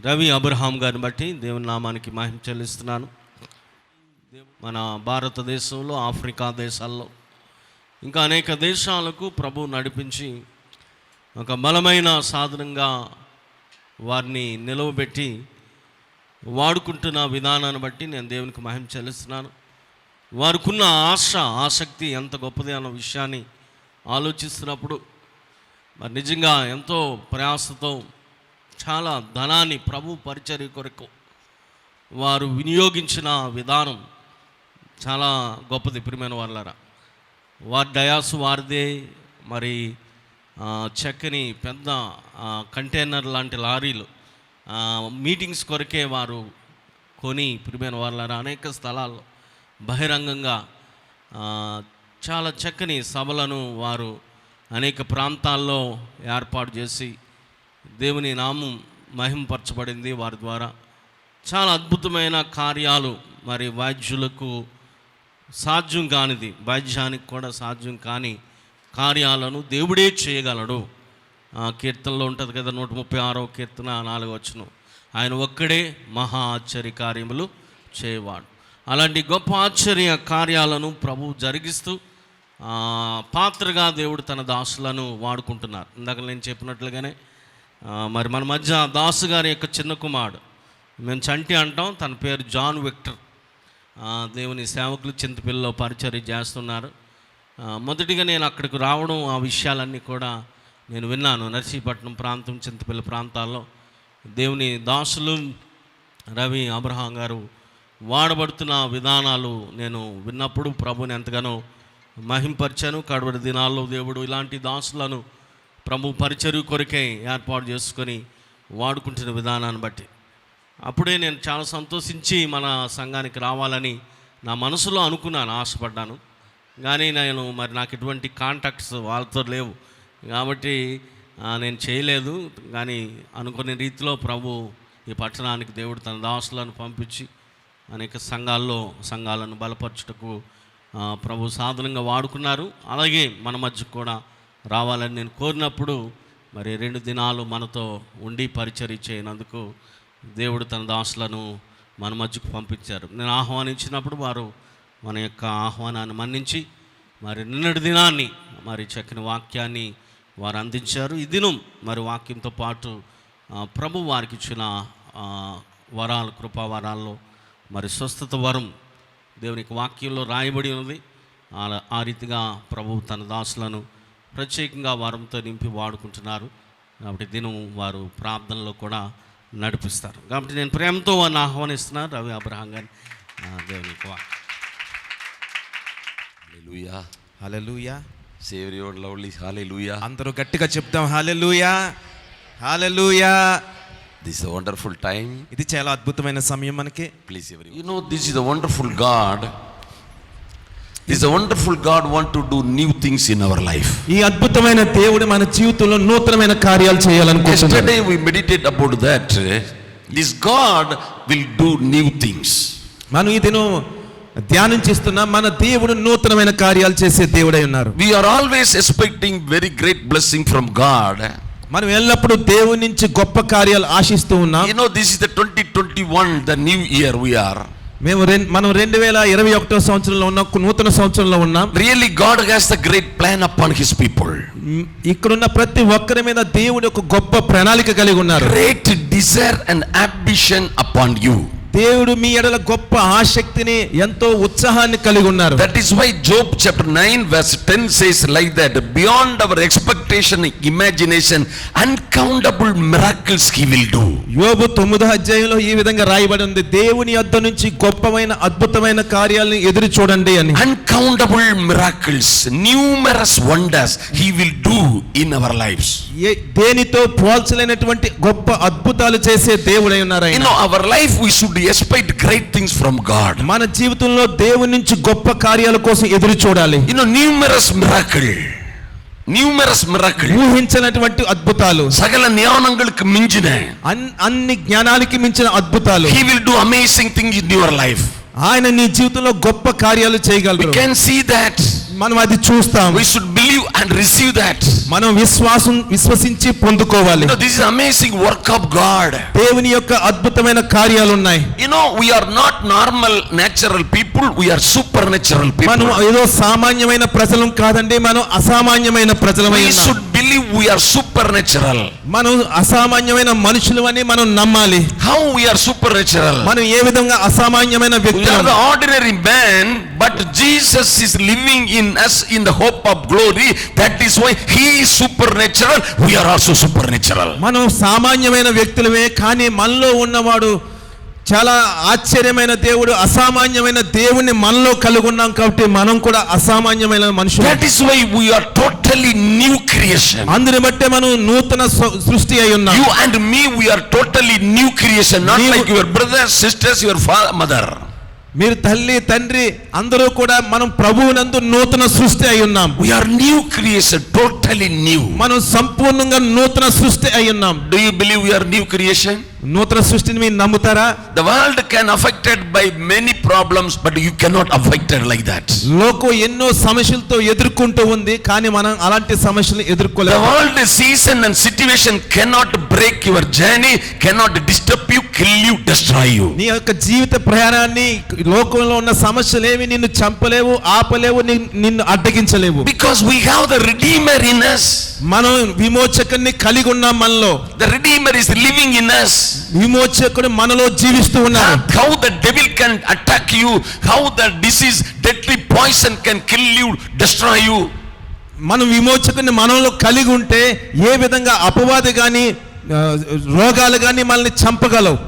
Ravi Abraham గారిని బట్టి దేవుని నామానికి మహిమ చెల్లిస్తున్నాను. మన భారతదేశంలో, ఆఫ్రికా దేశాల్లో, ఇంకా అనేక దేశాలకు ప్రభు నడిపించి ఒక బలమైన సాధనంగా వారిని నిలవబెట్టి వాడుకుంటున్న విధానాన్ని బట్టి నేను దేవునికి మహిమ చెల్లిస్తున్నాను. వారికున్న ఆసక్తి ఎంత గొప్పది అన్న విషయాన్ని ఆలోచిస్తున్నప్పుడు మరి నిజంగా ఎంతో ప్రయాసతో చాలా ధనాన్ని ప్రభు పరిచర్య కొరకు వారు వినియోగించిన విధానం చాలా గొప్పది. ప్రియమైన వాళ్ళారా, వారి డయాసు వారిదే, మరి చక్కని పెద్ద కంటైనర్ లాంటి లారీలు మీటింగ్స్ కొరకే వారు కొని, ప్రియమైన వాళ్ళారా, అనేక స్థలాల్లో బహిరంగంగా చాలా చక్కని సభలను వారు అనేక ప్రాంతాల్లో ఏర్పాటు చేసి దేవుని నామం మహిమపరచబడింది వారి ద్వారా. చాలా అద్భుతమైన కార్యాలు, మరి వైద్యులకు సాధ్యం కానిది, వైద్యానికి కూడా సాధ్యం కాని కార్యాలను దేవుడే చేయగలడు. కీర్తనలో ఉంటుంది కదా, 136వ కీర్తన 4వ వచనం, ఆయన ఒక్కడే మహా ఆశ్చర్య కార్యములు చేయవాడు. అలాంటి గొప్ప ఆశ్చర్య కార్యాలను ప్రభు జరిగిస్తూ పాత్రగా దేవుడు తన దాసులను వాడుకుంటున్నారు. ఇందాక నేను చెప్పినట్లుగానే మరి మన మధ్య దాసు గారి యొక్క చిన్న కుమారుడు, మేము చంటి అంటాం, తన పేరు జాన్ విక్టర్. దేవుని సేవకులు చింతపిల్లలో పరిచర్య చేస్తున్నారు. మొదటిగా నేను అక్కడికి రావడం, ఆ విషయాలన్నీ కూడా నేను విన్నాను. నర్సీపట్నం ప్రాంతం, చింతపిల్ల ప్రాంతాల్లో దేవుని దాసులు రవి అబ్రహాం గారు వాడబడుతున్న విధానాలు నేను విన్నప్పుడు ప్రభుని ఎంతగానో మహింపరిచాను. కడవరి దినాల్లో దేవుడు ఇలాంటి దాసులను ప్రభు పరిచర్య కొరకే ఏర్పాటు చేసుకొని వాడుకుంటున్న విధానాన్ని బట్టి అప్పుడే నేను చాలా సంతోషించి మన సంఘానికి రావాలని నా మనసులో అనుకున్నాను, ఆశపడ్డాను. కానీ నాకు ఎటువంటి కాంటాక్ట్స్ వాళ్ళతో లేవు కాబట్టి నేను చేయలేదు. కానీ అనుకునే రీతిలో ప్రభు ఈ పట్టణానికి దేవుడు తన దాసులను పంపించి అనేక సంఘాలను బలపరచుటకు ప్రభు సాధనంగా వాడుకున్నారు. అలాగే మన మధ్య కూడా రావాలని నేను కోరినప్పుడు మరి 2 దినాలు మనతో ఉండి పరిచర్య చేయనందుకు దేవుడు తన దాసులను మన మధ్యకు పంపించారు. నేను ఆహ్వానించినప్పుడు వారు మన యొక్క ఆహ్వానాన్ని మన్నించి మరి నిన్నటి దినాన్ని మరి చక్కని వాక్యాన్ని వారు అందించారు. ఈ దినం మరి వాక్యంతో పాటు ప్రభు వారికి ఇచ్చిన వరాలు, కృపావరాల్లో మరి స్వస్థత వరం దేవునికి వాక్యంలో రాయబడి ఉన్నది. ఆ రీతిగా ప్రభు తన దాసులను ప్రత్యేకంగా వరంతో నింపి వాడుకుంటున్నారు. కాబట్టి దినం వారు ప్రార్థనలో కూడా నడిపిస్తారు. కాబట్టి నేను ప్రేమతో వారిని ఆహ్వానిస్తున్నాను. రవి అబ్రహాం గారిని దేవునికి హల్లెలూయా, హల్లెలూయా. సే ఎవరీవన్ లవ్లీ హల్లెలూయా. అందరూ గట్టిగా చెప్తాం హల్లెలూయా, హల్లెలూయా. This is a wonderful time. ఇది చాలా అద్భుతమైన సమయం మనకి. Please everyone. You know, this is a wonderful God. This is a wonderful God want to do new things in our life. ఈ అద్భుతమైన దేవుడు మన జీవితంలో నూతనమైన కార్యాలు చేయాలనుకుంటున్నాడు. Yesterday we meditate about that. This God will do new things. మనం ఈ దినం ధ్యానం చేస్తున్నాం. మన దేవుడు నూతనమైన కార్యాలు చేసే దేవుడై ఉన్నారు. We are always expecting very great blessing from God. మనం ఎల్లప్పుడూ దేవుని నుంచి గొప్ప కార్యాలు ఆశిస్తూ ఉన్నాం. You know, this is the 2021, the new year we are. మనం 2021వ సంవత్సరంలో ఉన్నాం, నూతన సంవత్సరంలో ఉన్నాం. Really God has the great plan upon his people. ఇక్కడున్న ప్రతి ఒక్కరి మీద దేవుడు ఒక గొప్ప ప్రణాళిక కలిగి ఉన్నారు. Great desire and ambition upon you. దేవుడు మీ ఎడల గొప్ప ఆసక్తిని, ఎంతో ఉత్సాహాన్ని కలిగి ఉన్నారు. That is why Job chapter 9 verse 10 says like that, beyond our expectation, imagination, uncountable miracles he will do. యోబు 9వ అధ్యాయంలో ఈ విధంగా రాయబడి ఉంది, దేవుని యొద్ద నుంచి గొప్పమైన అద్భుతమైన కార్యాలను ఎదురు చూడండి అని. Uncountable miracles, numerous wonders he will do in our lives. దేనితో పోల్చలేనటువంటి గొప్ప అద్భుతాలు చేసే దేవుడై ఉన్నారు ఆయన. You know, our life we should expect great things from God. మన జీవితంలో దేవుని నుంచి గొప్ప కార్యాల కోసం ఎదురు చూడాలి. You know, numerous miracle, ఊహించినటువంటి అద్భుతాలు, సకల జ్ఞానங்களுக்கு మించిన, అన్ని జ్ఞానాలకి మించిన అద్భుతాలు. he will do amazing things in your life. ఆయన నీ జీవితంలో గొప్ప కార్యాలు చేయగలరు. We can see that. మనం అది చూస్తాం. We should believe believe and receive that. మనం విశ్వసించి పొందుకోవాలి. This is amazing work of God. దేవుని యొక్క అద్భుతమైన కార్యాలు ఉన్నాయి. We are not normal natural people, we are supernatural people. మనం ఏదో సామాన్యమైన ప్రజలం కాదండి, మనం అసామాన్యమైన ప్రజలమై We ఉన్నాం. should believe we are supernatural. మనం అసామాన్యమైన మనుషులమని మనం నమ్మాలి. How we are supernatural? మనం ఏ విధంగా అసామాన్యమైన We are వ్యక్తులం? the ordinary man, but Jesus is living in us in the hope of glory. That is why he is supernatural, we are also supernatural. మనం సామాన్యమైన వ్యక్తులమే, కానీ మనలో ఉన్నవాడు చాలా ఆశ్చర్యమైన దేవుడు, అసామాన్యమైన దేవుణ్ణి మనలో కలిగి ఉన్నాం కాబట్టి మనం కూడా అసామాన్యమైన మనుషులు. That is why we are totally new creation. అందుని బట్టే మనం నూతన సృష్టి అయి ఉన్నాం. You and me, we are totally new creation, not like your brothers, sisters, your mother. మీరు తల్లి తండ్రి అందరూ కూడా మనం ప్రభువునందు నూతన సృష్టి అయి ఉన్నాం. We are new creation, totally new. మనం సంపూర్ణంగా నూతన సృష్టి అయి ఉన్నాం. Do you believe we are new creation? నూతన సృష్టిని మీరు నమ్ముతారా? The world can affected by many problems, but you cannot affected like that. లోకం ఎన్నో సమస్యలతో ఎదుర్కొంటూ ఉంది, కానీ మనం అలాంటి సమస్యలు The ఎదుర్కోలేము. world season and situation cannot break your journey, cannot disturb you, kill you, destroy you. నీ యొక్క జీవిత ప్రయాణాన్ని లోకంలో ఉన్న సమస్యలు ఏమి నిన్ను చంపలేవు, ఆపలేవు, నిన్ను అడ్డగించలేవు. Because we have the Redeemer in us. మనం విమోచకుని కలిగి ఉన్నాం. మనలో The Redeemer is living in us. విమోచకుడు మనలో జీవిస్తూ ఉన్నాడు. How the devil can attack you, how the disease, deadly poison can kill you, destroy you. మనం విమోచకుని మనలో కలిగి ఉంటే ఏ విధంగా అపవాది గాని రోగాలు గాని మనల్ని చంపగలవు.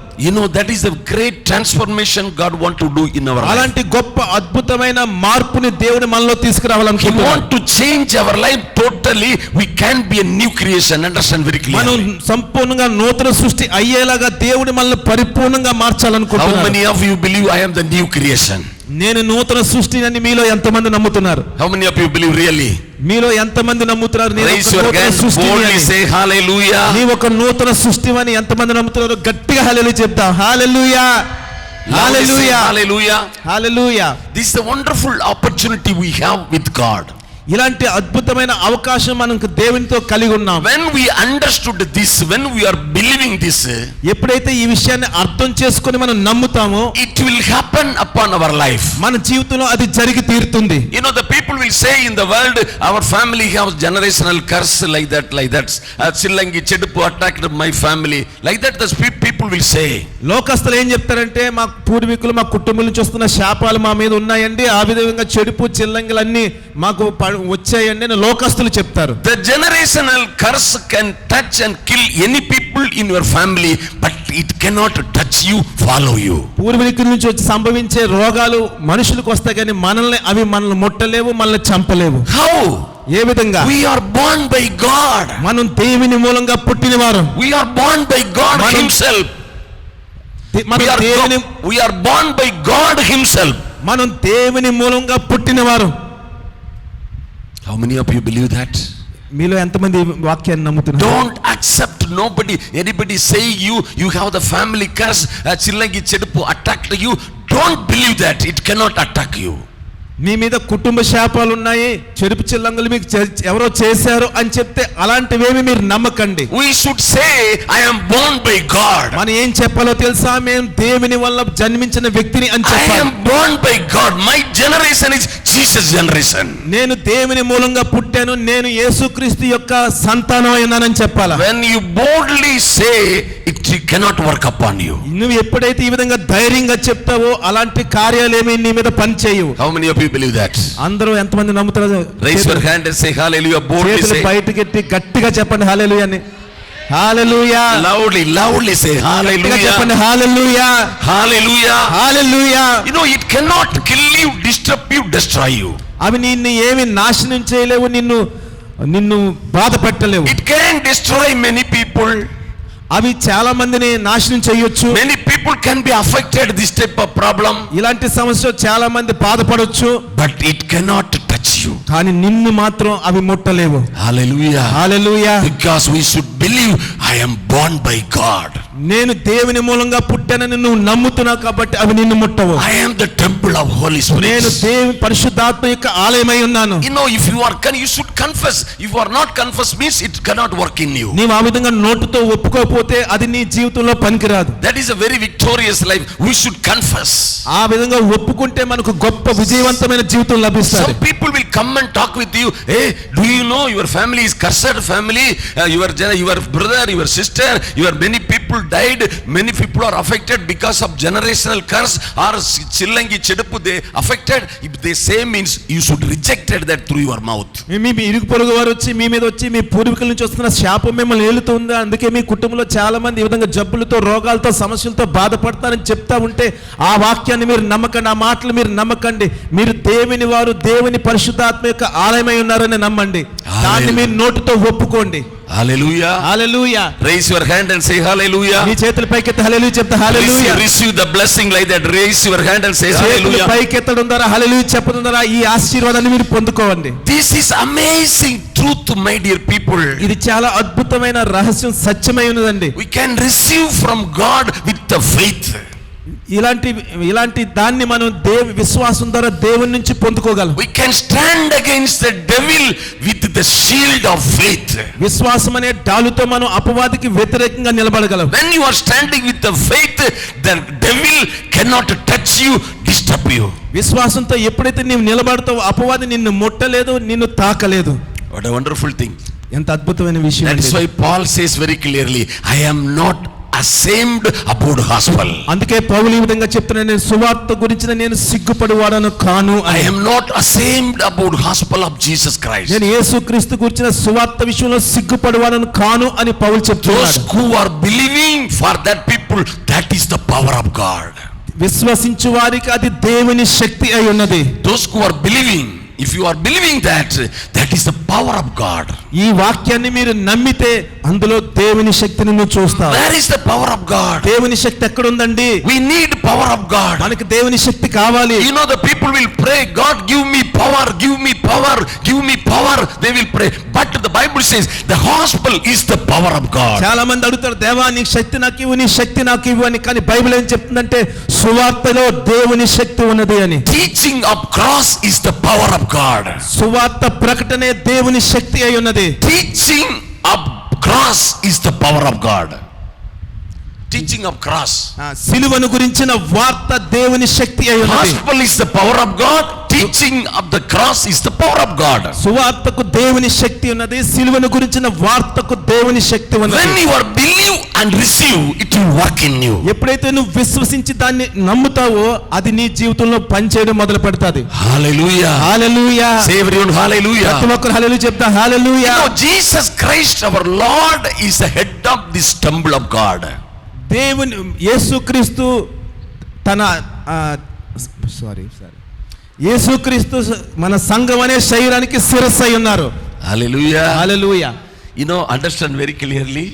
That is a great transformation God want to do in our life. అలాంటి గొప్ప అద్భుతమైన మార్పుని దేవుడు మనలో He తీసుకురావాలనుకుంటున్నాడు. want to change our life totally. We can be a new creation. Understand very మనం clearly. సంపూర్ణంగా నూతన సృష్టి అయ్యేలాగా దేవుడు మనల్ని పరిపూర్ణంగా How మార్చాలనుకుంటున్నాడు. many of you believe I am the new creation? నేను నూతన సృష్టి అని మీలో ఎంతమంది నమ్ముతున్నారు? How many of you believe really? మీలో ఎంతమంది నమ్ముతున్నారు? నేను Raise ఒక your నూతన hand, సృష్టిని boldly అని. say hallelujah. నీ ఒక నూతన సృష్టి అని ఎంతమంది నమ్ముతున్నారు? గట్టిగా హల్లెలూయా చెప్తాం. హల్లెలూయా, Loudly say hallelujah, hallelujah. Hallelujah. This is the wonderful opportunity we have with God. ఇలాంటి అద్భుతమైన అవకాశం మనకు దేవునితో కలిగి ఉన్నాం. When we understood this, when we are believing this, ఎప్పుడైతే ఈ విషయాన్ని అర్థం చేసుకొని మనం నమ్ముతామో it will happen upon our life. మన జీవితంలో అది జరిగి తీరుతుంది. The people will say in the world, our family has generational curse like that. Chillangi Chedupu attacked my family. Like that the people will say. లోకస్తులు ఏం చెప్తారంటే మా పూర్వీకులు మా కుటుంబం నుంచి వస్తున్న శాపాలు మా మీద ఉన్నాయండి, ఆ విధంగా చెడుపు చిల్లంగిలన్నీ మాకు వచ్చాయండి అని లోకస్తులు చెప్తారు. The generational curse can touch and kill any people in your family, but it cannot touch you, follow you. పూర్వీకుల నుంచి వచ్చి సంభవించే రోగాలు మనుషులకు వస్తాయి, కానీ అవి మనల్ని ముట్టలేవు, మనల్ని చంపలేవు. How? ఏ విధంగా? We are born by God. మనం దేవుని మూలంగా పుట్టినవారు. We are born by God himself. We are born by God himself. మనం దేవుని మూలంగా పుట్టినవారు. How many of you believe that? మీలో ఎంతమంది వాక్యాన్ని నమ్ముతున్నారు? Don't accept anybody say you have the family curse, Chillangi Chedupu attacked you. Don't believe that. It cannot attack you. మీ మీద కుటుంబ శాపాలు ఉన్నాయి, చెరుపు చిల్లంగులు మీకు ఎవరో చేశారు అని చెప్తే అలాంటివేమి మీరు నమ్మకండి. We should say I am born by God. మనం ఏం చెప్పాలో తెలుసా? మేము దేవుని వల్ల జన్మించిన వ్యక్తిని అని చెప్పాలి. I am born by God. My generation is Jesus generation. నేను దేవుని మూలంగా పుట్టాను, నేను యేసుక్రీస్తు యొక్క సంతానం అయినానని చెప్పాలా? When you boldly say, it cannot work upon you. నువ్వు ఎప్పుడైతే ఈ విధంగా ధైర్యంగా చెప్తావో అలాంటి కార్యాలు ఏమీ నీ మీద పని చేయవు. How many of you believe that? అందరూ ఎంతమంది నమ్ముతారో? Raise your hand and say hallelujah. Boldly say. బయటకెత్తి గట్టిగా చెప్పండి హల్లెలూయా అని. హల్లెలూయా. Loudly say hallelujah. చెప్పండి హల్లెలూయా, hallelujah, hallelujah. it cannot kill you, disturb you, destroy you. అవి నిన్ను ఏమి నాశనం చేయలేవు, నిన్ను బాధ పెట్టలేవు. It can destroy many people. అవి చాలా మందిని నాశనం చేయొచ్చు. Many people can be affected this type of problem. ఇలాంటి సమస్య చాలా మంది బాధపడొచ్చు. But it cannot touch you. you. కానీ నిన్ను మాత్రం అవి ముట్టలేవు. Hallelujah. Hallelujah. Because we should believe I am born by God. నేను దేవుని మూలంగా పుట్టానని నువ్వు నమ్ముతున్నావు కాబట్టి అవి నిన్ను ముట్టవు. I am the temple of Holy Spirit. నేను దేవుని పరిశుద్ధాత్మ యొక్క ఆలయమై ఉన్నాను. You know, if you are you should confess. If you are not confess means it cannot work in you. నీవు ఆ విధంగా నోటుతో ఒప్పుకోకపోతే అది నీ జీవితంలో పనికిరాదు. That is a very victorious life. We should confess. ఆ విధంగా ఒప్పుకుంటే మనకు గొప్ప విజయవంతమైన జీవితం లభిస్తుంది. Some people will come and talk with you. Hey, do you know your family is cursed family? Your brother, your sister, your many people died. Many people are affected because of generational curse or chillangi chedupu. They affected. If they say means you should reject that through your mouth. మీ ఇరుగు పొరుగు వారు వచ్చి మీ మీద వచ్చి మీ పూర్వీకుల నుంచి వస్తున్న శాపం మిమ్మల్ని ఏలుతుంది. అందుకే మీ కుటుంబంలో చాలా మంది ఈ విధంగా జబ్బులతో, రోగాలతో, సమస్యలతో బాధపడతారని చెప్తా ఉంటే ఆ వాక్యాన్ని మీరు నమ్మకండి, ఆ మాటలు మీరు నమ్మకండి. మీరు దేవుని వారు, దేవుని పరిశుద్ధాత్మ యొక్క ఆలయమై ఉన్నారని నమ్మండి. దాన్ని మీరు నోటితో ఒప్పుకోండి. Hallelujah. Hallelujah. Raise your hand and say hallelujah. మీ చేతులు పైకెత్తి హల్లెలూయా చెప్తా. హల్లెలూయా. Receive the blessing like that. Raise your hand and say చేతులు hallelujah. పైకెత్తడం ద్వారా, హల్లెలూయా చెప్పడం ద్వారా ఈ ఆశీర్వాదాన్ని మీరు పొందుకోండి. This is amazing truth, my dear people. ఇది చాలా అద్భుతమైన రహస్యం, సత్యమై ఉన్నదండి. We can receive from God with the faith. ఇలాంటి దాన్ని మనం విశ్వాసం ద్వారా దేవుని నుంచి పొందుకోగలం. We can stand against the devil with the shield of faith. విశ్వాసం అనే డాలుతో మనం అపవాదికి వ్యతిరేకంగా నిలబడగలం. When you are standing with the faith, the devil cannot touch you, disturb you. విశ్వాసంతో ఎప్పుడైతే నీవు నిలబడతావో అపవాది నిన్ను ముట్టలేదు, నిన్ను తాకలేదు. What a wonderful thing. ఎంత అద్భుతమైన విషయం. That is why Paul says very clearly, I am not ashamed about gospel. అందుకే పౌలు ఈ విధంగా చెప్తున్నాడు, నేను సువార్త గురించి నేను సిగ్గుపడివాడను కాను. I am not ashamed about gospel of Jesus Christ. నేను యేసుక్రీస్తు గురించిన సువార్త విషయంలో సిగ్గుపడివాడను కాను అని పౌలు చెప్తున్నాడు. Those who are believing, for that people, that is the power of God. విశ్వసించు వారికి అది దేవుని శక్తి అయి ఉన్నది. Those who are believing, if you are believing that, that is the power of God. ఈ వాక్యాన్ని మీరు నమ్మితే అందులో దేవుని శక్తిని నువ్వు చూస్తావు. Where is the power of God? దేవుని శక్తి ఎక్కడ ఉందండి? We need power of God. మనకి దేవుని శక్తి కావాలి. You know, the people will pray, God give me power, give me power, give me power. They will pray. But the Bible says the gospel is the power of God. చాలా మంది అడుగుతారు, దేవా నీ శక్తి నాకు ఇవ్వు, నీ శక్తి నాకు ఇవ్వు అని. కానీ బైబిల్ ఏం చెప్తుందంటే సువార్తలో దేవుని శక్తి ఉన్నది అని. Teaching of cross is the power of God. సువార్త ప్రకటనే దేవుని శక్తి అయి ఉన్నది. Teaching of cross is the power of God. Teaching of cross. సిలువను గురించిన వార్త దేవుని శక్తి అయి ఉన్నది. Gospel is the power of God. Teaching of the cross is the power of God. సువార్తకు దేవుని శక్తి ఉన్నది, సిలువను గురించిన వార్తకు దేవుని శక్తి ఉన్నది. When you are believe and receive, it will work in you. ఎప్పుడైతే నువ్వు విశ్వసించి దాన్ని నమ్ముతావో అది నీ జీవితంలో పనిచేయడం మొదలు పెడతాది. Hallelujah. హల్లెలూయా. Say everyone hallelujah. ప్రతి ఒక్కరు హల్లెలూయా చెప్తా. హల్లెలూయా. You know, Jesus Christ our Lord is the head of this temple of God. దేవుని యేసుక్రీస్తు తన యేసుక్రీస్తు మన సంఘం అనే శరీరానికి శిరస్సు అయి ఉన్నారు. Hallelujah. Hallelujah. You know, understand very clearly.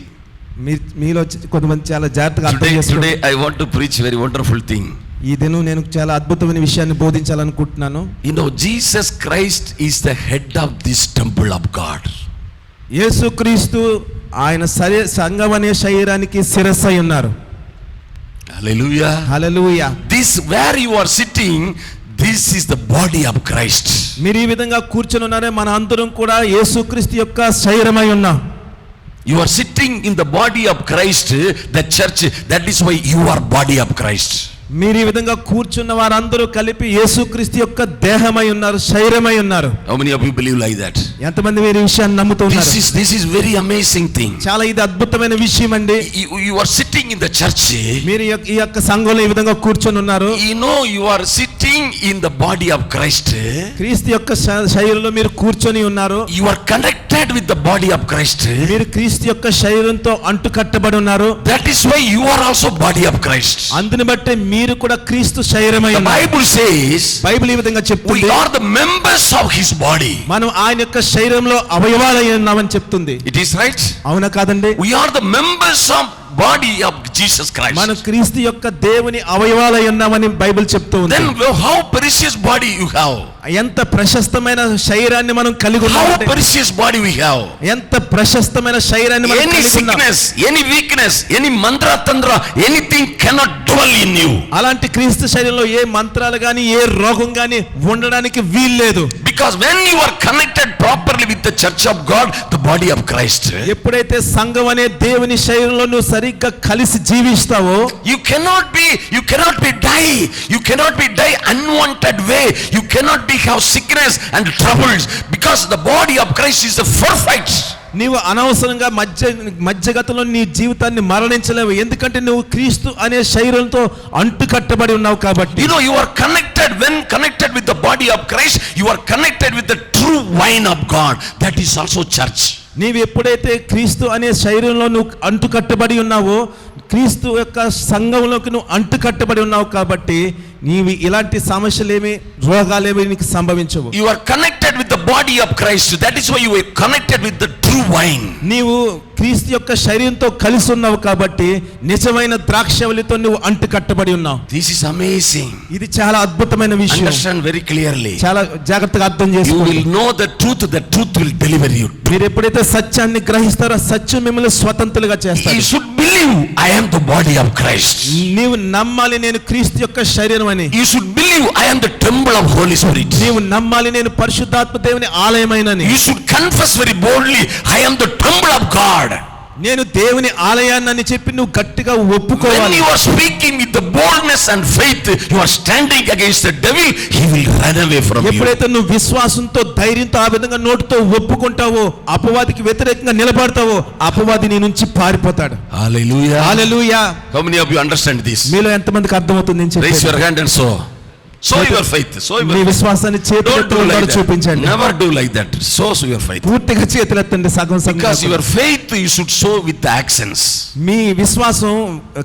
మీలో కొంతమంది చాలా జాగ్రత్తగా అర్థం చేసుకోండి. Today I want to preach very wonderful thing. ఈ దినం నేను చాలా అద్భుతమైన విషయాన్ని బోధించాలనుకుంటున్నాను. You know, Jesus Christ is the head of this temple of God. యేసుక్రీస్తు ఆయన సంఘం అనే శరీరానికి శిరస్సు అయి ఉన్నారు. Hallelujah. Hallelujah. This where you are sitting, this is the body of Christ. మీరు ఈ విధంగా కూర్చొని ఉన్నారే, మన అందరం కూడా యేసుక్రీస్తు యొక్క శరీరమై ఉన్నాం. You are sitting in the body of Christ, the church. That is why you are body of Christ. మీరు ఈ విధంగా కూర్చున్న వారందరూ కలిపి యేసుక్రీస్తు యొక్క దేహమై ఉన్నారు, శరీరమై ఉన్నారు. How many of you believe like that? ఎంతమంది మీరు ఈ విషయాన్ని నమ్ముతున్నారు? This is very amazing thing. చాలా ఇది అద్భుతమైన విషయం అండి. You are sitting in the church. మీరు ఈ యొక్క సంఘంలో ఈ విధంగా కూర్చొని ఉన్నారు. You know, you are sitting in the body of Christ. క్రీస్తు యొక్క శరీరంలో మీరు కూర్చొని ఉన్నారు. You are connected with the body of Christ. మీరు క్రీస్తు యొక్క శరీరంతో అంటుకట్టబడి ఉన్నారు. That is why you are also body of Christ. అందుని బట్టి మీరు కూడా క్రీస్తు శరీరమై The ఉన్నారు. Bible says బైబిల్ ఈ విధంగా చెప్తుంది, we are the members of his body. మనం ఆయన యొక్క శరీరంలో అవయవాలై ఉన్నామని చెప్తుంది. It is right. అవునా కాదండి? We are the members of body of Jesus Christ. మనం క్రీస్తు యొక్క దేవుని అవయవాలై ఉన్నామని బైబిల్ చెప్తూ ఉంది. Then how precious body you have. ఎంత ప్రశస్తమైన శరీరాన్ని మనం కలిగి How ఉన్నాం. precious body we have. ఎంత ప్రశస్తమైన శరీరాన్ని మనం Any కలిగి ఉన్నాం. sickness, any weakness, any mantra tantra, anything cannot dwell in you. అలాంటి క్రీస్తు శరీరంలో ఏ మంత్రాలు గాని ఏ రోగం గాని ఉండడానికి వీల్లేదు. Because when you are connected properly with the church of God, the body of Christ, ఎప్పుడైతే సంఘం అనే దేవుని శరీరంలో నువ్వు సరిగ్గా కలిసి జీవిస్తావో, you cannot be die unwanted way. You cannot be have sickness and troubles, because the body of Christ is the perfect. నీవు అనవసరంగా మధ్యగతంలో నీ జీవితాన్ని మరణించలేవు. ఎందుకంటే నువ్వు క్రీస్తు అనే శరీరంతో అంటుకట్టబడి ఉన్నావు కాబట్టి. You know, you are connected. When connected with the body of Christ, you are connected with the true wine of God. That is also church. నీవు ఎప్పుడైతే క్రీస్తు అనే శరీరంలో నువ్వు అంటుకట్టబడి ఉన్నావో, క్రీస్తు యొక్క సంఘంలోకి నువ్వు అంటుకట్టబడి ఉన్నావు కాబట్టి నీవు ఇలాంటి సమస్యలేమి రోగాలేమి నీకు సంభవించవు. You are connected with the body of Christ. That is why you are connected with the true wine. నీవు క్రీస్తు యొక్క శరీరంతో కలిసి ఉన్నావు కాబట్టి నిజమైన ద్రాక్షవల్లితో నువ్వు అంటుకట్టబడి ఉన్నావు. This is amazing. ఇది చాలా అద్భుతమైన విషయం. Understand very clearly. చాలా జాగ్రత్తగా అర్థం You చేసుకోండి. will know the truth will deliver you. మీరు ఎప్పుడైతే సత్యాన్ని గ్రహిస్తారో సత్యం మిమ్మల్ని స్వతంత్రులుగా చేస్తారు. You should believe I am the body of Christ. నీవు నమ్మాలి నేను క్రీస్తు యొక్క శరీరం అని. You should believe I am the temple of Holy Spirit. నీవు నమ్మాలి నేను పరిశుద్ధాత్మ దేవుని ఆలయమైనని. You should confess very boldly I am the temple of God. నేను దేవుని ఆలయాన్ని చెప్పి నువ్వు గట్టిగా When ఒప్పుకోవాలి. you are speaking with the boldness and faith, you are standing against the devil. He will run away from you. ఎప్పుడైతే నువ్వు విశ్వాసంతో ధైర్యంతో ఆ విధంగా నోటితో ఒప్పుకుంటావో, అపవాదికి వ్యతిరేకంగా నిలబడతావో, అపవాది నీ నుంచి పారిపోతాడు. Hallelujah. Hallelujah. How many of you understand this? మీలో ఎంతమందికి అర్థమవుతుంది నేను Raise చెప్పేది? your hand and sow your faith. Sow me your faith. విశ్వాసాన్ని Don't do చేతులెత్తి like చూపించండి. that. Never do like that. Sow your faith. పూర్తిగా చేతులెత్తండి. సగం Because సగం. your faith you should sow with the actions. మీ విశ్వాసం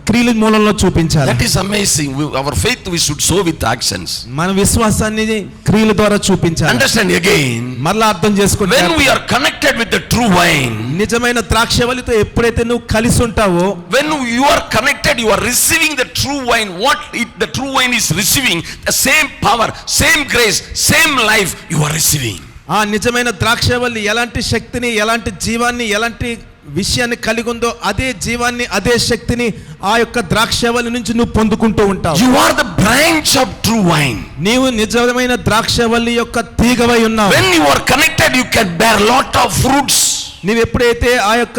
క్రియల మూలంలో చూపించాలి. That is amazing. Our faith we should sow with actions. మన విశ్వాసాన్ని క్రియల ద్వారా చూపించాలి. Understand again. మరలా అర్థం చేసుకోండి. When we are connected with the true wine, నిజమైన ద్రాక్షవల్లితో ఎప్పుడైతే నువ్వు కలిసి ఉంటావో, when you are connected, you are receiving the true wine. The true wine is receiving the same power, same grace, same life you are receiving. ఆ నిజమైన ద్రాక్షవల్లి ఎలాంటి శక్తిని, ఎలాంటి జీవాన్ని, ఎలాంటి విషయాన్ని కలిగి ఉందో అదే జీవాన్ని, అదే శక్తిని ఆ యొక్క ద్రాక్షవల్లి నుంచి నువ్వు పొందుకుంటూ ఉంటావు. You are the branch of true wine. నీవు నిజమైన ద్రాక్షవల్లి యొక్క తీగవై ఉన్నావు. When you are connected, you can bear lot of fruits. నీవు ఎప్పుడైతే ఆ యొక్క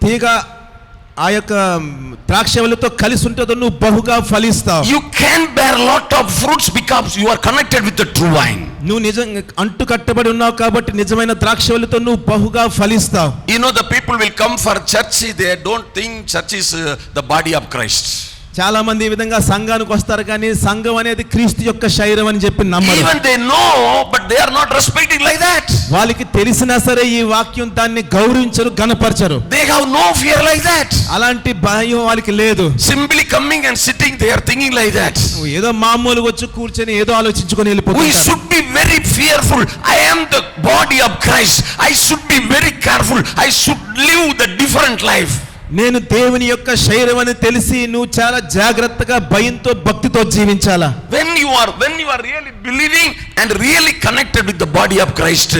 తీగ ఆ యొక్క ద్రాక్షవల్లితో కలిసి ఉంటుందో నువ్వు బహుగా ఫలిస్తావు. You can bear lot of fruits because you are connected with the true wine. నువ్వు నిజంగా అంటు కట్టబడి ఉన్నావు కాబట్టి నిజమైన ద్రాక్షవల్లితో నువ్వు బహుగా ఫలిస్తావు. You know, the people will come for church, they don't think church is the body of Christ. చాలా మంది ఈ విధంగా సంఘానికి వస్తారు కానీ సంఘం అనేది క్రీస్తు యొక్క శరీరం అని చెప్పి నమ్మరు. Even they know, but they are not respecting like that. వాళ్ళకి తెలిసినా సరే ఈ వాక్యం దాన్ని గౌరవించరు, గణపరచరు. They have no fear like that. అలాంటి భయం వాళ్ళకి లేదు. Simply coming and sitting, they are thinking like that. ఏదో మామూలుగా వచ్చి కూర్చొని ఏదో ఆలోచించుకొని We వెళ్ళిపోతారు. should be very fearful. I am the body of Christ. I should be very careful. I should live the different life. నేను దేవుని యొక్క శరీరం అని తెలిసి నువ్వు చాలా జాగ్రత్తగా భయంతో భక్తితో జీవించాలా. When you are really believing and really connected with the body of Christ,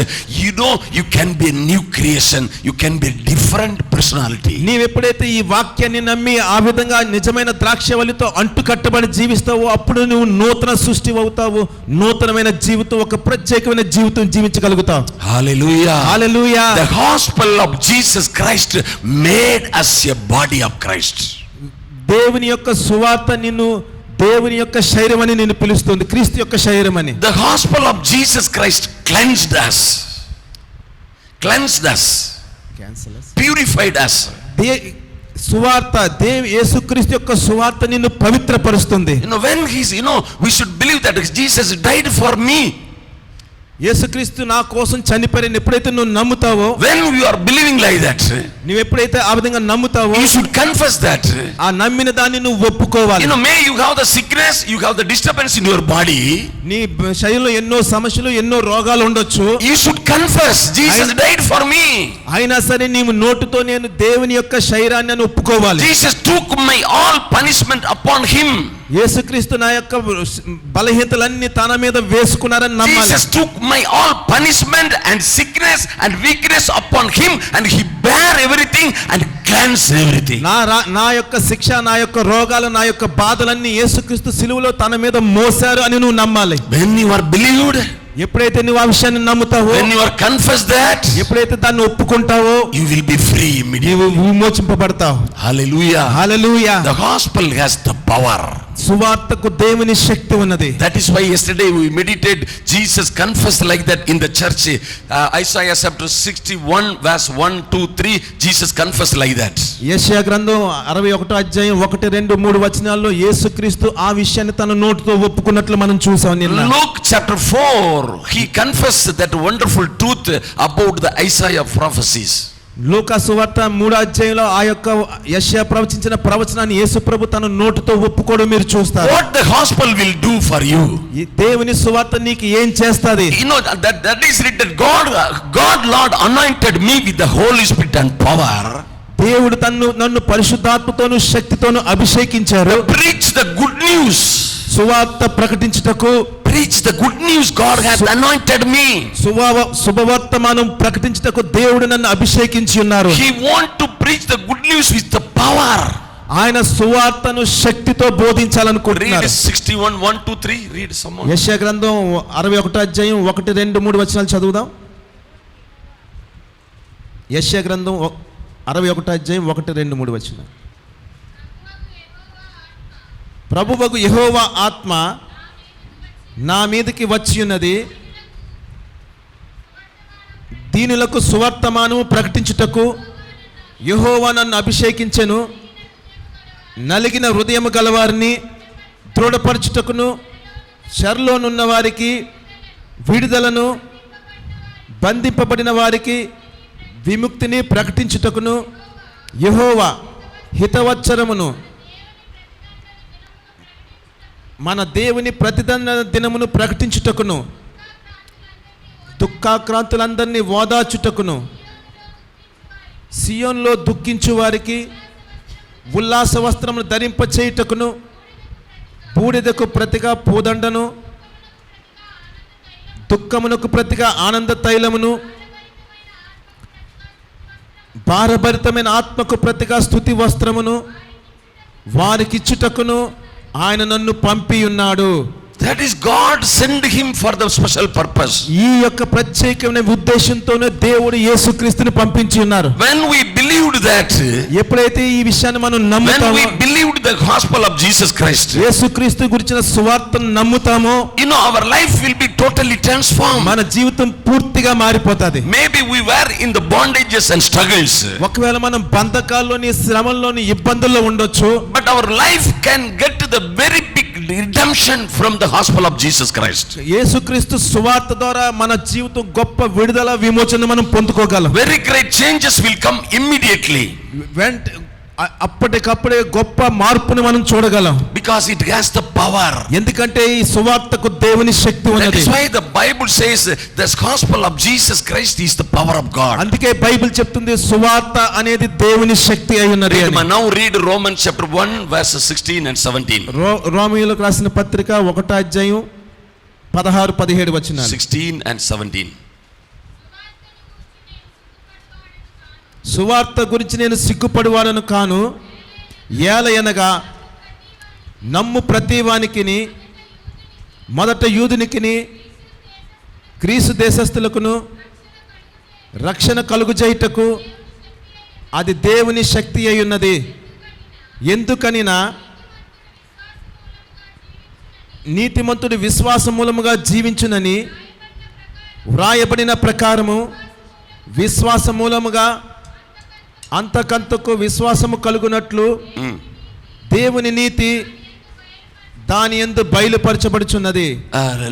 you know you can be a new creation. You can be a different personality. నీవు ఎప్పుడైతే ఈ వాక్యాన్ని నమ్మి ఆ విధంగా నిజమైన ద్రాక్షవల్లితో అంటు కట్టబడి జీవిస్తావో అప్పుడు నువ్వు నూతన సృష్టి అవుతావు. నూతనమైన జీవితం, ఒక ప్రత్యేకమైన జీవితం జీవించగలుగుతావు. Hallelujah. Hallelujah. The gospel of Jesus Christ made us a body of Christ. దేవుని యొక్క సువార్త నిన్ను దేవుని యొక్క శరీరం అని నిన్ను పిలుస్తుంది, క్రీస్తు యొక్క శరీరం అని. The gospel of Jesus Christ cleansed us, purified us. సువార్త యేసుక్రీస్తు యొక్క సువార్త నిన్ను పవిత్రపరుస్తుంది. You know, when we should believe that Jesus died for me. యేసుక్రీస్తు నా కోసం చనిపోయారని ఎప్పుడైతే నువ్వు నమ్ముతావో, when you are believing like that, నువ్వు ఎప్పుడైతే ఆ విధంగా నమ్ముతావో, you should confess that. ఆ నమ్మిన దాన్ని నువ్వు ఒప్పుకోవాలి. May you have the sickness, you have the disturbance in your body. నీ శరీరంలో ఎన్నో సమస్యలు, ఎన్నో రోగాలు ఉండొచ్చు. You should confess, Jesus died for me. అయినా సరే నీవు నోటితో నేను దేవుని యొక్క శరీరాన్ని ఒప్పుకోవాలి. Jesus took my all punishment upon him. యేసుక్రీస్తు నా యొక్క బలహీనతలన్నీ తన మీద వేసుకున్నారని నమ్మాలి. Jesus took my all punishment and sickness and weakness upon him, and he bare everything and cleansed everything. నా యొక్క శిక్ష, నా యొక్క రోగాలు, నా యొక్క బాధలన్నీ యేసుక్రీస్తు సిలువలో తన మీద మోసారు అని నువ్వు నమ్మాలి. When you are believed, ఎప్పుడైతే నువ్వు ఆ విషయాన్ని నమ్ముతావో, when you are confessed that, ఎప్పుడైతే దాన్ని ఒప్పుకుంటావో, you will be free immediately. నీవు విమోచింపబడతావు. Hallelujah. Hallelujah. The gospel has the power. సువార్తకు దేవుని శక్తి ఉన్నది. That is why yesterday we meditated, Jesus confessed like that in the church. Isaiah chapter 61 verse 1, 2, 3, Jesus confessed like that. యెషయా గ్రంథం 61వ అధ్యాయం 1, 2, 3 వచనాల్లో యేసుక్రీస్తు ఆ విషయాన్ని తన నోటితో ఒప్పుకున్నట్లు మనం చూసాం నిన్న. Luke chapter 4, he confessed that wonderful truth about the Isaiah prophecies. లూకా సువార్త 3వ అధ్యాయంలో ఆ యొక్క యెషయా ప్రవచించిన ప్రవచనాన్ని యేసు ప్రభు తన నోటితో ఒప్పుకోవడం మీరు చూస్తారు. What the gospel will do for you? ఈ దేవుని సువార్త నీకు ఏం చేస్తది? That is written, God Lord anointed me with the Holy Spirit and power. దేవుడు నన్ను పరిశుద్ధాత్మతోను శక్తితోను అభిషేకించారు. Preach the good news. సువార్త ప్రకటించుటకు, preach the good news. God has anointed me. శుభవర్తమానం ప్రకటించుటకు దేవుడు నన్ను అభిషేకించి ఉన్నారు. He want to preach the good news with the power. ఆయన సువార్తను శక్తితో బోధించాలనుకుంటున్నారు. Read 61 1 2 3. Read some more. యెషయా గ్రంథం 61వ అధ్యాయం 1, 2, 3 వచనాలు చదువుదాం. యెషయా గ్రంథం 61వ అధ్యాయం 1, 2, 3 వచనాలు. ప్రభువగు యెహోవా ఆత్మ నా మీదకి వచ్చి ఉన్నది, దీనులకు సువర్తమానము ప్రకటించుటకు యెహోవా నన్ను అభిషేకించెను. నలిగిన హృదయము గలవారిని దృఢపరచుటకును, చెరలోనున్న వారికి విడుదలను, బంధింపబడిన వారికి విముక్తిని ప్రకటించుటకును, యెహోవా హితవత్సరమును, మన దేవుని ప్రతిదండ దినమును ప్రకటించుటకును, దుఃఖాక్రాంతులందరినీ ఓదార్చుటకును, సియోన్లో దుఃఖించు వారికి ఉల్లాస వస్త్రమును ధరింపచేయుటకును, బూడిదకు ప్రతిగా పూదండను, దుఃఖమునకు ప్రతిగా ఆనంద తైలమును, భారభరితమైన ఆత్మకు ప్రతిగా స్తుతి వస్త్రమును వారికిచ్చుటకును ఆయన నన్ను పంపి ఉన్నాడు. That is, God sent him for the special purpose. ఈ యొక్క ప్రత్యేకమైన ఉద్దేశంతోనే దేవుడు యేసుక్రీస్తుని పంపించి ఉన్నారు. When we believed that, ఎప్పుడైతే ఈ విషయాన్ని మనం when నమ్ముతామో, we believed the gospel of Jesus Christ, యేసుక్రీస్తు గురించిన సువార్తను నమ్ముతామో, our life will be totally transformed. మన జీవితం పూర్తిగా మారిపోతది. Maybe we were in the bondages and struggles, ఒకవేళ మనం బంధకాల్లోని, శ్రమల్లోని, ఇబ్బందుల్లో ఉండొచ్చు, but our life can get to the very big redemption from the gospel of Jesus Christ. యేసుక్రీస్తు సువార్త ద్వారా మన జీవితం గొప్ప విడుదల, విమోచన మనం పొందుకోగలం. Very great changes will come immediately. అప్పటికప్పుడే గొప్ప మార్పుని మనం చూడగలం. Because it has the power. ఎందుకంటే ఈ సువార్తకు దేవుని శక్తి ఉన్నది. That is why the Bible says the gospel of Jesus Christ is the power of God. అందుకే బైబిల్ చెప్తుంది సువార్త అనేది దేవుని శక్తి అయి ఉన్నది. Now read Romans chapter 1 verses 16 and 17. రోమీయులకు రాసిన పత్రిక 1వ అధ్యాయం 16, 17 వచనాలు. 16 and 17. సువార్త గురించి నేను సిగ్గుపడువాడను కాను, ఏలయనగా నమ్ము ప్రతివానికిని, మొదట యూదునికిని గ్రీసు దేశస్థులకును రక్షణ కలుగుచేయుటకు అది దేవుని శక్తి అయి ఉన్నది. ఎందుకనినా నీతిమంతుడు విశ్వాస మూలముగా జీవించునని వ్రాయబడిన ప్రకారము విశ్వాస మూలముగా అంతకంతకు విశ్వాసము కలుగునట్లు దేవుని నీతి దాని యందు బయలుపరచబడుచున్నది.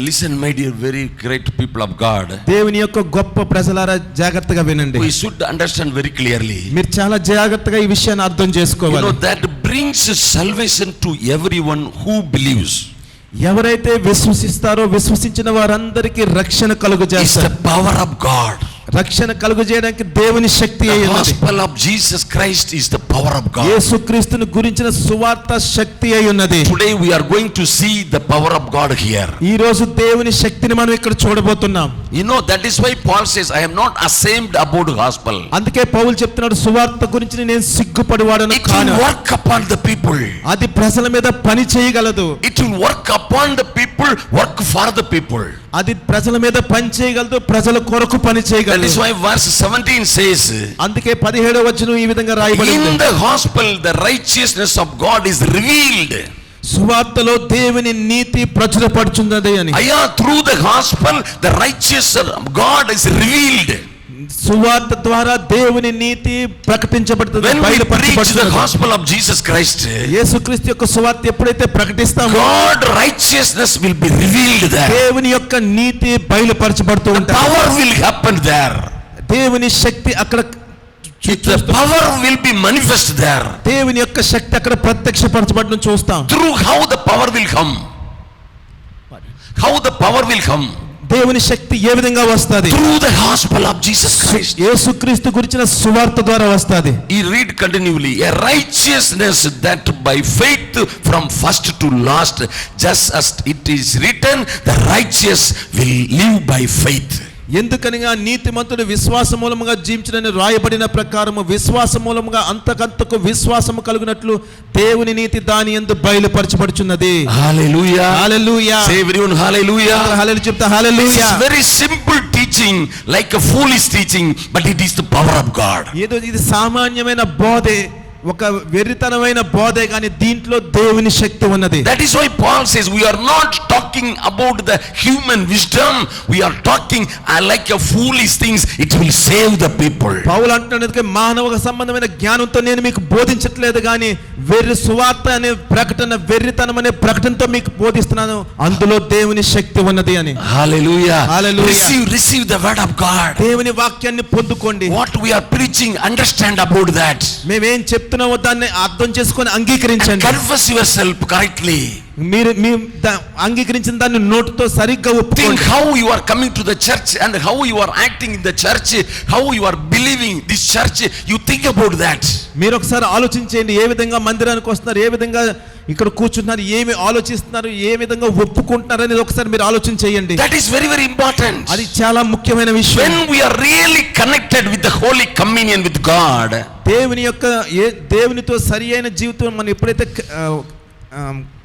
Listen, my dear, very great people of God. దేవుని యొక్క గొప్ప ప్రజలారా జాగ్రత్తగా వినండి. We should understand very clearly. మీరు చాలా జాగ్రత్తగా ఈ విషయాన్ని అర్థం చేసుకోవాలి. That brings salvation to everyone who believes. ఎవరైతే విశ్వసిస్తారో విశ్వసించిన వారందరికీ రక్షణ It's కలుగజేస్తారు. the power of God. రక్షణ కలుగజేయడానికి దేవుని శక్తి The అయి ఉన్నది. gospel of Jesus Christ is the power of God. యేసుక్రీస్తును గురించిన సువార్త శక్తి అయి ఉన్నది. Today we are going to see the power of God here. ఈ రోజు దేవుని శక్తిని మనం ఇక్కడ చూడబోతున్నాం. That is why Paul says, I am not ashamed about the gospel. అందుకే పౌలు చెప్తున్నాడు, సువార్త గురించి నేను సిగ్గుపడివాడను It will కాను. work upon the people. అది ప్రజల మీద పని చేయగలదు. It will work upon the people, work for the people. అది ప్రజల మీద పని చేయగలదు, ప్రజల కొరకు పని That చేయగలదు. is why verse 17 says, అందుకే 17వ వచనం ఈ విధంగా రాయబడింది. in the gospel the righteousness of God is revealed. సువార్తలో దేవుని నీతి ప్రచురపడుచున్నది అని. Through the gospel the righteousness of God is revealed. సువార్త ద్వారా దేవుని నీతి ప్రకటించబడుతుంది, When we preach the బయలుపరచబడుతుంది. gospel of Jesus Christ, యేసుక్రీస్తు యొక్క సువార్త ఎప్పుడైతే ప్రకటిస్తామో God righteousness will be revealed there. దేవుని యొక్క నీతి బయలుపరచబడుతూ ఉంటుంది. Power will happen there. దేవుని శక్తి అక్కడ The power will be manifest there. దేవుని యొక్క శక్తి అక్కడ ప్రత్యక్షపరచబడడం చూస్తాం. Through how the power will come. How the power will come. దేవుని శక్తి ఏ విధంగా వస్తది? Through the gospel of Jesus Christ. యేసుక్రీస్తు గురించిన సువార్త ద్వారా వస్తది. You read continually, a righteousness that by faith from first to last, just as it is written, the righteous will live by faith. ఎందుకనగా నీతిమంతుడు విశ్వాస మూలముగా జీవించునని రాయబడిన ప్రకారము విశ్వాస మూలముగా అంతకంతకు విశ్వాసము కలుగునట్లు దేవుని నీతి దాని యందు బయలుపరచబడుచున్నది. Hallelujah. హల్లెలూయా. Say everyone hallelujah. హల్లెలూయా చెప్తా This hallelujah. is very simple teaching, like a foolish teaching, but it is the power of God. ఏదో ఇది సామాన్యమైన బోధే, ఒక వెర్రితనమైన బోధే, కానీ దీంట్లో దేవుని శక్తి ఉన్నది. That is why Paul says we are not talking about the human wisdom, we are talking like a foolish things, it will save the people. పౌలు అంటున్నది మానవ సంబంధమైన జ్ఞానంతో నేను మీకు బోధించట్లేదు, కానీ వెర్రి సువార్త అనే ప్రకటన, వెర్రితనం అనే ప్రకటనతో మీకు బోధిస్తున్నాను, అందులో దేవుని శక్తి ఉన్నది అని. Hallelujah. Hallelujah. Receive the word of God. దేవుని వాక్యాన్ని పొందుకోండి. What we are preaching, understand about that. మేమేం చెప్తున్నామో దాన్ని అర్థం చేసుకొని అంగీకరించండి. Confess yourself correctly. మీరు అంగీకరించిన దాన్ని నోటితో సరిగ్గా Think ఒప్పుకోండి. how you are coming to the church and how you are acting in the church, how you are believing this church. You think about that. మీరు ఒకసారి ఆలోచించండి, ఏ విధంగా మందిరానికి వస్తున్నారు, ఏ విధంగా ఇక్కడ కూర్చుంటున్నారు, ఏమి ఆలోచిస్తున్నారు, ఏ విధంగా ఒప్పుకుంటున్నారు అనేది ఒకసారి మీరు ఆలోచన చేయండి. That is very, very important. అది చాలా ముఖ్యమైన విషయం. When we are really connected with the Holy Communion with God, దేవునితో సరి అయిన జీవితం మనం ఎప్పుడైతే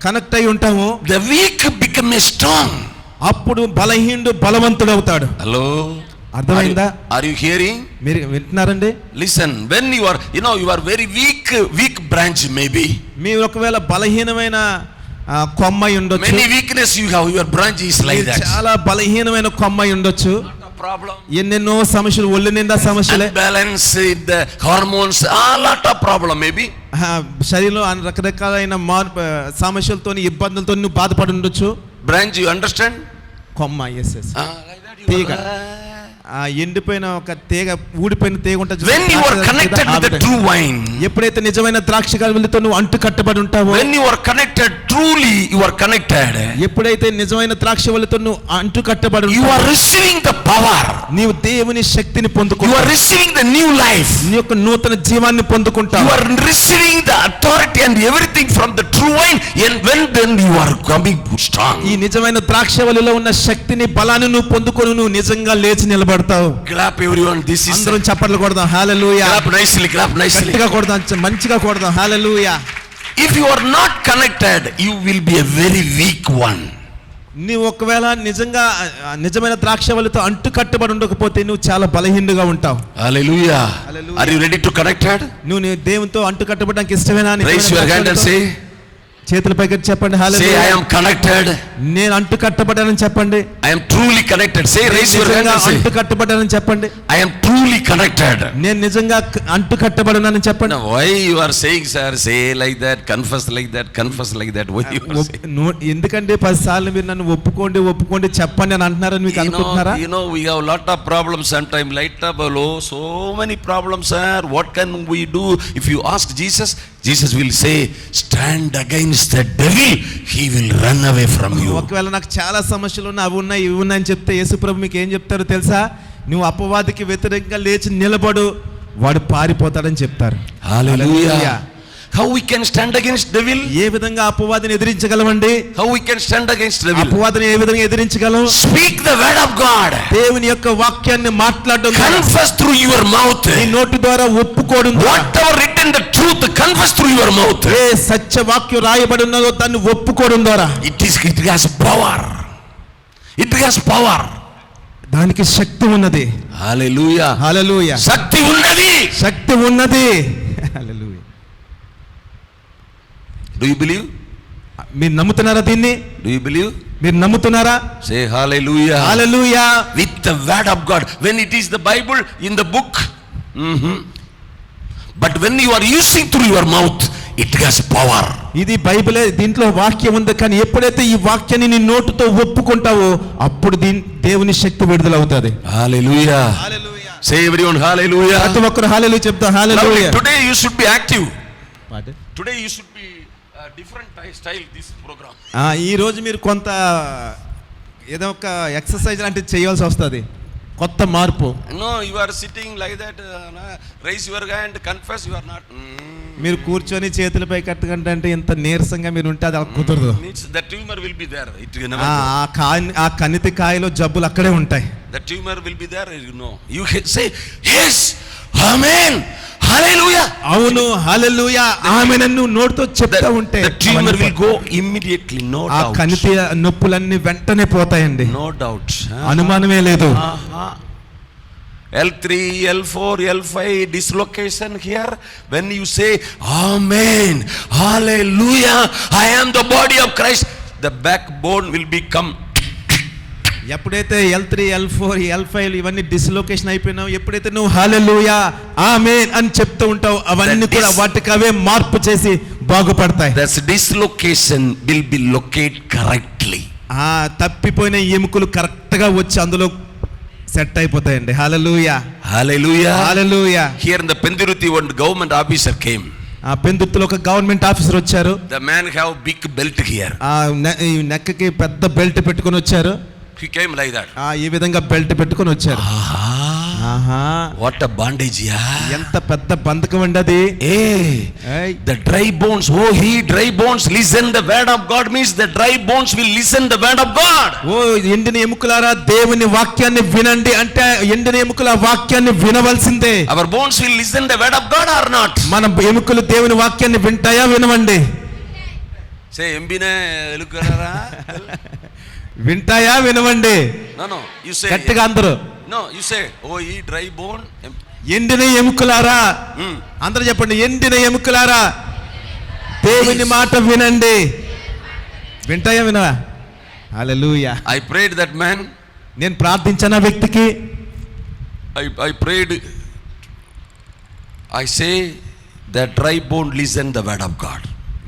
కనెక్ట్ అయి ఉంటామో, the weak become strong. అప్పుడు బలహీనుడు బలవంతుడు అవుతాడు. Hello. అర్థమైందా? Are you hearing? మీరు వింటున్నారండి? Listen, when you are very weak branch maybe. మీరు ఒకవేళ బలహీనమైన కొమ్మై ఉండొచ్చు. Many weakness you have, your branch is like that. చాలా బలహీనమైన కొమ్మై ఉండొచ్చు. Problem. ఎన్నెన్నో సమస్యలు, ఒళ్ళు నిండా సమస్యలే, balance the hormones, a lot of problem maybe. శరీరంలో రకరకాలైన సమస్యలతో, ఇబ్బందులతో నువ్వు బాధపడి ఉండొచ్చు. Branch, you understand? కొమ్మ, ఎస్ Like that you తీగ, ఎండిపోయిన ఒక తీగ, ఊడిపోయిన తీగ ఉంటుంది. When you are connected with the true wine, ఎప్పుడైతే నిజమైన ద్రాక్షకాయలతో నువ్వు అంటు కట్టబడి ఉంటావో, when you are connected, truly you are connected, ఎప్పుడైతే నిజమైన ద్రాక్షవల్లితో నువ్వు అంటు కట్టబడి you are receiving the power, నీవు దేవుని శక్తిని you పొందుకుంటావు. are receiving the new life, నీ యొక్క నూతన జీవాన్ని you పొందుకుంటావు. are receiving the authority and everything from the true wine, and then you are coming strong. ఈ నిజమైన ద్రాక్షవల్లిలో ఉన్న శక్తిని, బలాన్ని నువ్వు పొందుకొని నువ్వు నిజంగా లేచి నిలబడతావు. Clap everyone, this is అందరం చప్పట్లు కొడదాం. హల్లెలూయా. clap nicely. గట్టిగా కొడదాం, మంచిగా కొడదాం. హల్లెలూయా. If you are not connected, you will be a very weak one. నీవు ఒకవేళ నిజమైన ద్రాక్షవల్లితో అంటు కట్టబడి ఉండకపోతే నువ్వు చాలా బలహీనుగా ఉంటావు. Hallelujah. Hallelujah. Are you ready to connected? నువ్వు దేవునితో అంటు కట్టబడడానికి ఇష్టమేనా? Raise your hand and say, చేతుల పైకి చెప్పండి Say, I hallelujah. am connected. నేను అంటు కట్టబడ్డానని చెప్పండి. I am truly connected. Say, raise your hand నిజంగా and say, అంటు కట్టబడ్డానని చెప్పండి. I am truly connected. నేను నిజంగా అంటు కట్టబడినానని చెప్పండి. Now, why you are saying, sir, say like that, confess like that, confess like that? Why you are saying? ఎందుకంటే 10 సార్లు మీరు నన్ను ఒప్పుకోండి చెప్పండి అని అంటున్నారని మీకు అనుకుంటున్నారా? You know, we have lot of problems sometimes. Light up below, so many problems, sir. What can we do? If you ask Jesus, Jesus will say, stand against the devil, he will run away from you. ఒకవేళ నాకు చాలా సమస్యలు ఉన్నాయి, అవి ఉన్నాయి, ఇవి ఉన్నాయని చెప్తే యేసుప్రభు మీకు ఏం చెప్తారో తెలుసా? నువ్వు అపవాదికి వ్యతిరేకంగా లేచి నిలబడు, వాడు పారిపోతాడని చెప్తారు. Hallelujah. How we can stand against devil? ఏ విధంగా అపవాదిని ఎదిరించగలమండి? How we can stand against devil? అపవాదిని ఏ విధంగా ఎదిరించగలం? Speak the word of God. దేవుని యొక్క వాక్యాన్ని మాట్లాడడం ద్వారా, Confess through your mouth. నీ నోటి ద్వారా ఒప్పుకోవడం ద్వారా, Whatever written the truth, confess through your mouth. ఏ సత్య వాక్యం రాయబడి ఉన్నదో దాన్ని ఒప్పుకోవడం ద్వారా It has power. It has power. దానికి శక్తి ఉన్నది. Hallelujah. హల్లెలూయా. శక్తి ఉన్నది. శక్తి ఉన్నది. హల్లెలూయా. Do you believe? మీరు నమ్ముతున్నారా దీన్ని? Do you believe? మీరు నమ్ముతున్నారా? Say hallelujah. Hallelujah. With the word of God. When it is the Bible in the book. But when you are using through your mouth, it has power. ఇది బైబిలే, దీంట్లో వాక్యం ఉంది. కానీ ఎప్పుడైతే ఈ వాక్యాన్ని నీ నోటితో ఒప్పుకుంటావో అప్పుడు దేవుని శక్తి విడుదలవుతుంది. Hallelujah. హల్లెలూయా. Say everyone hallelujah. ప్రతి ఒక్కరు హల్లెలూయా చెప్తాం. హల్లెలూయా. Today you should be active. Today you should be different style this program. ఈ రోజు మీరు కొంత ఏదో ఒక ఎక్సర్సైజ్ లాంటిది చేయాల్సి వస్తుంది, కొత్త మార్పు. No, you are sitting like that, raise your hand, confess you are not. మీరు కూర్చొని చేతులపై కట్టుకుంటే అంటే ఇంత నీరసంగా మీరు ఉంటే అది అలా కుదరదు. Means the tumor will be there. It will never go. ఆ కణితి కాయలో జబ్బులు అక్కడే ఉంటాయి. The tumor will be there, you know. You can say, yes, amen, hallelujah. అవును, హల్లెలూయా, ఆమేన్ అని నువ్వు నోటితో చెప్తా ఉంటే The tumor will go immediately, no ఆ doubt. కణితి నొప్పులన్నీ వెంటనే పోతాయండి, No doubt. అనుమానమే లేదు. L3, L4, L5 dislocation here. When you say amen, hallelujah, I am the body of Christ, the backbone will become. ఎప్పుడైతే L3, L4, L5 ఇవన్నీ dislocation అయిపోయినావు, ఎప్పుడైతే నువ్వు హల్లెలూయా ఆమేన్ అని చెప్తూ ఉంటావు, అవన్నీ కూడా వాటికి అవే మార్పు చేసి బాగుపడతాయి. That dislocation will be located correctly. తప్పిపోయిన ఎముకలు కరెక్ట్ గా వచ్చి అందులో సెట్ అయిపోతాయండి. హల్లెలూయా. Hallelujah. Hallelujah. Here in the Pendiruthi, one government officer came. పెందుత్తులో ఒక గవర్నమెంట్ ఆఫీసర్ వచ్చారు. The man have big belt here. నెక్కకి పెద్ద బెల్ట్ పెట్టుకొని వచ్చారు. He came like that. ఈ విధంగా బెల్ట్ పెట్టుకొని వచ్చారు. What a bondage, yeah. ఎంత పెద్ద బంధకం అండి అది. The dry bones, oh he dry bones, listen the word of God, means the dry bones will listen the word of God. ఎండిన ఎముకలారా దేవుని వాక్యాన్ని వినండి అంటే ఎండిన ఎముకల వాక్యాన్ని వినవలసిందే. Our bones will listen the word of God or not? మన ఎముకలు దేవుని వాక్యాన్ని వింటాయా వినవండి? Say embine elukarara. వింటాయా వినవండి? No, you say గట్టిగా అందరూ. No, you say, oh ye dry bone. ఎండిన ఎముకలారా, అందరూ చెప్పండి, ఎండిన ఎముకలారా దేవుని మాట వినండి. వింటాయా వినవా? హల్లెలూయా. I prayed that man. నేను ప్రార్థించిన వ్యక్తికి I prayed. I say that dry bone listen the word of God.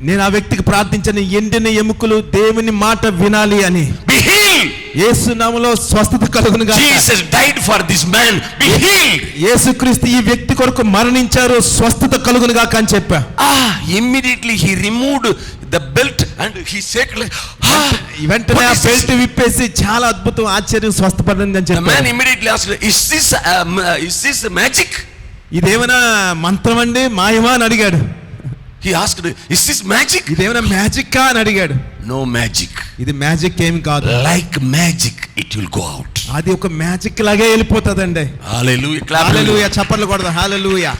నేను ఆ వ్యక్తికి ప్రార్థించిన ఎండిన ఎముకలు దేవుని మాట వినాలి అని. Be healed. యేసు నామములో స్వస్థత కలుగును గాక. Jesus died for this man. Be healed. యేసుక్రీస్తు ఈ వ్యక్తి కొరకు మరణించారు, స్వస్థత కలుగును గాక అని చెప్పా. Immediately he removed the belt and he said like, వెంటనే ఆ బెల్ట్ విప్పేసి చాలా అద్భుతం, ఆశ్చర్యం, స్వస్థపడింది అని the చెప్పారు. man immediately asked, is this magic? ఇదేమైనా మంత్రం అండి, మాయమా అని అడిగాడు. He asked, is this magic? ఇదేమైనా మ్యాజిక్ అని అడిగాడు. No magic. ఇది మ్యాజిక్ ఏమి కాదు. Like magic it will go out. అది ఒక మ్యాజిక్ లాగే వెళ్ళిపోతుందండి. Hallelujah. Clap. హల్లెలూయా. చప్పట్లు కొడదాం. హల్లెలూయా.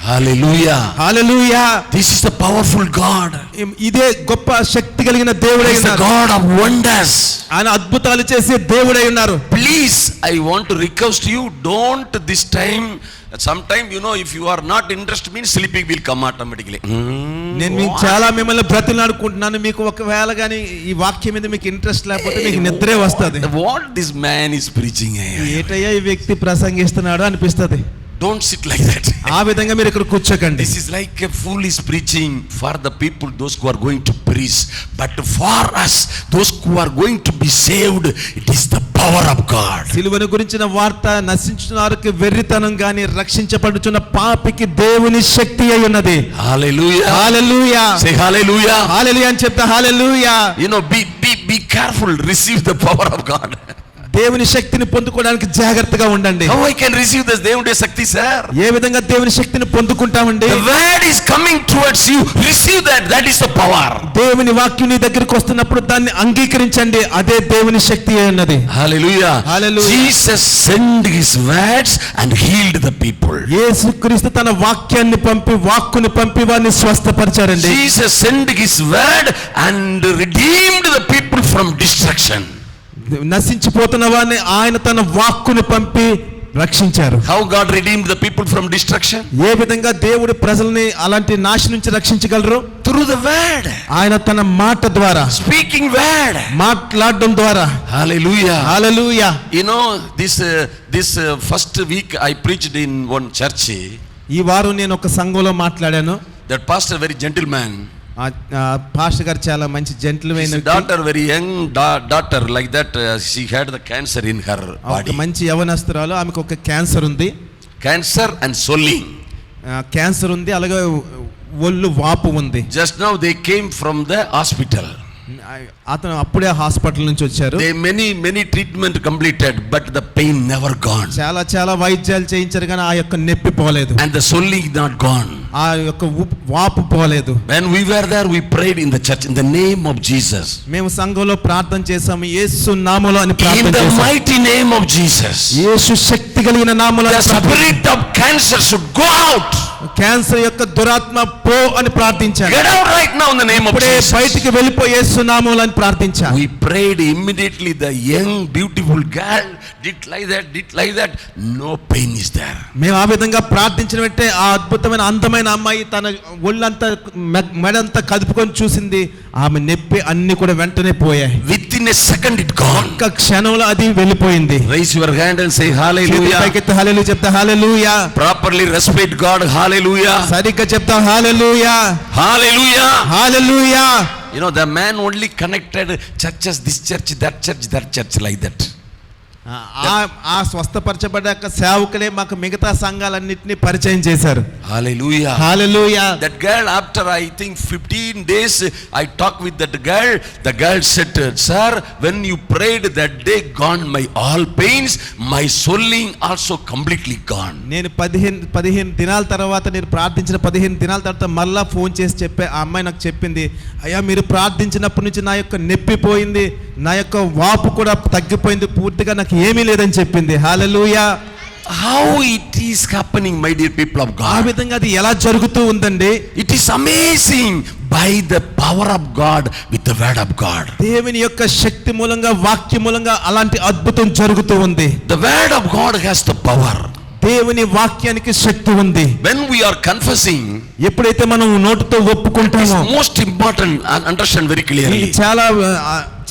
Hallelujah. Hallelujah. This is the powerful God. ఇదే గొప్ప శక్తి కలిగిన దేవుడై He is the ఉన్నారు. God of wonders. ఆయన అద్భుతాలు చేసే దేవుడై ఉన్నారు. Please, I want to request you, don't this time Sometime, if you are not interested, means sleeping will come automatically. నేను మీకు చాలా మిమ్మల్ని బ్రతిలాడుకుంటున్నాను, మీకు ఒకవేళ కానీ ఈ వాక్యం మీద మీకు ఇంట్రెస్ట్ లేకపోతే మీకు నిద్రే వస్తుంది. What this man is preaching? ఏటయ్యా ఈ వ్యక్తి ప్రసంగిస్తున్నాడు అనిపిస్తుంది. Don't sit like that. ఆ విధంగా మీరు ఇక్కడ కూర్చోకండి. This is like a fool is preaching for the people, those who are going to preach. But for us, those who are going to be saved, it is the power of God. సిలువను గురించిన వార్త నశించిన వారికి వెర్రితనం గాని, రక్షించబడుచున్న పాపికి దేవుని శక్తి అయి ఉన్నది. Hallelujah. హల్లెలూయా. Say hallelujah. హల్లెలూయా అని చెప్తా. హల్లెలూయా. Be careful. Receive the power of God. దేవుని శక్తిని పొందుకోవడానికి జాగ్రత్తగా ఉండండి. How I can receive this దేవుని శక్తి, sir? ఏ విధంగా దేవుని శక్తిని పొందుకుంటామండి? The word is coming towards you. Receive that. That is the power. దేవుని వాక్యం నీ దగ్గరికి వస్తున్నప్పుడు దాన్ని అంగీకరించండి. అదే దేవుని శక్తి అయి ఉన్నది. Hallelujah. Hallelujah. Jesus sent his words and healed the people. యేసుక్రీస్తు తన వాక్యాన్ని పంపి, వాక్కుని పంపి వారిని స్వస్థపరిచారండి. Jesus sent his word and redeemed the people from destruction. నశించిపోతున్న వారిని ఆయన తన వాక్కుని పంపి రక్షించారు. How God redeemed the people from destruction? ఏ విధంగా దేవుడు ప్రజల్ని అలాంటి నాశనం నుంచి రక్షించగలరు? Through the word. ఆయన తన మాట ద్వారా, Speaking word. మాట్లాడడం ద్వారా. Hallelujah. Hallelujah. This first week I preached in one church. ఈ వారం నేను ఒక సంఘంలో మాట్లాడాను. That pastor, very gentleman. Pastor గారు చాలా మంచి gentlemen. His daughter, very young daughter, like that, she had the cancer in her body. ఒక మంచి యవనస్తురాలు, ఆమెకు ఒక క్యాన్సర్ ఉంది. Cancer and swelling. క్యాన్సర్ ఉంది, అలాగే ఒళ్ళు వాపు ఉంది. Just now they came from the hospital. అతను అప్పుడే హాస్పిటల్ నుంచి వచ్చారు. They many treatment completed, but the pain never gone. చాలా వైద్యాలు చేయించారు కానీ ఆ యొక్క నొప్పి పోలేదు. And the swelling not gone. ఆ యొక్క వాపు పోలేదు. When we were there, we prayed in the church in the name of Jesus. మేము సంఘంలో ప్రార్థన చేసాము, యేసు నామములో అని ప్రార్థన In the చేసాము. mighty name of Jesus. యేసు శక్తి కలిగిన నామములో The spirit of cancer should go out. Cancer యొక్క దురాత్మ పో అని ప్రార్థించాను. Get out right now in the name of ఇప్పుడే Jesus. బయటికి వెళ్ళిపో యేసు నామములో అని ప్రార్థించాను. We prayed immediately. The young beautiful girl did like that. No pain is there. మేము ఆ విధంగా ప్రార్థించిన వెంటనే ఆ అద్భుతమైన అందమైన అమ్మాయి తన ఒళ్ళంతా మెడంతా కదుపుకొని చూసింది. ఆమె నొప్పి అన్ని కూడా వెంటనే పోయాయి. Within a second it gone. ఒక్క క్షణంలో అది వెళ్ళిపోయింది. Raise your hand and say hallelujah. హల్లెలూయా చెప్తా. హల్లెలూయా. Properly respect God. Hallelujah. సరిగ్గా చెప్తా. హల్లెలూయా. Hallelujah. Hallelujah. The man only connected churches, this church, that church, like that. ఆ స్వస్థపరచబడ్డాక సేవకులే మాకు మిగతా సంఘాలన్నిటినీ పరిచయం చేశారు. Hallelujah. Hallelujah. That girl, after I think 15 days, I talked with that girl. The girl said, sir, when you prayed that day, gone my all pains, my swelling also completely gone. నేను 15 దినాల తర్వాత, నేను ప్రార్థించిన 15 దినాల తర్వాత మళ్ళా phone చేసి చెప్పే ఆ అమ్మాయి నాకు చెప్పింది, అయ్యా మీరు ప్రార్థించినప్పటి నుంచి నా యొక్క నొప్పి పోయింది, నా యొక్క వాపు కూడా తగ్గిపోయింది, పూర్తిగా నాకు ఏమీ లేదని చెప్పింది. హల్లెలూయా. How it is happening, my dear people of God? ఆ విధంగా అది ఎలా జరుగుతూ ఉందండి? It is amazing. By the power of God, with the word of God. దేవుని యొక్క శక్తి మూలంగా, వాక్య మూలంగా అలాంటి అద్భుతం జరుగుతూ ఉంది. The word of God has the power. దేవుని వాక్యానికి శక్తి ఉంది. When we are confessing, ఎప్పుడైతే మనం నోటితో ఒప్పుకుంటామో, most important, understand very clearly.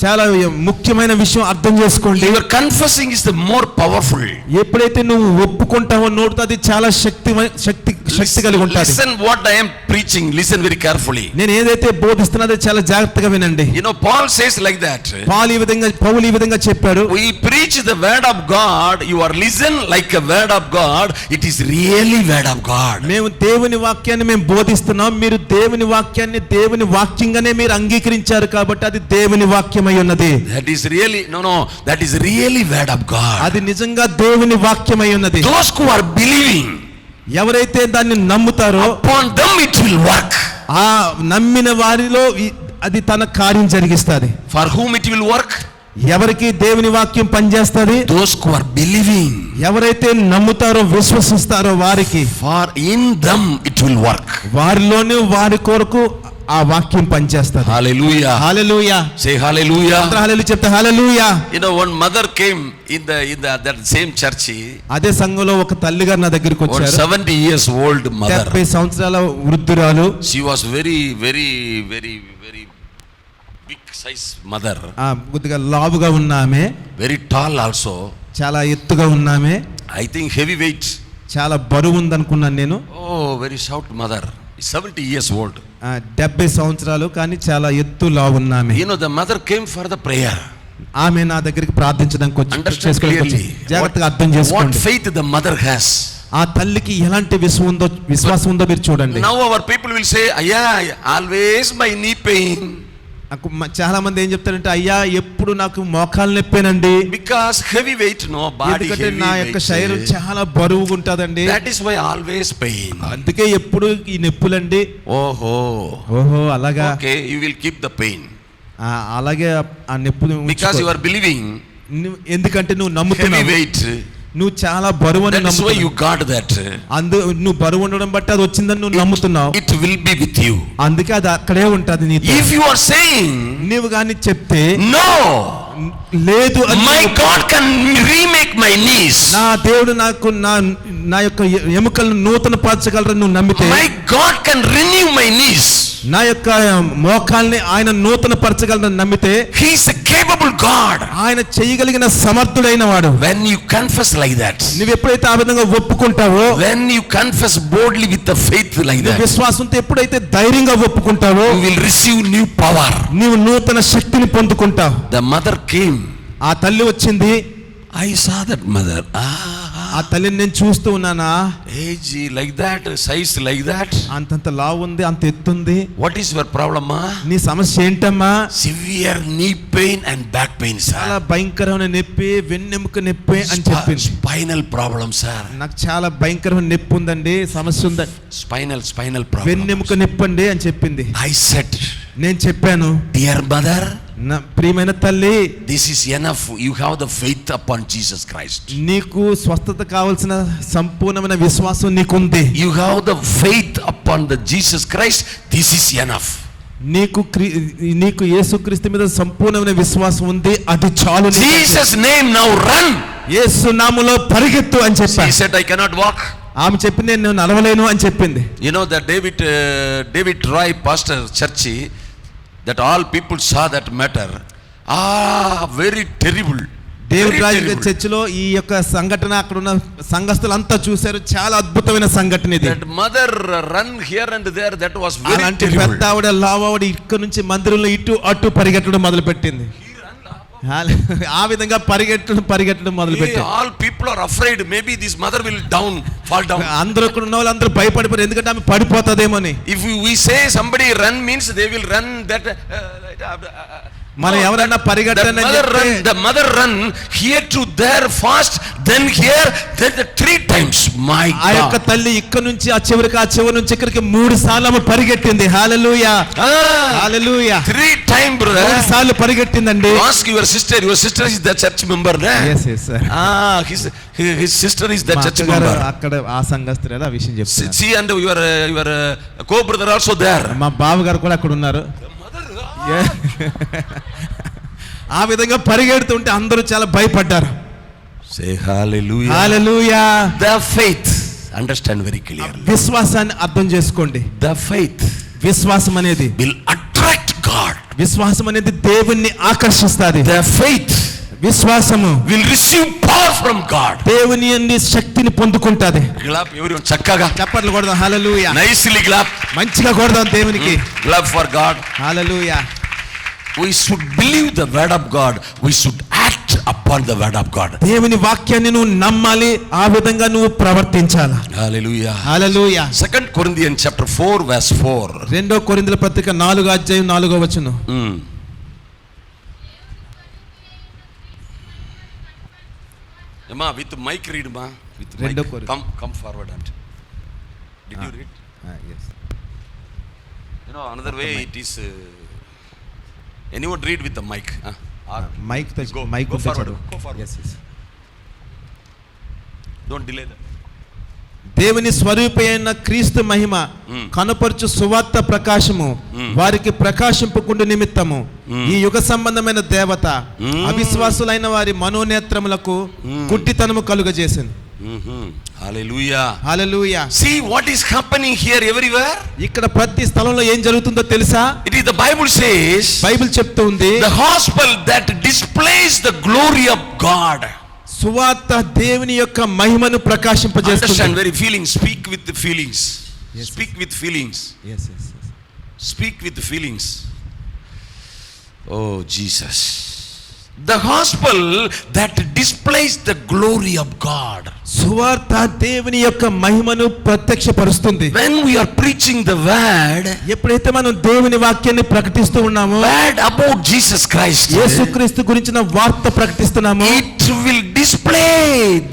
చాలా ముఖ్యమైన విషయం అర్థం చేసుకోండి. Your confessing is the more powerful. ఎప్పుడైతే నువ్వు ఒప్పుకుంటావో నోటితో, అది చాలా శక్తి కలిగి ఉంటుంది. Listen what I am preaching. Listen very carefully. నేను ఏదైతే బోధిస్తున్నానో చాలా జాగ్రత్తగా వినండి. Paul says like that. పౌలు ఈ విధంగా చెప్పాడు. We preach the word of God. You are listen like a word of God. It is really word of God. మేము దేవుని వాక్యాన్ని మేము బోధిస్తున్నాం. మీరు దేవుని వాక్యాన్ని దేవుని వాక్యంగానే మీరు అంగీకరించారు కాబట్టి అది దేవుని వాక్యం అయి ఉన్నది. That is really that is really word of God. అది నిజంగా దేవుని వాక్యం అయి ఉన్నది. Those who are believing, ఎవరైతే దాన్ని నమ్ముతారో upon them it will work. ఆ నమ్మిన వారిలో అది తన కార్యం జరిగిస్తుంది. For whom it will work? ఎవరికి దేవుని వాక్యం పనిచేస్తుంది? Those who are believing. ఎవరైతే నమ్ముతారో, విశ్వసిస్తారో వారికి. For in them it will work. వారిలోనే వారి కొరకు ఆ వాక్యం పనిచేస్తుంది. Hallelujah. హల్లెలూయా. Say hallelujah. అందరూ హల్లెలూయా చెప్తే హల్లెలూయా. You know, one mother came in that same church. అదే సంఘంలో ఒక తల్లి గారు నా దగ్గరికి One వచ్చారు. 70 years old mother. 70 సంవత్సరాల వృద్ధురాలు. She was very big size mother. కొద్దిగా లావుగా ఉన్న ఆమె. Very tall also. చాలా ఎత్తుగా ఉన్న ఆమె. I think heavy weight. చాలా బరువు ఉందనుకున్నాను నేను. Oh, very short mother. 70 years old. 70 సంవత్సరాలు కానీ చాలా ఎత్తు లావు ఉన్న ఆమె. You know, the mother came for the prayer. ఆమె నా దగ్గరికి ప్రార్థించడానికి Understand clearly. జాగ్రత్తగా అర్థం What చేసుకోండి. faith the mother has. ఆ తల్లికి ఎలాంటి విశ్వాసం ఉందో మీరు చూడండి. Now our people will say, "Ayya, always my knee pain." చాలా మంది ఏం చెప్తారంటే, అయ్యా ఎప్పుడు నాకు మోకాలు నొప్పేనండి. Because heavy weight, no body ఎందుకంటే heavy నా యొక్క weight. శరీరం చాలా బరువుగా ఉంటదండి. That is why always pain. అందుకే ఎప్పుడు ఈ నొప్పులండి. ఓహో అలాగా. Okay, you will keep the pain. అలాగే ఆ నొప్పులు Because you are believing. ఎందుకంటే నువ్వు Heavy నమ్ముతున్నావు. weight. నువ్వు చాలా బరువు అని That is why you నమ్ముతున్నావు. got that. నువ్వు బరువు ఉండడం బట్టి అది వచ్చిందని నువ్వు నమ్ముతున్నావు. It will be with you. అందుకే అది అక్కడే ఉంటది నీతో. If you are saying, నీవు కానీ చెప్తే "No, లేదు అని my God can remake my knees. నా దేవుడు నాకు నా యొక్క ఎముకలను నూతన పరచగలరని నువ్వు నమ్మితే, My God can renew my knees. నా యొక్క మోకాల్ని ఆయన నూతన పరచగలరని నమ్మితే, He is a capable God." ఆయన చేయగలిగిన సమర్థుడైన వాడు. When you confess like that, నువ్వు ఎప్పుడైతే ఆ విధంగా ఒప్పుకుంటావో, when you confess boldly with the faith like నువ్వు that, విశ్వాసంతో ఎప్పుడైతే ధైర్యంగా ఒప్పుకుంటావో, you will receive new power. నీవు నూతన శక్తిని పొందుకుంటావు. The mother came. ఆ తల్లి వచ్చింది. I saw that mother. ఆ తల్లిని నేను చూస్తూ ఉన్నానా, Age like that, size like that. అంతంత లావు ఉంది, అంత ఎత్తుంది. What is your problem, ma? నీ సమస్య ఏంటమ్మా? Severe knee pain and back pain, చాలా sir. భయంకరమైన నొప్పి, వెన్నెముక నొప్పి అని చెప్పింది. Spinal problem, sir. నాకు చాలా భయంకరమైన నొప్పి ఉందండి, సమస్య ఉందండి, Spinal problem. వెన్నెముక నొప్పి అండి అని చెప్పింది. I said, నేను చెప్పాను, dear mother, నా ప్రియమైన తల్లి, this is enough. You have the faith upon Jesus Christ. నీకు స్వస్థత కావాల్సిన సంపూర్ణమైన విశ్వాసం నీకుంది. You have the faith upon the Jesus Christ. This is enough. నీకు యేసుక్రీస్తు మీద సంపూర్ణమైన విశ్వాసం ఉంది, అది చాలు. Jesus name now run. యేసు నామములో పరిగెత్తు అని She చెప్పాను. said, I cannot walk. ఆమె చెప్పింది, నేను నడవలేను అని చెప్పింది. You know that David Roy pastor church, that all people saw that matter. Very terrible. దేవుడి రాజు చర్చిలో ఈ యొక్క సంఘటన అక్కడ ఉన్న సంఘస్థులంతా చూశారు. చాలా అద్భుతమైన సంఘటన ఇది. That mother run here and there, that was very అలాంటి terrible. పెద్ద ఆవిడ లావావిడ ఇక్కడ నుంచి మందిరంలో ఇటు అటు పరిగెట్టడం మొదలు పెట్టింది. ఆ విధంగా పరిగెట్టడం మొదలు పెట్టింది. All people are afraid. Maybe this mother will fall down. అందరూ ఇక్కడ ఉన్న వాళ్ళందరూ భయపడిపోయారు, ఎందుకంటే ఆమె పడిపోతుందేమోని. If we say somebody run means they will run that. మనం ఎవరైనా పరిగెట్టని the mother run here to there fast, then here, then 3 times. My God. ఆ యొక్క తల్లి ఇక్కడ నుంచి ఆ చివరికి, ఆ చివరి నుంచి ఇక్కడికి 3 సార్లు ఆమె పరిగెట్టింది. హల్లెలూయా, హల్లెలూయా. 3 times, brother. 3 సార్లు పరిగెట్టిందండి. Ask your sister. Your sister is the church member, right? Yes sir. His sister is the church member. member. అక్కడ ఆ సంఘస్థురాలు ఆ విషయం చెప్తున్నారు. She and your co-brother also there. మా బావగారు కూడా అక్కడ ఉన్నారు. ఆ విధంగా పరిగెడుతుంటే అందరూ చాలా భయపడ్డారు. Say hallelujah. Hallelujah. The faith, understand very clearly. విశ్వాసాన్ని అర్థం చేసుకోండి. The faith విశ్వాసం అనేది will attract God. విశ్వాసం అనేది దేవుణ్ణి ఆకర్షిస్తుంది. The faith విశ్వాసము will receive power from God. దేవుని నుండి శక్తిని పొందుకుంటది. Clap everyone, చక్కగా చప్పట్లు కొడదాం. హల్లెలూయా. Nicely clap. మంచిగా కొడదాం దేవునికి. Clap for God. Hallelujah. We should believe the word of God. We should act upon the word of God. దేవుని వాక్యాన్ని నువ్వు నమ్మాలి, ఆ విధంగా నువ్వు ప్రవర్తించాలి. Hallelujah. హల్లెలూయా. 2 Corinthians chapter 4 verse 4. 2 కొరింథీయుల పత్రిక 4వ అధ్యాయం 4వ వచనం. Emma, with mic read, ma. With mic. Come forward and. Did you read? Yes. You know, another way it is. Anyone read with the mic? Mic తో go forward. Go forward. Yes. Don't delay that. దేవుని స్వరూపి అయిన క్రీస్తు మహిమ కనపరచు సువార్త ప్రకాశము వారికి ప్రకాశింపకుండు నిమిత్తము ఈ యుగ సంబంధమైన దేవత అవిశ్వాసులైన వారి మనోనేత్రములకు గుడ్డితనము కలుగజేసింది. Hallelujah. Hallelujah. See what is happening here everywhere. ఇక్కడ ప్రతి స్థలంలో ఏం జరుగుతుందో తెలుసా? It is the Bible says, Bible చెప్తుంది, the gospel that displays the glory of God. సువార్త దేవుని యొక్క మహిమను ప్రకాశింపజేస్తుంది. Understand very feelings. Speak with the feelings. Yes. Speak with feelings. Yes, yes, yes. Speak with the feelings. Oh Jesus. The gospel that displays the glory of God. సువార్త దేవుని యొక్క మహిమను ప్రత్యక్షపరుస్తుంది. When we are preaching the word, ఎప్పుడైతే మనం దేవుని వాక్యాన్ని ప్రకటిస్తూ ఉన్నామో, word about Jesus Christ, యేసుక్రీస్తు గురించిన వార్త ప్రకటిస్తున్నామో, it will display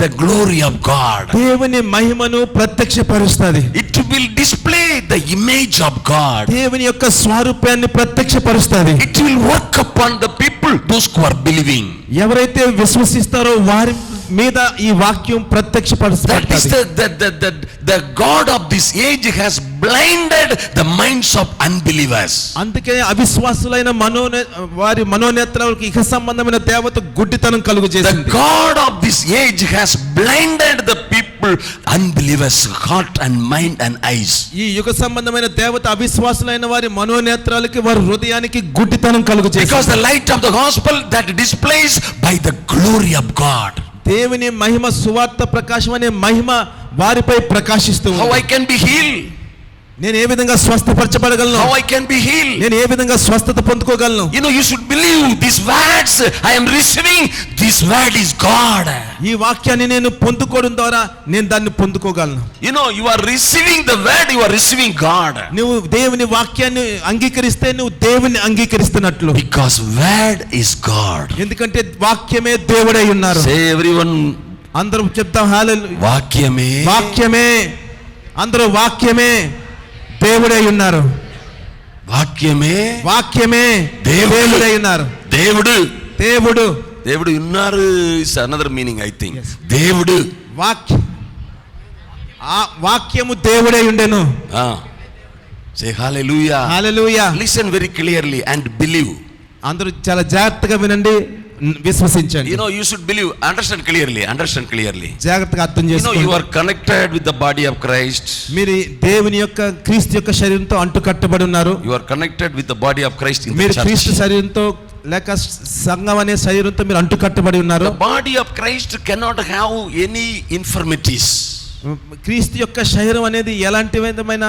the glory of God. దేవుని మహిమను ప్రత్యక్షపరుస్తుంది. It will display the image of God. దేవుని యొక్క స్వరూపాన్ని ప్రత్యక్షపరుస్తుంది. It will work upon the people, those who are believing. ఎవరైతే విశ్వసిస్తారో వారి మీద ఈ వాక్యం ప్రత్యక్షపరుస్తుంది. That is the God of this age has blinded the minds of unbelievers. అందుకే అవిశ్వాసులైన వారి మనోనేత్రాలకు ఇహ సంబంధమైన దేవత గుడ్డితనం The కలుగజేసింది. God of this age has blinded the people, unbelievers, heart and mind and eyes. ఈ యుగ సంబంధమైన దేవత అవిశ్వాసులైన వారి మనోనేత్రాలకి వారి హృదయానికి గుడ్డితనం కలుగజేసింది. Because the light of the gospel that displays by the glory of God. దేవుని మహిమ, సువార్త ప్రకాశం అనే మహిమ వారిపై ప్రకాశిస్తూ ఉంది. How I can be healed? నేను ఏ విధంగా స్వస్థపరచబడగలను? How I can be healed? నేను ఏ విధంగా స్వస్థత పొందుకోగలను? You know, you should believe these words I am receiving. This word is God. ఈ వాక్యాన్ని నేను పొందుకోవడం ద్వారా నేను దాన్ని పొందుకోగలను. You know, you are receiving the word, you are receiving God. నువ్వు దేవుని వాక్యాన్ని అంగీకరిస్తే నువ్వు దేవుని అంగీకరిస్తున్నట్లు. Because word is God. ఎందుకంటే వాక్యమే దేవుడై ఉన్నారు. Say everyone. అందరూ చెప్తాం హల్లెలూయా. వాక్యమే. వాక్యమే. అందరూ వాక్యమే దేవుడై ఉన్నారు. వాక్యమే. వాక్యమే దేవుడై ఉన్నారు. దేవుడు. దేవుడు. దేవుడు ఉన్నారు is another meaning I think. Yes. దేవుడు. వాక్యము దేవుడై ఉండెను. Say hallelujah. Hallelujah. Listen very clearly and believe. అందరూ చాలా జాగ్రత్తగా వినండి, విశ్వసించండి. You know, you should believe. Understand clearly. Understand clearly. జాగ్రత్తగా అర్థం You know, చేసుకోండి. you are connected with the body of Christ. మీరు దేవుని యొక్క క్రీస్తు యొక్క శరీరంతో అంటుకట్టబడి ఉన్నారు. You are connected with the body of Christ in the మీరు church. క్రీస్తు శరీరంతో లేక సంఘం అనే శరీరంతో మీరు అంటుకట్టబడి ఉన్నారు. The body of Christ cannot have any infirmities. క్రీస్తు యొక్క శరీరం అనేది ఎలాంటి విధమైన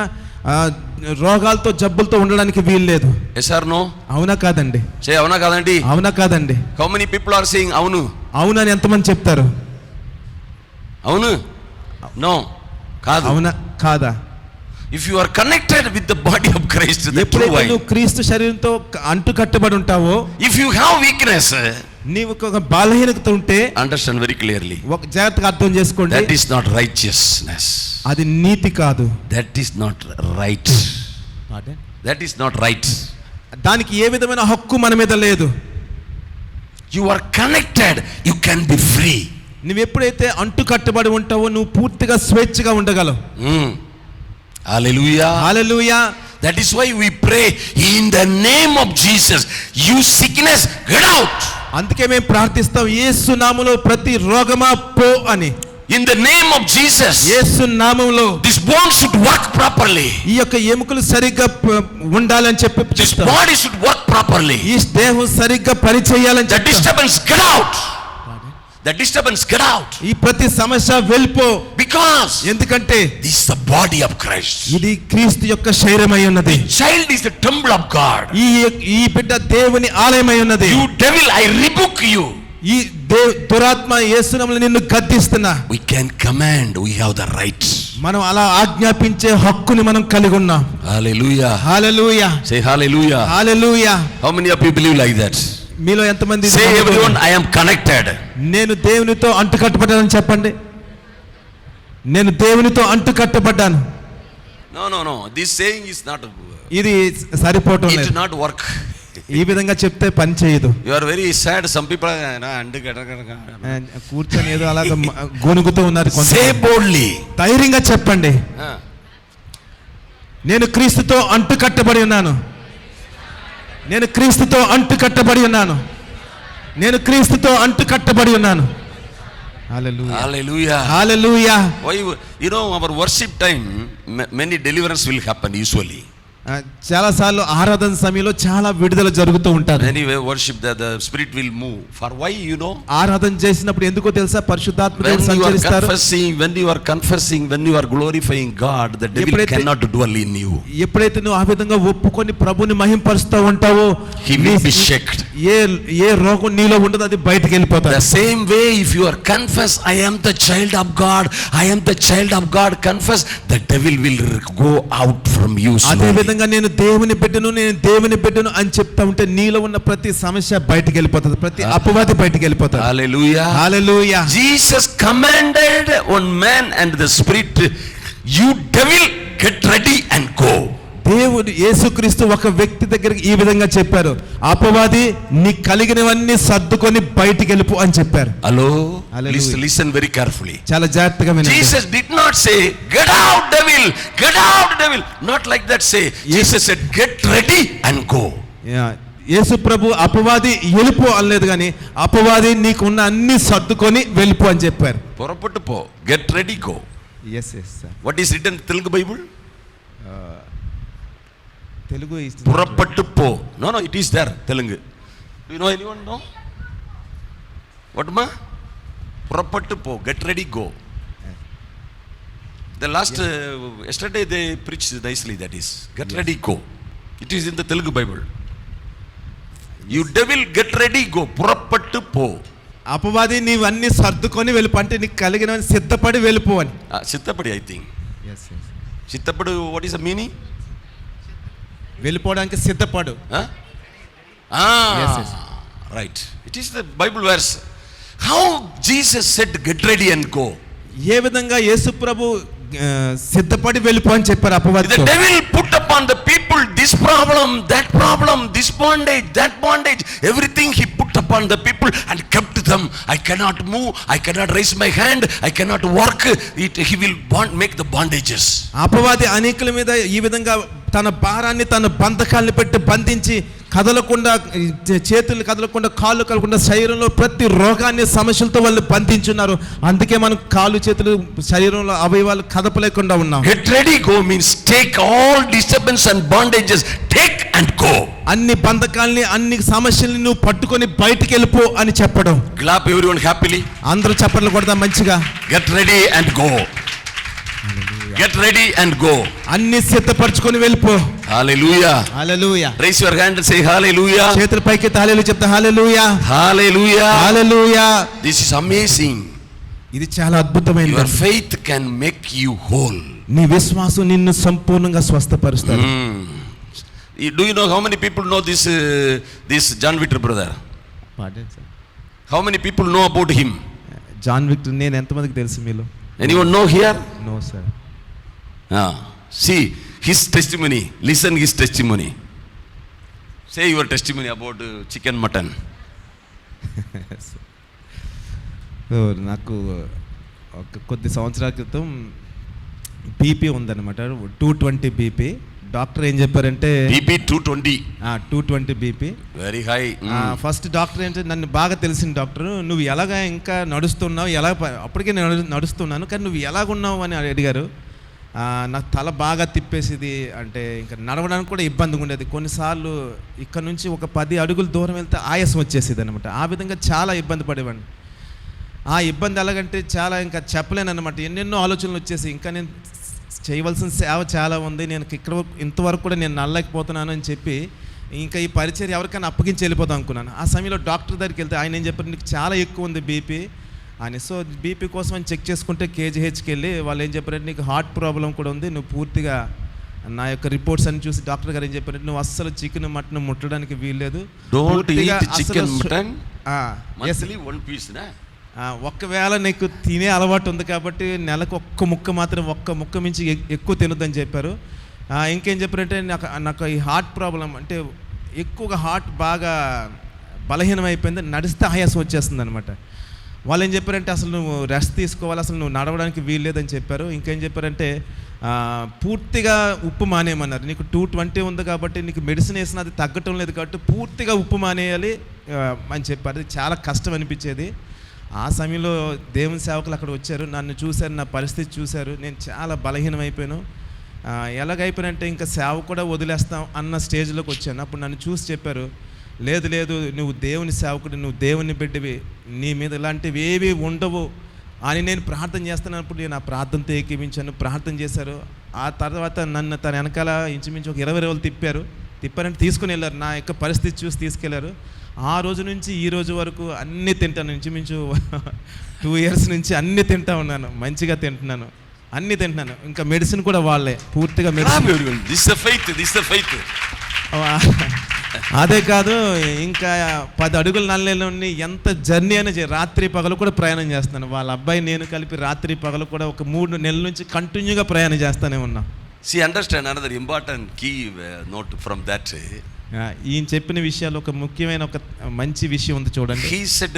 రోగాలతో జబ్బులతో ఉండడానికి వీలు లేదు. Yes or no? అవునా కాదండి? Say అవునా కాదండి? అవునా కాదండి? How many people are saying అవును? అవునని ఎంతమంది చెప్తారు? అవును? No. కాదు. అవునా కాదా? If you are connected with the body of Christ, the true ఎప్పుడైతే vine. నువ్వు క్రీస్తు శరీరంతో అంటుకట్టబడి ఉంటావో, If you have weakness, నీవు ఒక బలహీనత ఉంటే, understand very clearly. ఒక జాగ్రత్తగా అర్థం చేసుకోండి, That is not righteousness. అది నీతి కాదు. That is not right. That is not right. దానికి ఏ విధమైన హక్కు మన మీద లేదు. You are connected, you can be free. నువ్వు ఎప్పుడైతే అంటుకట్టబడి ఉంటావో నువ్వు పూర్తిగా స్వేచ్ఛగా ఉండగలవు. Hallelujah. Hallelujah. That is why we pray in the name of Jesus. You sickness, get out. అందుకే మేము ప్రార్థిస్తాం, యేసు నామములో ప్రతి రోగమా పో అని. In the name of Jesus. యేసు నామములో This bone should work properly. ఈ యొక్క ఎముకలు సరిగ్గా ఉండాలని చెప్పి This చెప్తాం. body should work properly. ఈ దేహం సరిగ్గా పనిచేయాలని The చెప్తాం. disturbance, get out. The disturbance, get out. ఈ ప్రతి సమస్య వెళ్ళిపో. Because ఎందుకంటే this is the body of Christ. ఇది క్రీస్తు యొక్క శరీరమై ఉన్నది. Child is the temple of God. ఈ బిడ్డ దేవుని ఆలయమై ఉన్నది. You devil, I rebuke you. ఈ దురాత్మ యేసు నామములో నిన్ను గద్దిస్తున్నా. We can command, we have the right. మనం అలా ఆజ్ఞాపించే హక్కుని మనం కలిగి ఉన్నాం. Hallelujah. Hallelujah. Say hallelujah. Hallelujah. How many of you believe like that? మీలో ఎంతమంది? Say everyone, I am connected. నేను దేవునితో అంటుకట్టబడ్డానని చెప్పండి. నేను దేవునితో అంటుకట్టబడ్డాను. No. This saying is not. ఇది సరిపోవటం It లేదు. not work. ఈ విధంగా చెప్తే పని చేయదు. You are very sad. Some people కూర్చొని ఏదో అలాగ గొనుగుతూ ఉన్నారు. say boldly. ధైర్యంగా చెప్పండి, నేను క్రీస్తుతో అంటు కట్టబడి ఉన్నాను, నేను క్రీస్తుతో అంటు కట్టబడి ఉన్నాను, నేను క్రీస్తుతో అంటు కట్టబడి ఉన్నాను. హల్లెలూయా, hallelujah, hallelujah. why you know our worship time many deliverance will happen usually. చాలా సార్లు ఆరాధన సమయంలో చాలా విడుదల జరుగుతూ ఉంటారు. Anyway, worship the spirit will move. For why, you know? ఆరాధన చేసినప్పుడు ఎందుకో తెలుసా? పరిశుద్ధాత్మ దేవుడు సంచరిస్తారు. When you are confessing, when you are glorifying God, the devil cannot dwell in you. ఎప్పుడైతే నువ్వు ఆ విధంగా ఒప్పుకొని ప్రభుని మహింపరుస్తూ ఉంటావో, he will be shaken. ఏ రోగం నీలో ఉండదో అది బయటికి వెళ్ళిపోతుంది. The same way, if you are confess, I am the child of God, I am the child of God, confess, the devil will go out from you. అదే విధంగా నేను దేవుని బిడ్డను, నేను దేవుని బిడ్డను అని చెప్తా ఉంటే నీలో ఉన్న ప్రతి సమస్య బయటికి వెళ్ళిపోతుంది, ప్రతి అపవాది బయటికి వెళ్ళిపోతుంది. Hallelujah, hallelujah. Jesus commanded one man and the spirit, you devil, get ready and go. దేవుడు యేసుక్రీస్తు ఒక వ్యక్తి దగ్గరికి ఈ విధంగా చెప్పారు, అపవాది నీ కలిగినవన్నీ సర్దుకొని బయటికి వెళ్ళిపో అని చెప్పారు. Hello, listen very carefully. చాలా జాగ్రత్తగా వినండి. Jesus did not say get out devil, get out devil, not like that say. Jesus said get ready and go. యేసు ప్రభు అపవాది వెళ్ళిపో అనలేదు, కానీ అపవాది నీకున్న అన్ని సర్దుకొని వెళ్ళిపో అని చెప్పారు. పొరపట్టు పో, get ready, go. yes sir. What is written in Telugu Bible? Telugu పొరపట్టు పో. No, it is there, Telugu. Do you know anyone? No? What ma? పొరపట్టు పో, get ready, go. The last yesterday they preached nicely, that is get ready, go. It is in the Telugu Bible. You devil, get ready, go. పొరపట్టు పో. అపవాది నీవన్నీ సర్దుకొని వెళ్ళిపో అంటే నీకు కలిగినవన్నీ సిద్ధపడి వెళ్ళిపో అని. సిద్ధపడి, I think. Yes. సిద్ధపడు, what is the meaning? వెళ్ళిపోవడానికి సిద్ధపడు. Yes. Right. It is the Bible verse. How Jesus said get ready and go. ఏ విధంగా యేసు ప్రభు సిద్ధపడి వెళ్ళిపో అని చెప్పారు అపవాదితో. The devil put upon the people this problem, this bondage, that bondage, everything he put upon the people and kept them. I cannot move, I cannot raise my hand, I cannot work. He will make the bondages. అపవాది అనేకుల మీద ఈ విధంగా తన భారాన్ని, తన బంధకాలను పెట్టి బంధించి కదలకుండా, చేతులు కదలకుండా, కాళ్ళు కదలకుండా, శరీరంలో ప్రతి రోగాన్ని, సమస్యలతో వాళ్ళు బంధించున్నారు. అందుకే మనం కాళ్ళు, చేతులు, శరీరంలో అవయవాలు కదపలేకుండా ఉన్నాం. Get ready, go means take all disturbance and bondages, take and go. అన్ని బంధకాల్ని, అన్ని సమస్యల్ని నువ్వు పట్టుకొని బయటికి వెళ్ళిపో అని చెప్పడం. Clap everyone happily. అందరూ చప్పట్లు కొడదాం మంచిగా. Get ready and go. Get ready and go. అన్ని సిద్ధపరచుకొని వెళ్ళిపో. Hallelujah. Hallelujah. Raise your hand and say hallelujah. చేతుల పైకి ఎత్తి హల్లెలూయా చెప్తా. Hallelujah. Hallelujah. Hallelujah. This is amazing. ఇది చాలా అద్భుతమైనది. Your faith can make you whole. నీ విశ్వాసం నిన్ను సంపూర్ణంగా స్వస్థపరుస్తుంది. Do you know how many people know this John Victor brother? Pardon sir. How many people know about him? John Victor నేను ఎంతమందికి తెలుసు మీలో? Anyone know here? No sir. See his testimony. Listen his testimony. Say your testimony about chicken, mutton. నాకు కొద్ది సంవత్సరాల క్రితం BP ఉందన్నమాట, 220 BP. Doctor ఏం చెప్పారంటే BP 220 BP very high. First doctor ఏంటంటే, నన్ను బాగా తెలిసిన డాక్టర్, నువ్వు ఎలాగా ఇంకా నడుస్తున్నావు, అప్పటికే నేను నడుస్తున్నాను కానీ నువ్వు ఎలాగున్నావు అని అడిగారు. నాకు తల బాగా తిప్పేసింది, అంటే ఇంకా నడవడానికి కూడా ఇబ్బందిగా ఉండేది. కొన్నిసార్లు ఇక్కడ నుంచి ఒక 10 అడుగులు దూరం వెళ్తే ఆయాసం వచ్చేసేది అనమాట. ఆ విధంగా చాలా ఇబ్బంది పడేవాడిని. ఆ ఇబ్బంది ఎలాగంటే చాలా ఇంకా చెప్పలేను అనమాట. ఎన్నెన్నో ఆలోచనలు వచ్చేసి ఇంకా నేను చేయవలసిన సేవ చాలా ఉంది, నేను ఇక్కడ ఇంతవరకు కూడా నేను నల్లలేకపోతున్నాను అని చెప్పి ఇంకా ఈ పరిచయం ఎవరికైనా అప్పగించి వెళ్ళిపోతాం అనుకున్నాను. ఆ సమయంలో డాక్టర్ దగ్గరికి వెళ్తే ఆయన ఏం చెప్పారు, నీకు చాలా ఎక్కువ ఉంది బీపీ అని. సో బీపీ కోసం అని చెక్ చేసుకుంటే కేజీహెచ్కి వెళ్ళి వాళ్ళు ఏం చెప్పారంటే, నీకు హార్ట్ ప్రాబ్లం కూడా ఉంది, నువ్వు పూర్తిగా నా యొక్క రిపోర్ట్స్ అని చూసి డాక్టర్ గారు ఏం చెప్పారంటే, నువ్వు అస్సలు చికెన్ మటన్ ముట్టడానికి వీల్లేదు, ఒక్కవేళ నీకు తినే అలవాటు ఉంది కాబట్టి నెలకు ఒక్క ముక్క మించి ఎక్కువ తినొద్దని చెప్పారు. ఇంకేం చెప్పారంటే, నాకు ఈ హార్ట్ ప్రాబ్లం అంటే ఎక్కువగా హార్ట్ బాగా బలహీనం అయిపోయింది, నడిస్తే ఆయాసం వచ్చేస్తుంది అనమాట. వాళ్ళు ఏం చెప్పారంటే అసలు నువ్వు రెస్ట్ తీసుకోవాలి, అసలు నువ్వు నడవడానికి వీల్లేదని చెప్పారు. ఇంకేం చెప్పారంటే పూర్తిగా ఉప్పు మానేయమన్నారు. నీకు 220 ఉంది కాబట్టి నీకు మెడిసిన్ వేసిన అది తగ్గటం లేదు కాబట్టి పూర్తిగా ఉప్పు మానేయాలి అని చెప్పారు. అది చాలా కష్టం అనిపించేది. ఆ సమయంలో దేవుని సేవకులు అక్కడ వచ్చారు, నన్ను చూశారు, నా పరిస్థితి చూశారు, నేను చాలా బలహీనం అయిపోయాను. ఎలాగైపోయినంటే ఇంకా సేవ కూడా వదిలేస్తాం అన్న స్టేజ్లోకి వచ్చాను. అప్పుడు నన్ను చూసి చెప్పారు, లేదు లేదు, నువ్వు దేవుని సేవకుడు, నువ్వు దేవుని బిడ్డవి, నీ మీద ఇలాంటివి ఏవి ఉండవు అని నేను ప్రార్థన చేస్తున్నప్పుడు నేను ఆ ప్రార్థనతో ఏకీవించాను. ప్రార్థన చేశారు. ఆ తర్వాత నన్ను తన వెనకాల ఇంచుమించు ఒక 20 రోజులు తిప్పారంటే తీసుకుని వెళ్ళారు. నా యొక్క పరిస్థితి చూసి తీసుకెళ్లారు. ఆ రోజు నుంచి ఈ రోజు వరకు అన్నీ తింటాను. ఇంచుమించు 2 years నుంచి అన్నీ తింటా ఉన్నాను, మంచిగా తింటున్నాను, అన్నీ తింటున్నాను. ఇంకా మెడిసిన్ కూడా వాళ్ళే, పూర్తిగా మెడిసిన్. అదే కాదు, ఇంకా 10 అడుగుల నల్లేలో ఎంత జర్నీ అయినా రాత్రి పగలు కూడా ప్రయాణం చేస్తున్నాను. వాళ్ళ అబ్బాయి నేను కలిపి రాత్రి పగలు కూడా ఒక 3 నెలల నుంచి కంటిన్యూగా ప్రయాణం చేస్తూనే ఉన్నాం. See, understand another important key note from that. ఈయన చెప్పిన విషయాలు ఒక ముఖ్యమైన ఒక మంచి విషయం ఉంది చూడండి. He said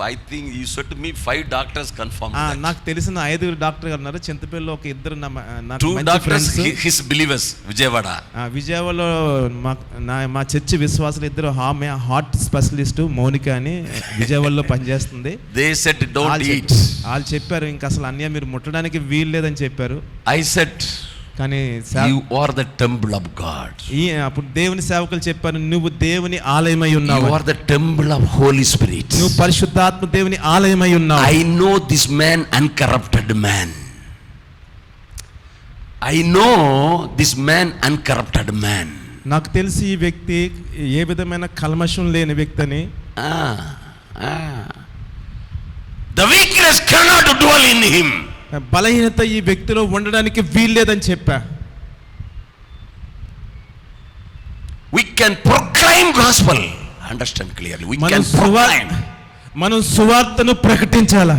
I think he said to me 5 doctors confirmed that. నాకు తెలిసిన 5 డాక్టర్ గారు ఉన్నారు. చింతపల్లిలో ఒక 2 నాకు 2 మంచి doctors friends, his believers, Vijayawada. విజయవాడలో మా చర్చి విశ్వాసులు 2 హార్ట్ స్పెషలిస్ట్ మౌనిక అని విజయవాడలో పనిచేస్తుంది. They said don't eat. వాళ్ళు చెప్పారు ఇంకా అసలు అన్య మీరు ముట్టడానికి వీలు లేదని చెప్పారు. I said కానీ you are the temple of God. అప్పుడు దేవుని సేవకులు చెప్పారు, నువ్వు దేవుని ఆలయమై ఉన్నావు. You are the temple of Holy Spirit. నువ్వు పరిశుద్ధాత్మ దేవుని ఆలయమై ఉన్నావు. I know this man, uncorrupted man. I know this man, uncorrupted man. నాకు తెలిసి ఈ వ్యక్తి ఏ విధమైన కల్మషం లేని వ్యక్తి అని. The weakness cannot dwell in him. బలహీనత ఈ వ్యక్తిలో ఉండడానికి వీల్లేదని చెప్పా. We can proclaim gospel. Understand clearly. We can proclaim. మనం సువార్తను ప్రకటించాలా.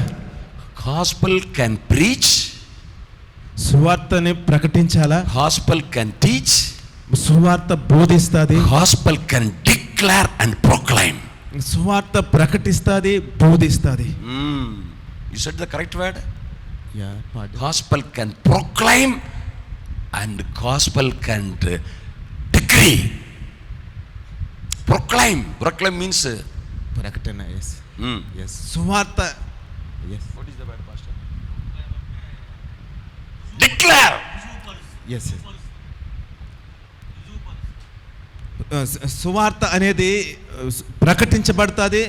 Gospel can preach. సువార్తని ప్రకటించాలా. Gospel can teach. సువార్త బోధిస్తాది. Gospel can declare and proclaim. సువార్త ప్రకటిస్తాది, బోధిస్తాది. You said the correct word? Yeah, pardon. Gospel can proclaim and gospel can decree. Proclaim means ప్రకటన. Yes. Yes. సువార్త. Yes. What is the word, pastor? Declare. Yes. సువార్త అనేది ప్రకటించబడుతుంది,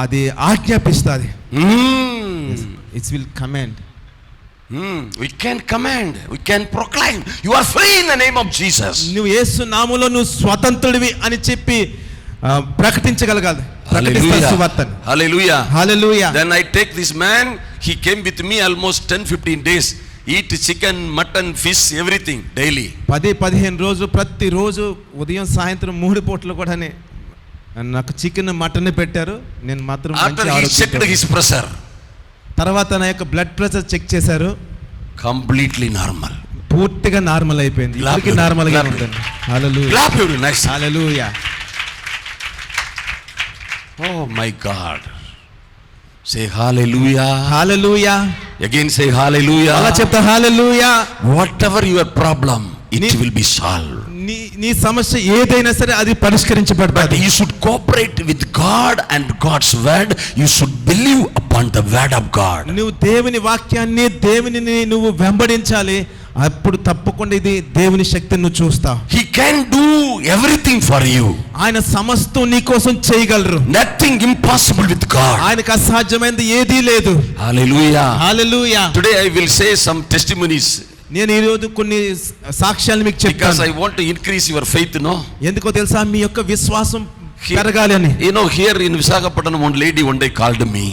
అది ఆజ్ఞాపిస్తుంది. It will command. We can command, we can proclaim. You are free in the name of Jesus. నువ్వు యేసు నామములో నువ్వు స్వతంత్రుడివి అని చెప్పి ప్రకటించగలగాలి. Hallelujah. Hallelujah. Then I take this man, he came with me almost 10-15 days. Eat chicken, mutton, fish, everything daily. 10-15 రోజులు ప్రతిరోజు ఉదయం సాయంత్రం 3 పూటలు కూడా నాకు చికెన్ మటన్ పెట్టారు. నేను మాత్రం checked his pressure. తర్వాత నా యొక్క బ్లడ్ ప్రెషర్ చెక్ చేశారు. కంప్లీట్లీ నార్మల్, పూర్తిగా నార్మల్ అయిపోయింది. ఇప్పటికీ నార్మల్ గా ఉంటుంది. హల్లెలూయా. హల్లెలూయా. Oh my God. Say hallelujah. Hallelujah. Again say hallelujah. అలా చెప్తా hallelujah. Whatever your problem, it will be solved. నీ సమస్య ఏదైనా సరే అది పరిష్కరించబడుతుంది. You should cooperate with God and God's word. You should believe upon the word of God. నువ్వు దేవుని వాక్యాన్ని, దేవునిని నువ్వు వెంబడించాలి. అప్పుడు తప్పకుండా ఇది దేవుని శక్తిని నువ్వు చూస్తావు. He can do everything for you. ఆయన సమస్తం నీ కోసం చేయగలరు. Nothing impossible with God. ఆయనకు అసాధ్యమైనది ఏదీ లేదు. Hallelujah. Hallelujah. Today I will say some testimonies. నేను ఈ రోజు కొన్ని సాక్ష్యాలు మీకు చెప్తాను. Because I want to increase your faith, no? ఎందుకో తెలుసా, మీ యొక్క విశ్వాసం పెరగాలి అని. You know, here in Visakhapatnam, one lady one day called me.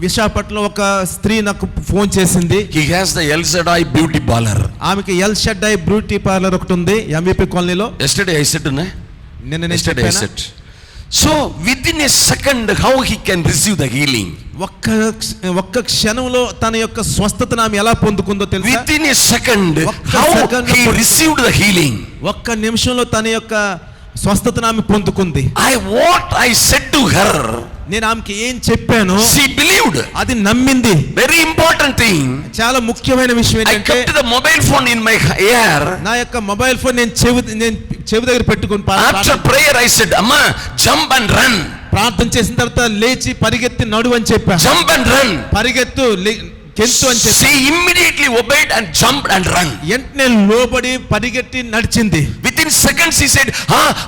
విశాఖపట్నంలో ఒక స్త్రీ నాకు ఫోన్ చేసింది. He has the El Shaddai beauty parlor. ఆమెకి ఎల్ షడ్డై బ్యూటీ పార్లర్ ఒకటి ఉంది ఎంవిపి కాలనీలో. Yesterday I said, no? Yesterday I said. So within a second, how he can receive the healing? ఒక్క క్షణంలో తన యొక్క స్వస్థతను ఆమె ఎలా పొందుకుందో తెలుసా? Within a second, how he received the healing? ఒక్క నిమిషంలో తన యొక్క స్వస్థతను ఆమె పొందుకుంది. What I said to her, నేను ఆమెకి ఏం చెప్పాను she believed. అది నమ్మింది. Very important thing. చాలా ముఖ్యమైన విషయం I ఏంటంటే kept the mobile phone in my ear. నా యొక్క మొబైల్ ఫోన్ నేను చెవి దగ్గర పెట్టుకుని After prayer I said, Amma, jump and run. ప్రార్థన చేసిన తర్వాత లేచి పరిగెత్తి నడువు అని చెప్పా. Jump and run. పరిగెత్తు గెంతు అని చెప్పి She immediately obeyed and jumped and run. వెంటనే లోబడి పరిగెత్తి నడిచింది. Within seconds she said,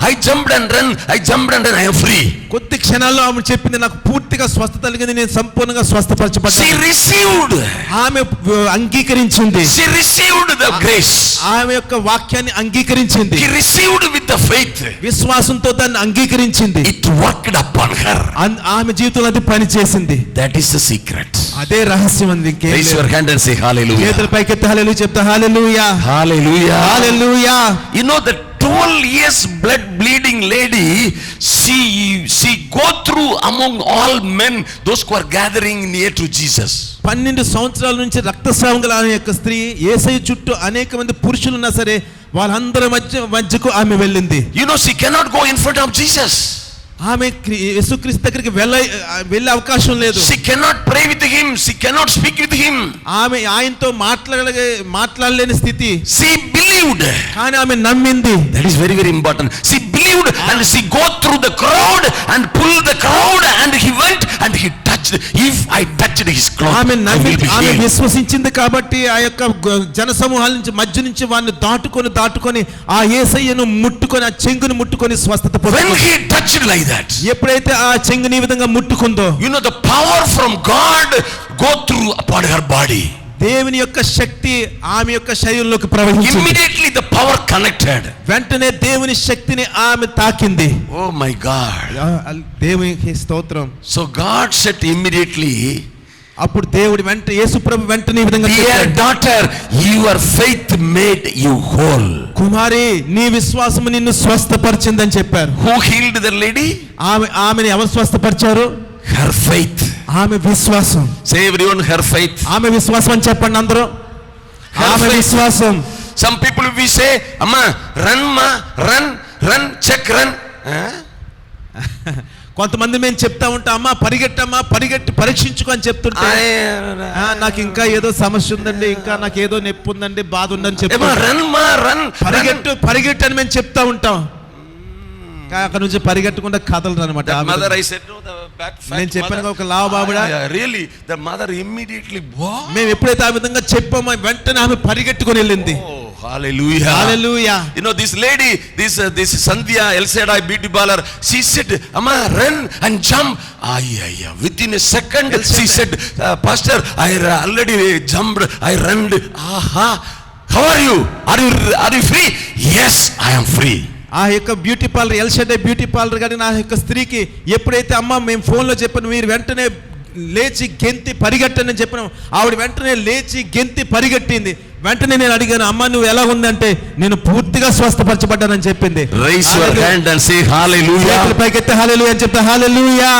I jumped and run, I jumped and run, I am free. కొద్ది క్షణాల్లో ఆమె చెప్పింది, నాకు పూర్తిగా స్వస్థత కలిగింది, నేను సంపూర్ణంగా స్వస్థపరచబడ్డాను. She received. ఆమె అంగీకరించింది. She received the grace. ఆమె యొక్క వాక్యాన్ని అంగీకరించింది. She received with the faith. విశ్వాసంతో దాన్ని అంగీకరించింది. It worked upon her. ఆమె జీవితంలో అది పని చేసింది. That is the secret. అదే రహస్యం అంది. Raise your hand and say hallelujah. చేతుల పైకెత్తి హల్లెలూయా చెప్తా. హల్లెలూయా, hallelujah, hallelujah. You know the 12 years blood bleeding lady, she go through among all men, those who are gathering near to Jesus. 12 సంవత్సరాల నుంచి రక్తస్రావం గల ఆమె యొక్క స్త్రీ, యేసయ్య చుట్టూ అనేక మంది పురుషులు ఉన్నా సరే వాళ్ళందరి మధ్యకు ఆమె వెళ్ళింది. You know she cannot go in front of Jesus. ఆమె యేసుక్రీస్తు దగ్గరికి వెళ్ళే అవకాశం లేదు. She cannot pray with him, she cannot speak with him. ఆమె ఆయనతో మాట్లాడలేని స్థితి. She believed. కానీ ఆమె నమ్మింది. That is very important. She believed and she go through the crowd and pull the crowd and he went and he touched. If I touched his cloth, ఆమె I will be ఆమె healed. విశ్వసించింది కాబట్టి ఆ యొక్క జన సమూహాల నుంచి మధ్య నుంచి వారిని దాటుకొని ఆ యేసయ్యను ముట్టుకొని, ఆ చెంగును ముట్టుకొని స్వస్థత When పొందింది. he touched like that, ఎప్పుడైతే ఆ చెంగుని ఈ విధంగా ముట్టుకుందో, you know the power from God go through upon her body. దేవుని యొక్క శక్తి ఆమె యొక్క శరీరంలోకి ప్రవహించింది. Immediately the power connected. వెంటనే దేవుని శక్తిని ఆమె తాకింది. Oh my God. దేవునికి స్తోత్రం. So God said immediately, అప్పుడు దేవుడు యేసుప్రభు వెంటనే ఈ విధంగా dear చెప్పాడు, daughter, your faith made you whole. కుమారి, నీ విశ్వాసము నిన్ను స్వస్థపరిచిందని చెప్పారు. Who healed the lady? ఆమెని ఎవరు స్వస్థపరిచారు? Her faith. ఆమె విశ్వాసం. Say everyone, her faith. ఆమె విశ్వాసం అని చెప్పండి అందరూ. ఆమె విశ్వాసం. Some people we say, Amma, run ma, run, check, run. కొంతమంది మేము చెప్తా ఉంటాం, అమ్మా పరిగెట్టమ్మా, పరిగెట్టి పరీక్షించుకో అని చెప్తుంటే, నాకు ఇంకా ఏదో సమస్య ఉందండి, ఇంకా నాకు ఏదో నొప్పి ఉందండి, బాధ ఉందని చెప్తా. run, పరిగెట్టు అని మేము చెప్తా ఉంటాం. అక్కడ నుంచి పరిగెట్టకుండా కదలరు అనమాట. నేను చెప్పాను ఒక లావు బాబుడా, really the mother immediately, మేము ఎప్పుడైతే ఆ విధంగా చెప్పామో వెంటనే ఆమె పరిగెట్టుకొని వెళ్ళింది. Hallelujah. Hallelujah. You know this lady, this Sandhya El Shaddai beauty parlor, she said, Amma, run and jump. Within a second she said, Pastor, I already jumped, I ran. How are you? Are you free? Yes, I am free. ఆ యొక్క beauty parlour, ఎల్ షెడ్డే beauty parlour గారి నా యొక్క స్త్రీకి ఎప్పుడైతే అమ్మ మేము ఫోన్లో చెప్పాను, మీరు వెంటనే లేచి గెంతి పరిగెట్టని చెప్పినాం, ఆవిడ వెంటనే లేచి గెంతి పరిగెట్టింది. వెంటనే నేను అడిగాను, అమ్మ నువ్వు ఎలా ఉందంటే, నేను పూర్తిగా స్వస్థపరచబడ్డానని చెప్పింది. Raise your hand and say hallelujah. పైకెత్తి హల్లెలూయా అని చెప్తా. హల్లెలూయా.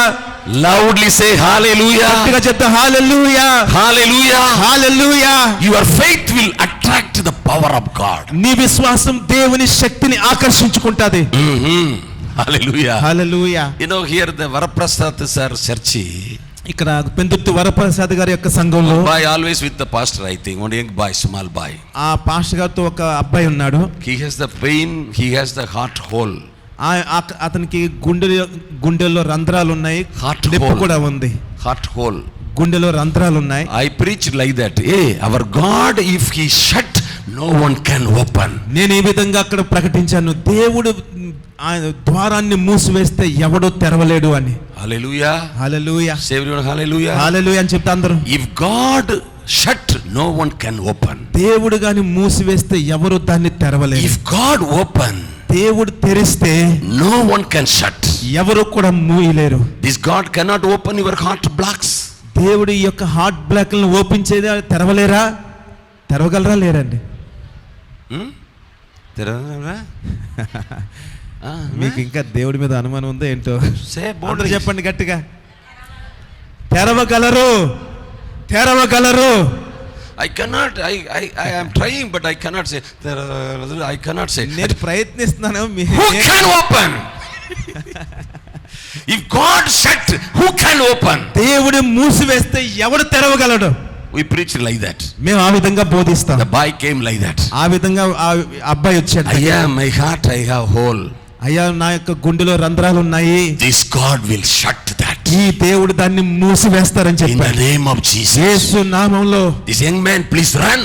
Loudly say hallelujah. గట్టిగా చెప్తా హల్లెలూయా. Hallelujah. Hallelujah. Your faith will attract the power of God. నీ విశ్వాసం దేవుని శక్తిని ఆకర్షించుకుంటది. Hallelujah. Hallelujah. You know here the Varaprasad sir church, ఇక్కడ పెందుర్తి వరప్రసాద్ గారి యొక్క సంఘంలో, boy always with the pastor, I think one young boy, small boy, ఆ pastor గారితో ఒక అబ్బాయి ఉన్నాడు. he has the pain, he has the heart hole. అతనికి గుండెల్లో రంధ్రాలు ఉన్నాయి, నొప్పి కూడా ఉంది. Heart hole, గుండెలో రంధ్రాలు ఉన్నాయి. I preached like that. Hey, our God, if he shut, no one can open. నేను ఈ విధంగా అక్కడ ప్రకటించాను, దేవుడు ఆయన ద్వారాన్ని మూసివేస్తే ఎవడో తెరవలేడు అని. Hallelujah. హల్లెలూయా. Say everyone hallelujah. హల్లెలూయా అని చెప్తా అందరూ. If God shut, no one can open. దేవుడు గాని మూసివేస్తే ఎవరు దాన్ని తెరవలేరు. If God open, దేవుడు తెరిస్తే no one can shut. ఎవరు కూడా మూయలేరు. This God cannot open your heart blocks. దేవుడు ఈ యొక్క హార్ట్ బ్లాక్లను ఓపెన్ చేయదా, తెరవలేరా? తెరవగలరా? లేరండి. మీకు ఇంకా దేవుడి మీద అనుమానం ఉందో ఏంటో చెప్పండి గట్టిగా. తెరవగలరు. I cannot. I am trying, but I cannot say. I cannot say. నేను ప్రయత్నిస్తున్నాను. Who can open? If God shut, who can open? దేవుడు మూసివేస్తే ఎవడు తెరవగలడు? We preach like that. మేము ఆ విధంగా బోధిస్తాం. The boy came like that. ఆ విధంగా ఆ అబ్బాయి వచ్చాడు. అయ్యా, my heart I have hole. అయ్యా, నా యొక్క గుండెలో రంధ్రాలు ఉన్నాయి. This God will shut that. ఈ దేవుడు దాన్ని మూసివేస్తారని In the చెప్పాడు. name of Jesus. యేసు నామములో This young man, please run.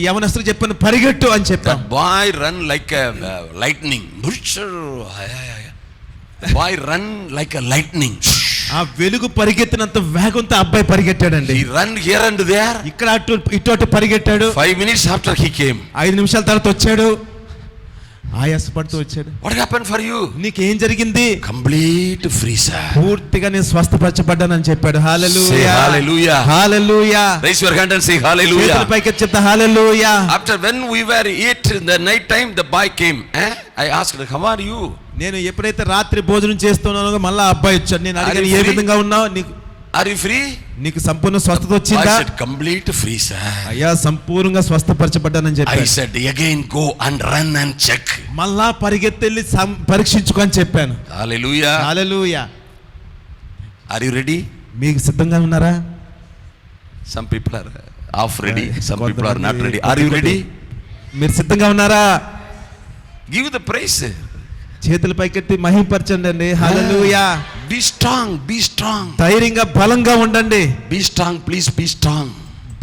యవనస్తుడు చెప్పాను, పరిగెట్టు అని The చెప్పాం. boy run like a lightning. The boy run like a lightning. ఆ వెలుగు పరిగెత్తినంత వేగంతో అబ్బాయి పరిగెట్టాడండి. He run here and there. ఇక్కడ ఇటు పరిగెట్టాడు. 5 minutes after he came. 5 నిమిషాల తర్వాత వచ్చాడు. ఆయాసపడుతూ వచ్చాడు. What happened for you? నీకేం జరిగింది? Complete free, sir. పూర్తిగా నేను స్వస్థపరచబడ్డానని చెప్పాడు. Say hallelujah, hallelujah. Hallelujah. Raise your hand and say hallelujah. చేతులు పైకెత్తి చెప్తా హల్లెలూయా. After when we were eat in the night time, the boy came. I asked, how are you? నేను ఎప్పుడైతే రాత్రి భోజనం చేస్తున్నానో మళ్ళా అబ్బాయి వచ్చాడు. నేను అడిగాను, Are you ఏ free? విధంగా ఉన్నావు? Are you free? నీకు సంపూర్ణ స్వస్థత I వచ్చిందా? said, complete free, sir. అయ్యా, సంపూర్ణంగా స్వస్థపరచబడ్డానని I చెప్పాను. said, again go and run and check. మళ్ళా పరిగెత్తెళ్ళి పరీక్షించుకో అని చెప్పాను. Hallelujah. Hallelujah. Are you ready? మీకు సిద్ధంగా ఉన్నారా? Some people are half ready. Some people are not ready. Are you ready? మీరు సిద్ధంగా ఉన్నారా? Give the praise. చేతుల పైకెత్తి మహిమపరచండి అండి. హల్లెలూయా. Be strong. Be strong. ధైర్యంగా బలంగా ఉండండి. Be strong. Please be strong.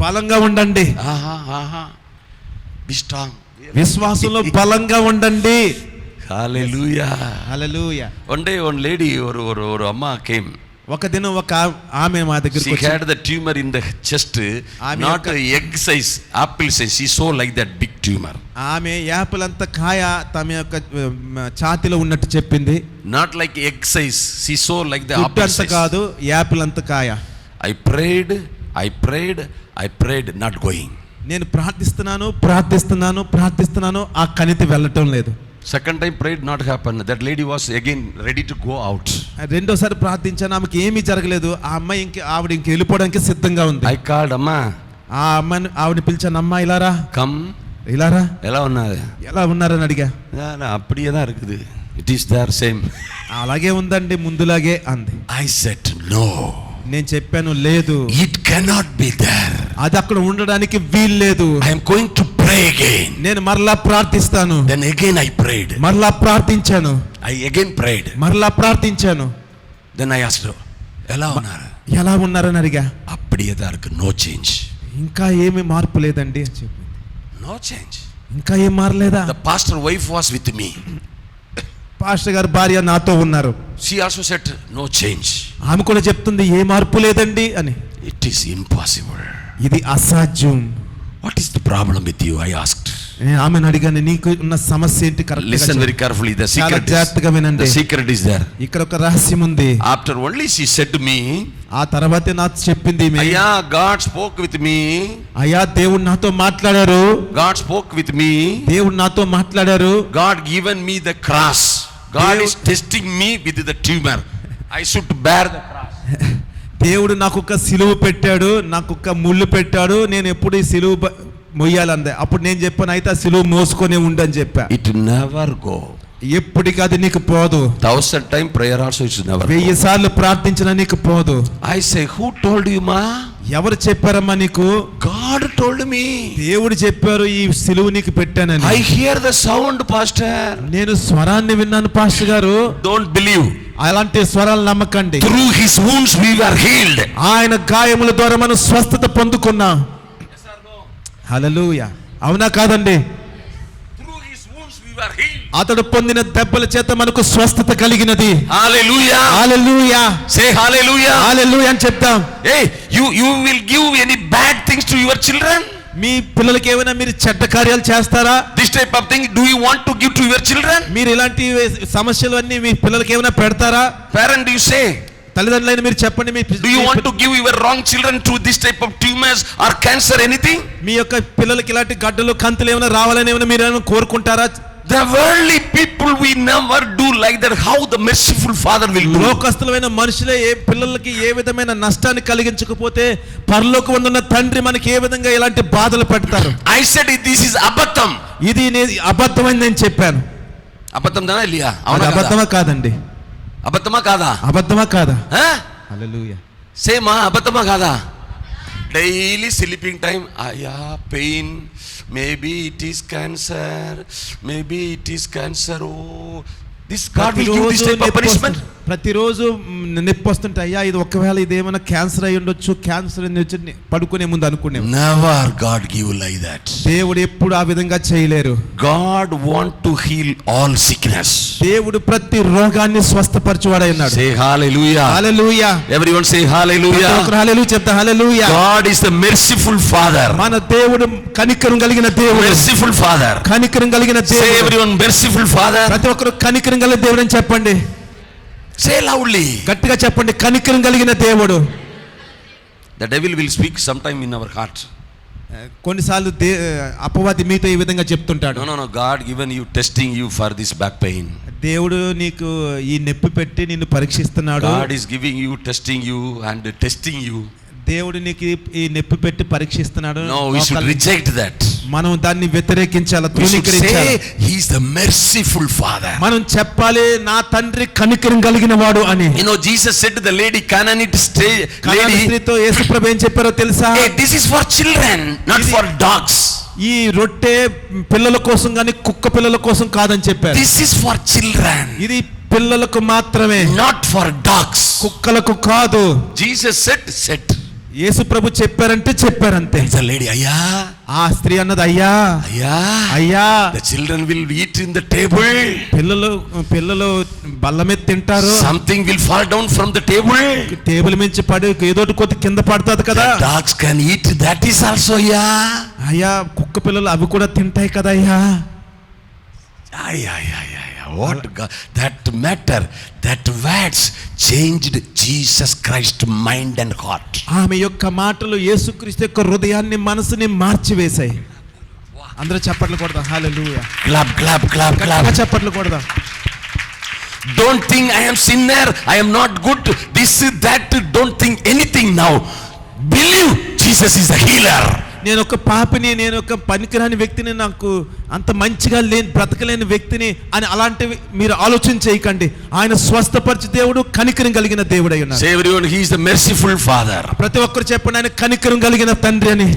బలంగా ఉండండి. Be strong. విశ్వాసంలో బలంగా ఉండండి. Hallelujah. Hallelujah. One day one lady or amma came. ఒక దినం ఒక ఆమె మా దగ్గరికి She వచ్చి, had the tumor in the chest, not a egg size, apple size. She saw like that big tumor. ఆమె యాపిల్ అంత కాయ తమ యొక్క ఛాతిలో ఉన్నట్టు చెప్పింది. Not like egg size. She saw like the గుడ్డు apple అంత size. కాదు, యాపిల్ అంత కాయ. I prayed, not going. నేను ప్రార్థిస్తున్నాను, ఆ కణితి వెళ్ళటం లేదు. Second time prayed, not happened. That lady was again ready to go out. రెండోసారి ప్రార్థించాను, ఆమెకి ఏమీ జరగలేదు. ఆ అమ్మాయి ఆవిడ ఇంక వెళ్ళిపోవడానికి సిద్ధంగా ఉంది. I called, amma. ఆ అమ్మాయిని ఆవిడ పిలిచాను, అమ్మా ఇలారా, Come. ఇలారా, ఎలా ఉన్నది? ఎలా ఉన్నారని అడిగా. அப்படியே தான் இருக்குது. It is there same. అలాగే ఉందండి, ముందులాగే అంది. I said no. నేను చెప్పాను, లేదు, It cannot be there. అది అక్కడ ఉండడానికి వీల్లేదు. I am going to pray again. నేను మరలా ప్రార్థిస్తాను. Then again I prayed. మరలా ప్రార్థించాను. I again prayed. మరలా ప్రార్థించాను. Then I asked her, ఎలా ఉన్నారు? ఎలా ఉన్నారని అడిగా. அப்படியே தான் இருக்கு. No change. ఇంకా ఏమీ మార్పు లేదండి అని చెప్పింది. No change. ఇంకా ఏం మారలేదా? The pastor wife was with me. Pastor గారి భార్య నాతో ఉన్నారు. She also said no change. ఆమె కూడా చెప్తుంది, ఏ మార్పు లేదండి అని. It is impossible. ఇది అసాధ్యం. What is the problem with you? I asked. నేను ఆమెను అడిగాను, నీకు ఉన్న సమస్య ఏంటి? Correct. Listen very carefully. The చాలా జాగ్రత్తగా వినండి. secret is there. ఇక్కడ ఒక రహస్యం ఉంది. After only she said to me, ఆ తర్వాతే నాకు చెప్పింది, అయ్యా, God spoke with me. అయ్యా, దేవుడు నాతో మాట్లాడారు. God spoke with me. దేవుడు నాతో మాట్లాడారు. God given me the cross. God is testing me with the tumor. I should bear the cross. దేవుడు నాకు ఒక సిలువ పెట్టాడు, నాకు ఒక ముళ్ళు పెట్టాడు. నేను ఎప్పుడు ఈ సిలువ మొయ్యాలందే. అప్పుడు నేను చెప్పాను, అయితే ఆ సిలువ మోసుకొని ఉండని చెప్పా. It never go. ఎప్పటికీ అది నీకు పోదు. 1000 times prayer also it should never go. 1000 సార్లు ప్రార్థించినా నీకు పోదు. I say, who told you, ma? ఎవరు చెప్పారమ్మా నీకు? God told me. దేవుడు చెప్పారు, ఈ సిలువ నీకు పెట్టానని. I hear the sound, pastor. నేను స్వరాన్ని విన్నాను పాస్టర్ గారు. Don't believe. అలాంటి స్వరాలు నమ్మకండి. Through his wounds we were healed. ఆయన గాయముల ద్వారా మనం స్వస్థత పొందుకున్నాం. హల్లెలూయా. అవునా కాదండి? Through his wounds we were healed. అతడు పొందిన దెబ్బల చేత మనకు స్వస్థత కలిగినది. Hallelujah. హల్లెలూయా. Say hallelujah. హల్లెలూయా అని చెప్తాం. Hey, you will give any bad things to your children? మీ పిల్లలకి ఏమైనా మీరు చెడ్డ కార్యాలు చేస్తారా? This type of thing do you want to give to your children? మీరు ఇలాంటి సమస్యలు అన్ని మీ పిల్లలకి ఏమైనా పెడతారా? Parent, do you say? తల్లిదండ్రులైన మీరు చెప్పండి, Do you want to give your wrong children to this type of tumors or cancer, anything? మీ యొక్క పిల్లలకి ఇలాంటి గడ్డలు కంతులు ఏమైనా రావాలని ఏమైనా మీరు ఏమైనా కోరుకుంటారా? The worldly people we never do like that. How the merciful Father will do? లోకస్తులైన మనుషులే ఏ పిల్లలకి ఏ విధమైన నష్టాన్ని కలిగించకపోతే పరలోకమందున్న తండ్రి మనకి ఏ విధంగా ఇలాంటి బాధలు పెడతారు. I said this is అబద్ధం. ఇది అబద్ధమని నేను చెప్పాను. అబద్ధందానా ఇల్లియా? అది అబద్ధమా కాదండి? అబద్ధమా కాదా? అబద్ధమా కాదా? హల్లెలూయా. సేమా అబద్ధమా కాదా? డైలీ స్లీపింగ్ టైం, అయ్యా pain, maybe it is cancer, maybe it is cancer. Oh this God will give this type of punishment. ప్రతిరోజు నొప్పి వస్తుంటే అయ్యా ఇది ఒకవేళ ఇదేమైనా క్యాన్సర్ అయి ఉండొచ్చు, క్యాన్సర్ అని పడుకునే ముందు అనుకునే. Never God give like that. దేవుడు ఎప్పుడు ఆ విధంగా చేయలేరు. God want to heal all sickness. దేవుడు ప్రతి రోగాన్ని స్వస్థపరచువాడై ఉన్నాడు. సే హల్లెలూయా. హల్లెలూయా. ఎవరీవన్ సే హల్లెలూయా. హల్లెలూయా చెప్తా. Hallelujah. God is the merciful father. మన దేవుడు కనికరం కలిగిన దేవుడు. Merciful father. కనికరం కలిగిన దేవుడు. Say everyone merciful father. ప్రతి ఒక్కరు కనికరం కలిగిన దేవుడు అని చెప్పండి. Say loudly. గట్టిగా చెప్పండి, కనికరం కలిగిన దేవుడు. The devil will speak sometime in our heart. కొన్నిసార్లు అపవాది మీతో ఈ విధంగా చెప్తుంటాడు. No, God given you, testing you for this back pain. దేవుడు నీకు ఈ నొప్పి పెట్టి నిన్ను పరీక్షిస్తున్నాడు. God is giving you, testing you and testing you. దేవుడు నీకు ఈ నొప్పి పెట్టి పరీక్షిస్తున్నాడు. No, we should reject that. మనం దాన్ని వ్యతిరేకించాలి, తృణీకరించాలి. He is the merciful father. మనం చెప్పాలి నా తండ్రి కనికరం కలిగిన వాడు అని. You know, Jesus said to the lady, Canaanite lady, స్త్రీతో యేసుప్రభు ఏం చెప్పారో తెలుసా? Hey, this is for children, not for dogs. ఈ రొట్టె పిల్లల కోసం గాని కుక్క పిల్లల కోసం కాదని చెప్పారు. This is for children. ఇది పిల్లలకు మాత్రమే, not for dogs. కుక్కలకు కాదు. Jesus said. యేసు ప్రభు చెప్పారంటే చెప్పారంతే. The lady, అయ్యా. ఆ స్త్రీ అన్నది అయ్యా, అయ్యా. The children will eat in the table. పిల్లలు బల్ల మీద తింటారు. Something will fall down from the table. Table నుంచి పడి ఏదోటి కొద్ది కింద పడుతుంది కదా. Dogs can eat, that is also, అయ్యా కుక్క పిల్లలు అవి కూడా తింటాయి కదా అయ్యా. What God, that matter, that words changed Jesus Christ mind and heart. ఆమె యొక్క మాటలు యేసుక్రీస్తు యొక్క హృదయాన్ని మనసుని మార్చివేశాయి. అందరూ చప్పట్లు కొడదాం. హల్లెలూయా. Clap. చప్పట్లు కొడదాం. Don't think I am sinner, I am not good, this that, don't think anything now. Believe Jesus is the healer. నేను ఒక పాపిని, నేను ఒక పనికిరాని వ్యక్తిని, నాకు అంత మంచిగా బ్రతకలేని వ్యక్తిని అని అలాంటివి మీరు ఆలోచన చేయకండి. ఆయన స్వస్థపరిచే దేవుడు, కనికరం కలిగిన దేవుడు అయి ఉన్నాడు. Say everyone, he is the merciful father. ప్రతి ఒక్కరు చెప్పండి ఆయన కనికరం కలిగిన తండ్రి అని.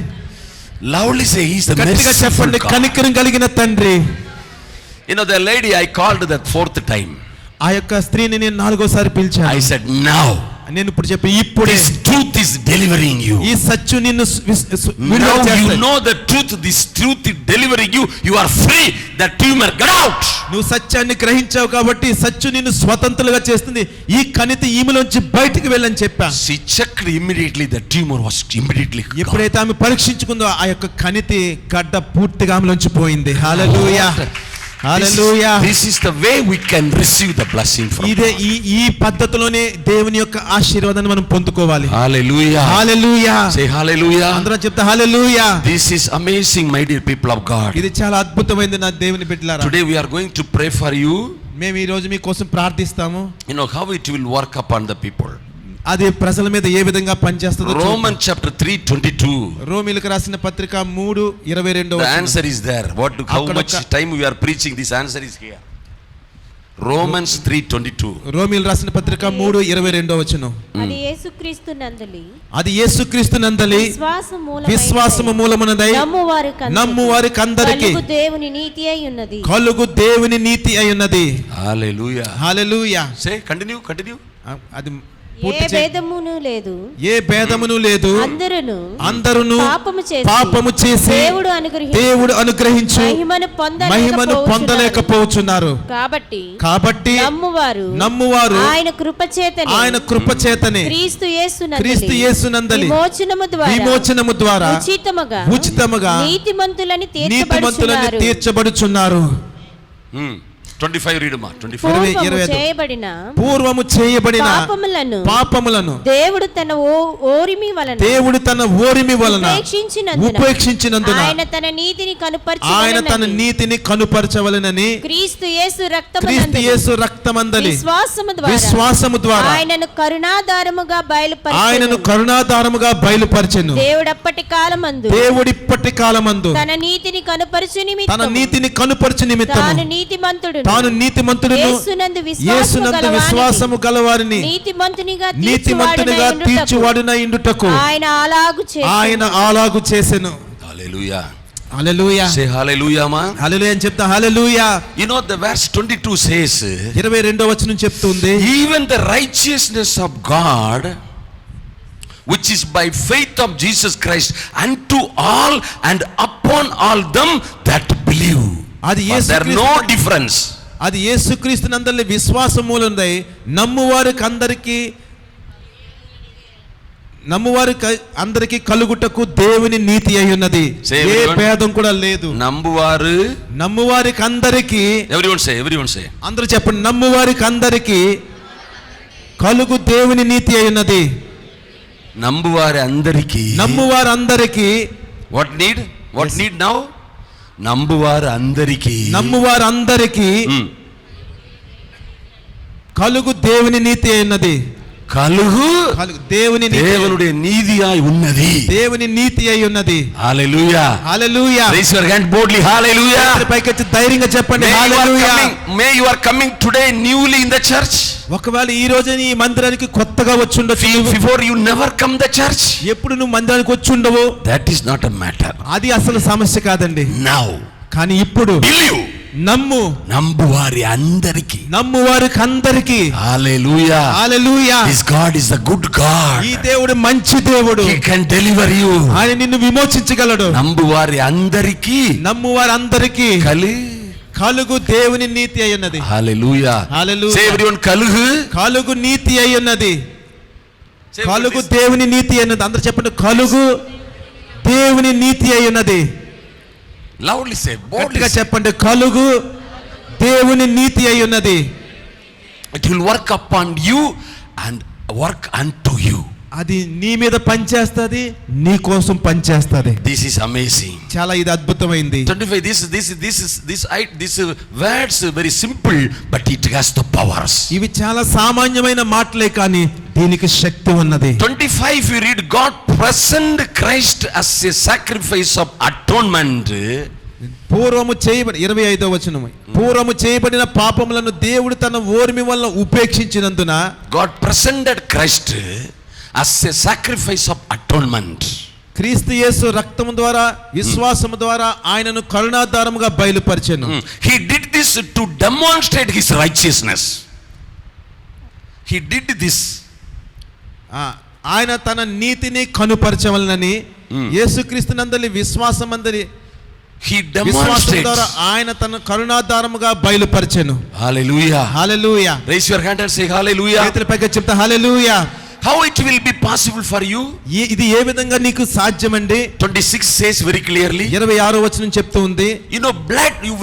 Loudly say he is the merciful. గట్టిగా చెప్పండి కనికరం కలిగిన తండ్రి. You know, the lady I called that fourth time. ఆ యొక్క స్త్రీని నేను నాలుగోసారి పిలిచాను. I said now. నేను ఇప్పుడు చెప్పి ఇప్పుడే this truth is delivering you. ఈ సత్యం నిన్ను now you know the truth, this truth is delivering you, you are free, that tumor get out. నువ్వు సత్యాన్ని గ్రహించావు కాబట్టి సత్యం నిన్ను స్వతంత్రులుగా చేస్తుంది. ఈ కణితి ఈమెలోంచి బయటికి వెళ్ళని చెప్పాను. she checked immediately, the tumor was immediately gone. ఎప్పుడైతే ఆమె పరీక్షించుకుందో ఆ యొక్క కణితి గడ్డ పూర్తిగా ఆమెలోంచి పోయింది. హల్లెలూయా. హల్లెలూయా. This is the way we can receive the blessing from God. ఇదే ఈ పద్ధతిలోనే దేవుని యొక్క ఆశీర్వాదాన్ని మనం పొందుకోవాలి. హల్లెలూయా. హల్లెలూయా. Say hallelujah. అందరూ చెప్తా హల్లెలూయా. This is amazing, my dear people of God. ఇది చాలా అద్భుతమైనది నా దేవుని బిడ్డలారా. Today we are going to pray for you. మేము ఈ రోజు మీ కోసం ప్రార్థిస్తాము. You know how it will work upon the people. అది ప్రజల మీద ఏ విధంగా పనిచేస్తుందో. Romans chapter 3:22. రోమీయులకు రాసిన పత్రిక 3:22. The answer is there. How much time we are preaching, this answer is here. Romans 3:22. రోమీయులకు రాసిన పత్రిక 3:22 వచనం. అది యేసుక్రీస్తు నందలి విశ్వాసము మూలమునదై నమ్మువారికి అందరికి కలుగు దేవుని నీతి అయి ఉన్నది. హల్లెలూయా. హల్లెలూయా. Say continue. అది ఏ భేదమును లేదు. అందరూ పాపము చేసి దేవుడు అనుగ్రహించు మహిమను పొందలేకపోతున్నారు. కాబట్టి నమ్మువారు ఆయన కృపచేతనే క్రీస్తు యేసునందలి విమోచనము ద్వారా ఉచితముగా నీతిమంతులని తీర్చబడుచున్నారు. 25 read ma 25. పూర్వము చేయబడిన పూర్వము చేయబడిన పాపములను దేవుడు తన ఓరిమి వలన ఉపేక్షించినందున ఆయన తన నీతిని కనుపరచవలెనని క్రీస్తు యేసు రక్తమందలి విశ్వాసము ద్వారా ఆయనను కరుణాధారముగా బయలుపరచెను. దేవుడిప్పటి కాలమందు తన నీతిని కనుపరచు నిమిత్తము తాను నీతిమంతుడును యేసునందు విశ్వాసము గలవారిని నీతిమంతునిగా తీర్చువాడున ఇండుటకు ఆయన అలాగు చేసెను. హల్లెలూయా హల్లెలూయా. Say hallelujah ma. హల్లెలూయా అని చెప్తా. హల్లెలూయా. You know the verse 22 says 22వ వచనం చెప్తుంది, even the righteousness of God which is by faith of Jesus Christ unto all and upon all them that believe. అది there no difference. అది యేసుక్రీస్తునందలి విశ్వాసమూలందై నమ్మువారికి అందరికి కలుగుటకు దేవుని నీతి అయి ఉన్నది. ఏ భేదం కూడా లేదు. నమ్మువారికి అందరికి, everyone say అందరూ చెప్పండి, నమ్మువారికి అందరికి కలుగు దేవుని నీతి అయి ఉన్నది. నమ్మువారి అందరికి what need now నమ్మువారి అందరికి కలుగు దేవుని నీతి అయి ఉన్నది. దేవుని నీతి అయి ఉన్నది. దేవుని నీతి అయి ఉన్నది. హల్లెలూయా. హల్లెలూయా. Raise your hand boldly. Hallelujah. పైకెత్తి ధైర్యంగా చెప్పండి హల్లెలూయా. May you are coming today newly in the church. ఒకవేళ ఈ రోజు నీ మందిరానికి కొత్తగా వచ్చి ఉండొచ్చు. Before you never come the church. ఎప్పుడు నువ్వు మందిరానికి వచ్చి ఉండవు. That is not a matter. అది అసలు సమస్య కాదండి. Now. కానీ ఇప్పుడు నమ్మువారి అందరికి హల్లెలూయా. హల్లెలూయా. This God is a good God. ఈ దేవుడు మంచి దేవుడు. He can deliver you. ఆయన నిన్ను విమోచించగలడు. నమ్మువారి అందరికి కలుగు దేవుని నీతి అయి ఉన్నది. హల్లెలూయా. హల్లెలూయా. Say everyone కలుగు నీతి అయి ఉన్నది. కలుగు దేవుని నీతి అయి ఉన్నది. అందరూ చెప్పండి, కలుగు దేవుని నీతి అయి ఉన్నది. Loudly say, boldly చెప్పండి, కలుగు దేవుని నీతి అయి ఉన్నది. It will work upon you and work unto you. అది నీ మీద పనిచేస్తుంది, నీ కోసం పనిచేస్తుంది. This is amazing. చాలా ఇది అద్భుతమైంది. 25 this words very simple but it has the powers. ఇవి చాలా సామాన్యమైన మాటలే కానీ దీనికి శక్తి ఉన్నది. 25 you read God present Christ as a sacrifice of atonement. పూర్వము చేయబడి 25వ వచనం, పూర్వము చేయబడిన పాపములను దేవుడు తన ఓర్మి వల్ల ఉపేక్షించినందున God presented Christ as a sacrifice of atonement. క్రీస్తు యేసు రక్తము ద్వారా విశ్వాసము ద్వారా ఆయనను కరుణాధారముగా బయలుపరిచెను. He did this to demonstrate his righteousness. He did this. ఆయన తన నీతిని కనుపరచవలనని యేసుక్రీస్తునందలి విశ్వాసమందలి He demonstrates ద్వారా ఆయన తన కరుణాధారముగా బయలుపరిచెను. Hallelujah. Hallelujah. Raise your hand and say hallelujah. చేతులపైకి చెప్తా హల్లెలూయా. How it will be possible for you? ఇది ఏ విధంగా నీకు సాధ్యమండి? 26 says very clearly. 26వ వచనం చెప్తూ ఉంది, you know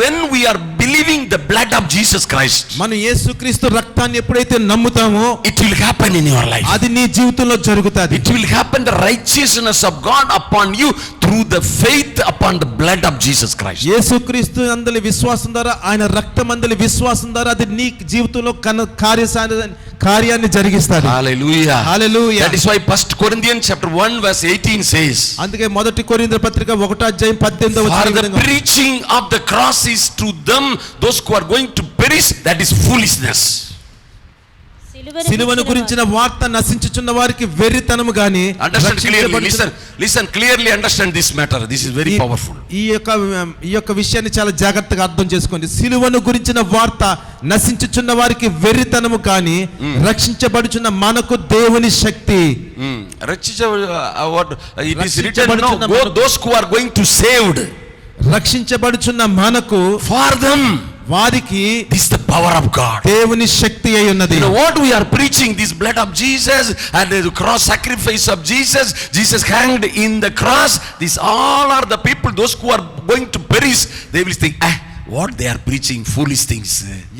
when we are believing the blood of Jesus Christ, మనం యేసుక్రీస్తు రక్తాన్ని ఎప్పుడైతే నమ్ముతామో it will happen in your life. అది నీ జీవితంలో జరుగుతుంది. It will happen the righteousness of God upon you through the faith upon the blood of Jesus Christ. యేసుక్రీస్తు నందలి విశ్వాసం ద్వారా, ఆయన రక్తమందలి విశ్వాసం ద్వారా అది నీ జీవితంలో కార్యాన్ని జరిగిస్తాడు. Hallelujah. Hallelujah. That is why 1 Corinthians chapter 1 verse 18 says, అందుకే మొదటి కొరింథీ పత్రిక 1:18 for the preaching of the cross is to them those who are going to perish, that is foolishness. సిలువను గురించిన వార్త నశించుచున్న వారికి వెర్రితనము గాని. Understand clearly. Listen clearly, understand this matter. This is very powerful. ఈ యొక్క విషయాన్ని చాలా జాగ్రత్తగా అర్థం చేసుకోండి. సిలువను గురించిన వార్త నశించుచున్న వారికి వెర్రితనము కానీ రక్షించబడుచున్న మనకు దేవుని శక్తి. It is written now, those who are going to saved. రక్షించబడుచున్న మనకు, for them, వారికి this is the power of God. దేవుని శక్తి అయి ఉన్నది. You know what we are preaching, this blood of Jesus and the cross sacrifice of Jesus, Jesus hanged in the cross, these all are the people, those who are going to perish. They will think, what they are preaching, foolish things.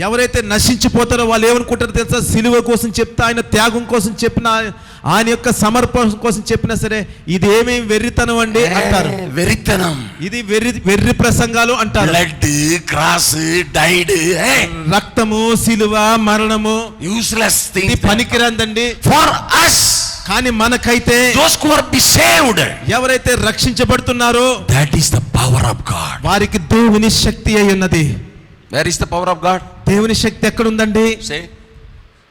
ఎవరైతే నశించిపోతారో వాళ్ళు ఏమనుకుంటారో తెలుసా? సిలువ కోసం చెప్తా, ఆయన త్యాగం కోసం చెప్పిన, ఆయన యొక్క సమర్పణ కోసం చెప్పినా సరే ఇది ఏమేమి వెర్రితనం అండి అంటారు. వెర్రితనం, ఇది వెర్రి ప్రసంగాలు అంటారు. బ్లడ్, క్రాస్, డైడ్, రక్తము, సిలువ, మరణము, యూస్లెస్ ఇది థింగ్స్ పనికిరాందండి. ఫర్ us, కానీ మనకైతే those who are be saved, ఎవరైతే రక్షించబడుతున్నారో that is the power of God. వారికి దేవుని శక్తి అయి ఉన్నది. Where is the power of God? దేవుని శక్తి ఎక్కడ ఉందండి? Say.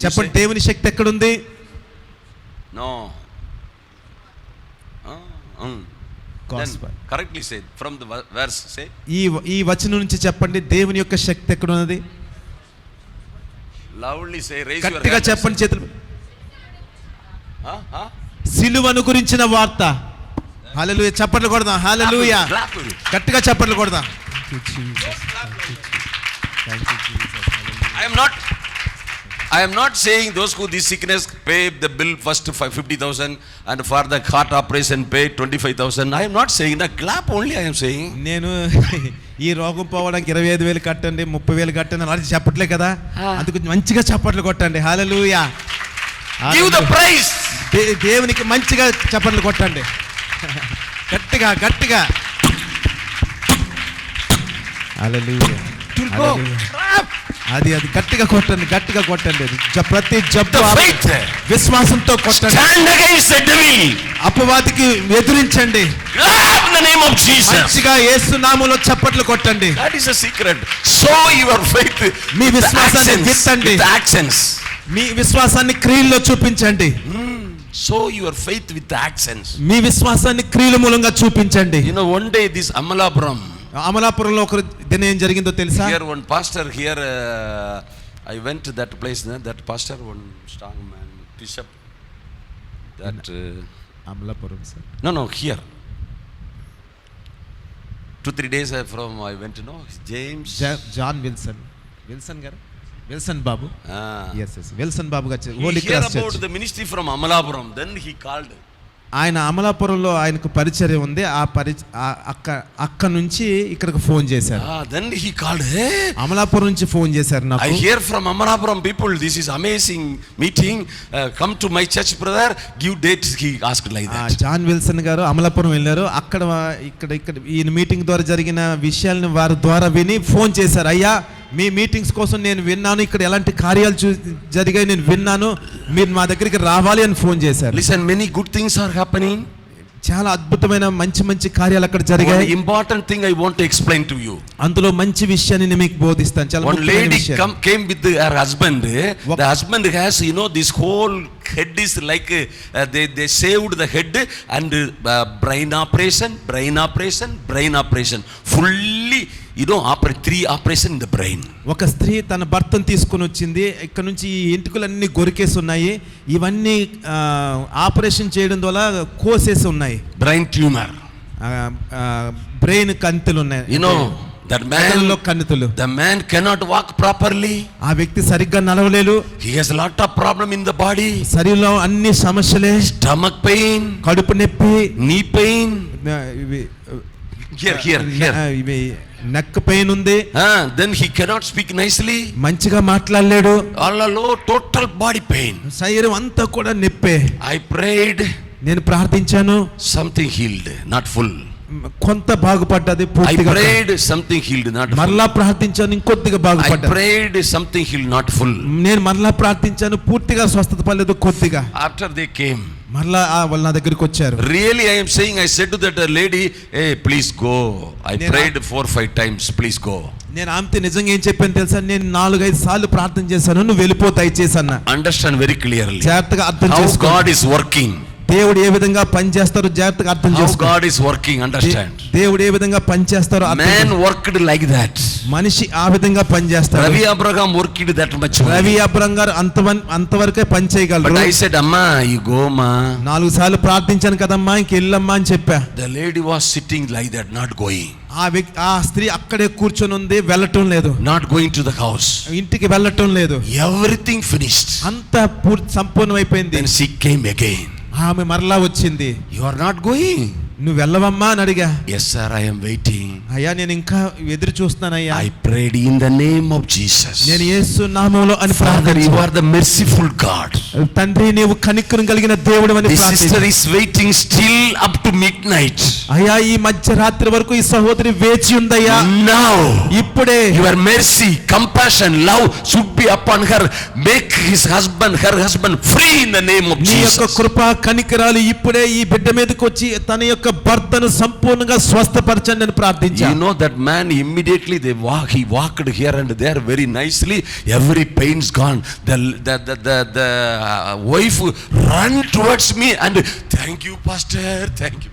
చెప్పండి, దేవుని శక్తి ఎక్కడ ఉంది? No. Then correctly say from the verse. Say. ఈ వచనం నుంచి చెప్పండి, దేవుని యొక్క శక్తి ఎక్కడ ఉన్నది? Loudly say. Raise your గట్టిగా hand. చెప్పండి చేతులు. Huh? సిలువను గురించిన వార్త. హల్లెలూయా, చప్పట్లు కొడదాం. హల్లెలూయా, Clap. గట్టిగా చప్పట్లు కొడదాం. I am not saying those who this sickness pay the bill first 50,000 and for the heart operation pay 25,000. I am not saying that. Clap only I am saying. నేను ఈ రోగం పోవడానికి 25,000 కట్టండి, 30,000 కట్టండి అని చెప్పట్లే కదా. అందుకు మంచిగా చప్పట్లు కొట్టండి. హల్లెలూయా, Give the praise. దేవునికి మంచిగా చప్పట్లు కొట్టండి. గట్టిగా గట్టిగా. హల్లెలూయా, అది గట్టిగా కొట్టండి, గట్టిగా కొట్టండి. ప్రతి జబ్బు విశ్వాసంతో కొట్టండి. Stand against the devil. అపవాదికి ఎదిరించండి. Clap in the name of Jesus. మంచిగా యేసు నామములో చప్పట్లు కొట్టండి. That is a secret. Show your faith. మీ విశ్వాసాన్ని ఎత్తండి. With actions. మీ విశ్వాసాన్ని క్రియల్లో చూపించండి. Show your faith with actions. మీ విశ్వాసాన్ని క్రియల మూలంగా చూపించండి. You know, one day this Amalapuram, అమలాపురంలో ఒక దినం ఏం జరిగిందో తెలుసా? here one pastor here, I went to that place. That pastor, one strong man, bishop. That Amalapuram sir. no, here. 2-3 days from I went to know James. John Wilson garu, Wilson Babu. Yes. Wilson Babu garu He holy heard cross about church. the ministry from Amalapuram. Then he called. ఆయన అమలాపురంలో ఆయనకు పరిచర్య ఉంది. అక్క నుంచి ఇక్కడికి phone చేశారు. Then he called. Hey, Amalapuram నుంచి ఫోన్ చేశారు నాకు. I hear from Amalapuram people, this is amazing meeting. Come to my church, brother. Give dates. He asked like that. John Wilson garu Amalapuram వెళ్ళారు. ఇక్కడ ఈ మీటింగ్ ద్వారా జరిగిన విషయాలను వారి ద్వారా విని ఫోన్ చేశారు. అయ్యా, మీ మీటింగ్స్ కోసం నేను విన్నాను, ఇక్కడ ఎలాంటి కార్యాలు జరిగాయి నేను విన్నాను, మీరు మా దగ్గరికి రావాలి అని ఫోన్ చేశారు. Listen, many good things are happening. చాలా అద్భుతమైన మంచి కార్యాలు అక్కడ జరిగాయి. One important thing I want to explain to you. అందులో మంచి విషయాన్ని నేను మీకు బోధిస్తాను. చాలా One lady came with her husband. The husband has, this whole head is like they saved the head and brain operation fully, 3 operation in the brain. ఒక స్త్రీ తన భర్తను తీసుకొని వచ్చింది. ఇక్కడ నుంచి ఈ ఎంటుకలన్నీ గొరికేసి ఉన్నాయి. ఇవన్నీ ఆపరేషన్ చేయడం ద్వారా కోసేసి ఉన్నాయి. Brain tumor. బ్రెయిన్ కంతులు ఉన్నాయి. That man, కన్నుతులు. the man cannot walk properly. ఆ వ్యక్తి సరిగ్గా నడవలేడు. He has a lot of problem in the body. శరీరంలో అన్ని సమస్యలే. Stomach pain, కడుపు నొప్పి, knee pain. Here. ఇవి నెక్ పెయిన్ ఉంది. Then he cannot speak nicely. మంచిగా మాట్లాడలేడు. All total body pain. శరీరం అంతా కూడా నొప్పే. I prayed. నేను ప్రార్థించాను. Something healed, not full. కొంత బాగుపడ్డది, I పూర్తిగా. prayed, something healed, not full. మరలా ప్రార్థించాను, ఇంకొద్దిగా I బాగుపడ్డది. prayed, something healed, not full. నేను మరలా ప్రార్థించాను, పూర్తిగా స్వస్థత పడలేదు, కొద్దిగా. After they came, మరలా వాళ్ళు నా దగ్గరికి వచ్చారు. really I am saying, I said to that lady, hey, please go. I prayed 4-5 times, please go. నేను ఆమెతో నిజంగా ఏం చెప్పాను తెలుసా? నేను 4-5 సార్లు ప్రార్థన చేశాను, నువ్వు వెళ్ళిపో దయచేసి అన్న. Understand very clearly జాగ్రత్తగా అర్థం how చేసుకో. God is working. దేవుడు ఏ విధంగా పని చేస్తారో జాగ్రత్తగా అర్థం How చేసుకో. God is working, understand. దేవుడు ఏ విధంగా పని చేస్తారో అర్థం Man చేసుకో. worked like that. మనిషి ఆ విధంగా పని చేస్తాడు. Ravi Abraham worked that much. Ravi Abraham గారు అంతవరకే పని చేయగలరు. But I said, Amma, you go, ma. 4 సార్లు ప్రార్థించాను కదమ్మా, ఇంకెళ్ళమ్మా అని చెప్పా. The lady was sitting like that, not going. ఆ స్త్రీ అక్కడే కూర్చొని ఉంది, వెళ్ళటం లేదు. Not going to the house. ఇంటికి వెళ్ళటం లేదు. Everything finished. అంతా పూర్తి సంపూర్ణమైపోయింది. Then she came again. ఆమె మరలా వచ్చింది. You are not going. నువ్వు వెళ్ళవమ్మా అని అడిగా. Yes sir, I am waiting. అయ్యా నేను ఇంకా ఎదురు చూస్తున్నానయ్యా. I prayed in the name of Jesus. నేను యేసు నామములో అని Father, you ప్రార్థించాను. are the merciful God. తండ్రి నీవు కనికరం కలిగిన దేవుడు అని This sister ప్రార్థించాను. is waiting still up to midnight. అయ్యా ఈ మధ్యరాత్రి వరకు ఈ సహోదరి వేచి ఉందయ్యా. Now ఇప్పుడే your mercy, compassion, love should be upon her. Make her husband free in the name of నీ యొక్క Jesus. కృప కనికరాలు ఇప్పుడే ఈ బిడ్డ మీదకి వచ్చి తన యొక్క భర్తను సంపూర్ణంగా స్వస్థపరచండి అని You ప్రార్థించాను. know that man immediately he walked here and there very nicely. Every pain's gone. The wife ran towards me and thank you pastor, thank you.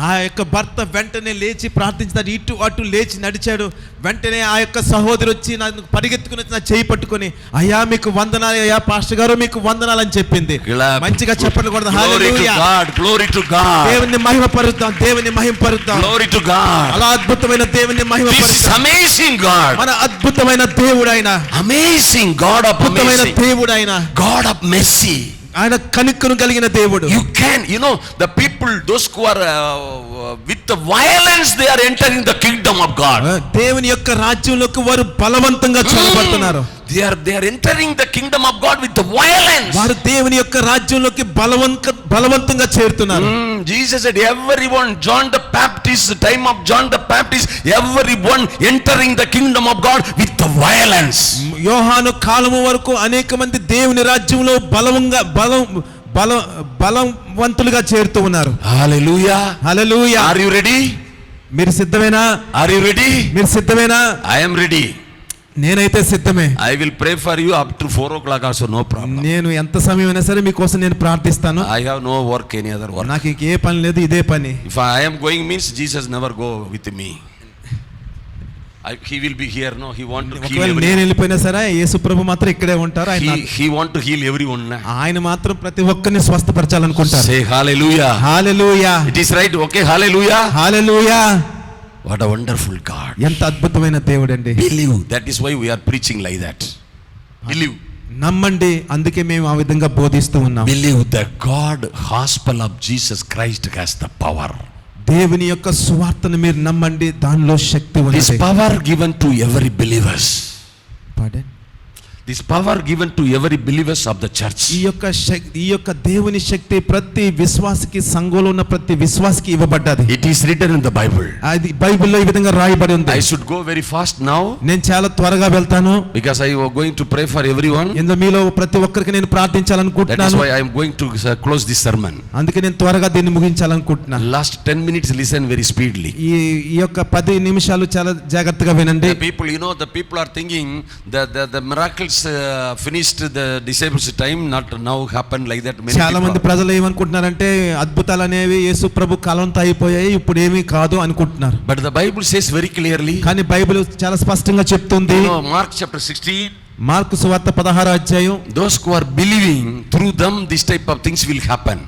ఆ యొక్క భర్త వెంటనే లేచి ప్రార్థించాడు. ఇటు అటు లేచి నడిచాడు. వెంటనే ఆ యొక్క సహోదరి వచ్చి నన్ను పరిగెత్తుకుని వచ్చి నా చేయి పట్టుకొని అయ్యా మీకు వందనాలు అయ్యా పాస్టర్ గారు మీకు వందనాలు అని చెప్పింది. మంచిగా చెప్పండి కూడా. Glory to God, glory to God. దేవుని మహిమపరుద్దాం, దేవుని మహిమపరుద్దాం. Glory to God. అలా అద్భుతమైన దేవుని This is మహిమపరుద్దాం. amazing God. మన అద్భుతమైన దేవుడు ఆయన, Amazing God of అద్భుతమైన amazing. దేవుడు ఆయన, God of mercy. ఆయన కనికరం కలిగిన దేవుడు. You know the people, those who are with the violence, they are entering the kingdom of God. దేవుని యొక్క రాజ్యంలోకి వారు బలవంతంగా చొరబడుతున్నారు. They are entering the kingdom of God with the violence. వారు దేవుని యొక్క రాజ్యంలోకి బలవంతంగా చేరుతున్నారు. Jesus said everyone, John the Baptist, the time of John the Baptist, everyone entering the kingdom of God with the violence. యోహాను కాలము వరకు అనేక మంది దేవుని రాజ్యంలో బలవంతులుగా చేరుతూ ఉన్నారు. Hallelujah. Hallelujah. Are you ready? మీరు సిద్ధమేనా? Are you ready? మీరు సిద్ధమేనా? I am ready. నేనైతే సిద్ధమే. I will pray for you up to 4 o'clock also, no problem. నేను ఎంత సమయం అయినా సరే మీకోసం నేను ప్రార్థిస్తాను. I have no work, any other work. నాకు ఇంకే పని లేదు, ఇదే పని. If I am going means Jesus never go with me. He will be here. No, he want to heal everyone. నేను వెళ్ళిపోయినా సరే యేసు ప్రభు మాత్రం ఇక్కడే ఉంటారు. He want to heal everyone. ఆయన మాత్రం ప్రతి ఒక్కరిని స్వస్థపరచాలనుకుంటారు. Say hallelujah. Hallelujah. It is right. Okay, hallelujah. Hallelujah. What a wonderful God. ఎంత అద్భుతమైన దేవుడండి. Believe. That is why we are preaching like that. Believe. నమ్మండి, అందుకే మేము ఆ విధంగా బోధిస్తూ ఉన్నాం. Believe the God gospel of Jesus Christ has the power. దేవుని యొక్క సువార్తను మీరు నమ్మండి, దానిలో శక్తి ఉంది. This power given to every believers. Pardon? This power given to every believers of the church. ఈ యొక్క దేవుని శక్తి ప్రతి విశ్వాసికి, సంఘంలో ఉన్న ప్రతి విశ్వాసికి ఇవ్వబడ్డది. It is written in the Bible. అది బైబిల్లో ఈ విధంగా రాయబడి ఉంది. I should go very fast now. నేను చాలా త్వరగా వెళ్తాను. Because I was going to pray for everyone. మీలో ప్రతి ఒక్కరికి నేను ప్రార్థించాలనుకుంటున్నాను. That is why I am going to close this sermon. అందుకే నేను త్వరగా దీన్ని ముగించాలనుకుంటున్నాను. Last 10 minutes listen very speedily. ఈ యొక్క 10 నిమిషాలు చాలా జాగ్రత్తగా వినండి. The people are thinking the miracles finished, the disciples time not now happen like that. చాలా మంది ప్రజలు ఏమనుకుంటున్నారంటే అద్భుతాలు అనేవి యేసు ప్రభు కాలంతో అయిపోయాయి, ఇప్పుడు ఏమీ కాదు అనుకుంటున్నారు. But the Bible says very clearly. కానీ బైబిల్ చాలా స్పష్టంగా చెప్తుంది. Mark chapter 16. మార్కు సువార్త 16వ అధ్యాయం. Those who are believing, through them this type of things will happen.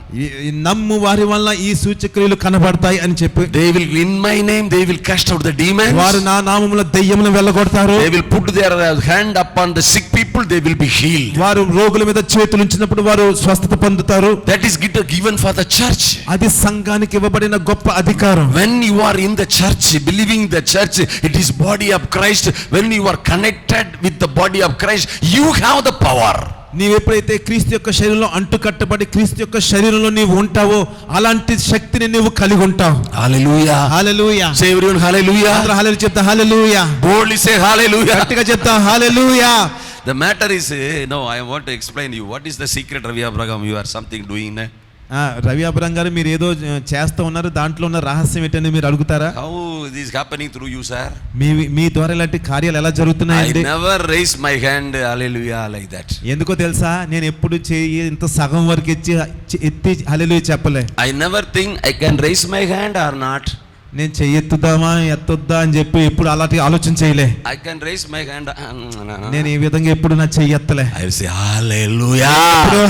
నమ్ము వారి వల్ల ఈ సూచక్రియలు కనబడతాయి అని చెప్పి. They will, in my name they will cast out the demons. వారు నా నామములో దెయ్యములను వెళ్ళగొడతారు. They will put their hand upon the sick people, they will be healed. వారు రోగుల మీద చేతులు ఉంచినప్పుడు వారు స్వస్థత పొందుతారు. That is given for the church. అది సంఘానికి ఇవ్వబడిన గొప్ప అధికారం. When you are in the church, believing the church, it is body of Christ. When you are connected with the body of Christ, you have the power. నీవు ఎప్పుడైతే క్రీస్తు యొక్క శరీరంలో అంటుకట్టబడి క్రీస్తు యొక్క శరీరంలో నీవు ఉంటావో అలాంటి శక్తిని నీవు కలిగి ఉంటావు. హల్లెలూయా. హల్లెలూయా. Say everyone hallelujah. అందరూ హల్లెలూయా చెప్తా. హల్లెలూయా. Boldly say hallelujah. గట్టిగా చెప్తా హల్లెలూయా. The matter is, no, I want to explain you. What is the secret, Ravi Abraham? You are something doing. Ravi Abraham గారు మీరు ఏదో చేస్తూ ఉన్నారు, దాంట్లో ఉన్న రహస్యం ఏంటని మీరు అడుగుతారా? How this is happening through you, sir? మీ ద్వారా ఇలాంటి కార్యాలు ఎలా జరుగుతున్నాయండి? I never raise my hand hallelujah like that. ఎందుకో తెలుసా, నేను ఎప్పుడు చెయ్యి ఇంత సగం వరకు ఎత్తి హల్లెలూయా చెప్పలే. I never think I can raise my hand or not. నేను చెయ్యెత్తుదామా ఎత్తొద్దా అని చెప్పి ఎప్పుడు అలాంటి ఆలోచన చేయలే. I can raise my hand. నేను ఈ విధంగా ఎప్పుడు నా చెయ్యెత్తలే. I will say hallelujah.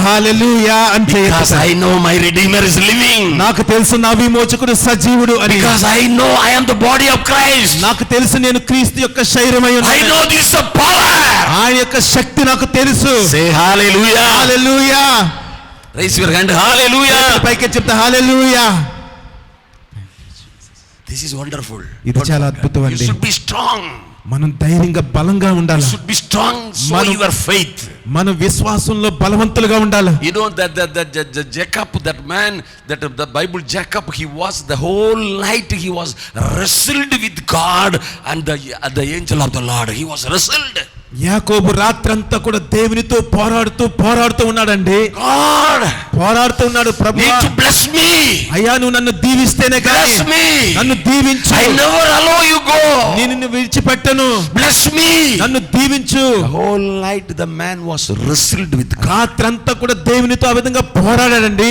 హల్లెలూయా అని Because I know my Redeemer is living. నాకు తెలుసు నా విమోచకుడు సజీవుడు అని. Because I know I am the body of Christ. నాకు తెలుసు నేను క్రీస్తు యొక్క శరీరమై ఉన్నాను. I know this is the power. ఆయన యొక్క శక్తి నాకు తెలుసు. Say hallelujah. Hallelujah. Raise your hand. Hallelujah. పైకి చెప్తా హల్లెలూయా. This is wonderful. ఇది చాలా అద్భుతం You అండి. should be strong. మనం ధైర్యంగా బలంగా You ఉండాలి. should be strong, so your faith. మన విశ్వాసంలో బలవంతులుగా ఉండాలి. You know that Jacob, that man, that the Bible Jacob, he was the whole night he was wrestled with God and the angel of the Lord. He was wrestled. యాకోబు రాత్రంతా కూడా దేవునితో పోరాడుతూ ఉన్నాడండి. God పోరాడుతూ ఉన్నాడు. need ప్రభువా to bless me. అయ్యా నువ్వు నన్ను దీవిస్తేనే కానీ Bless me. నన్ను దీవించు. I never allow you go. నేను నిన్ను విడిచిపెట్టను. Bless me. నన్ను దీవించు. The whole night the man was wrestled with God. రాత్రంతా కూడా దేవునితో ఆ విధంగా పోరాడాడండి.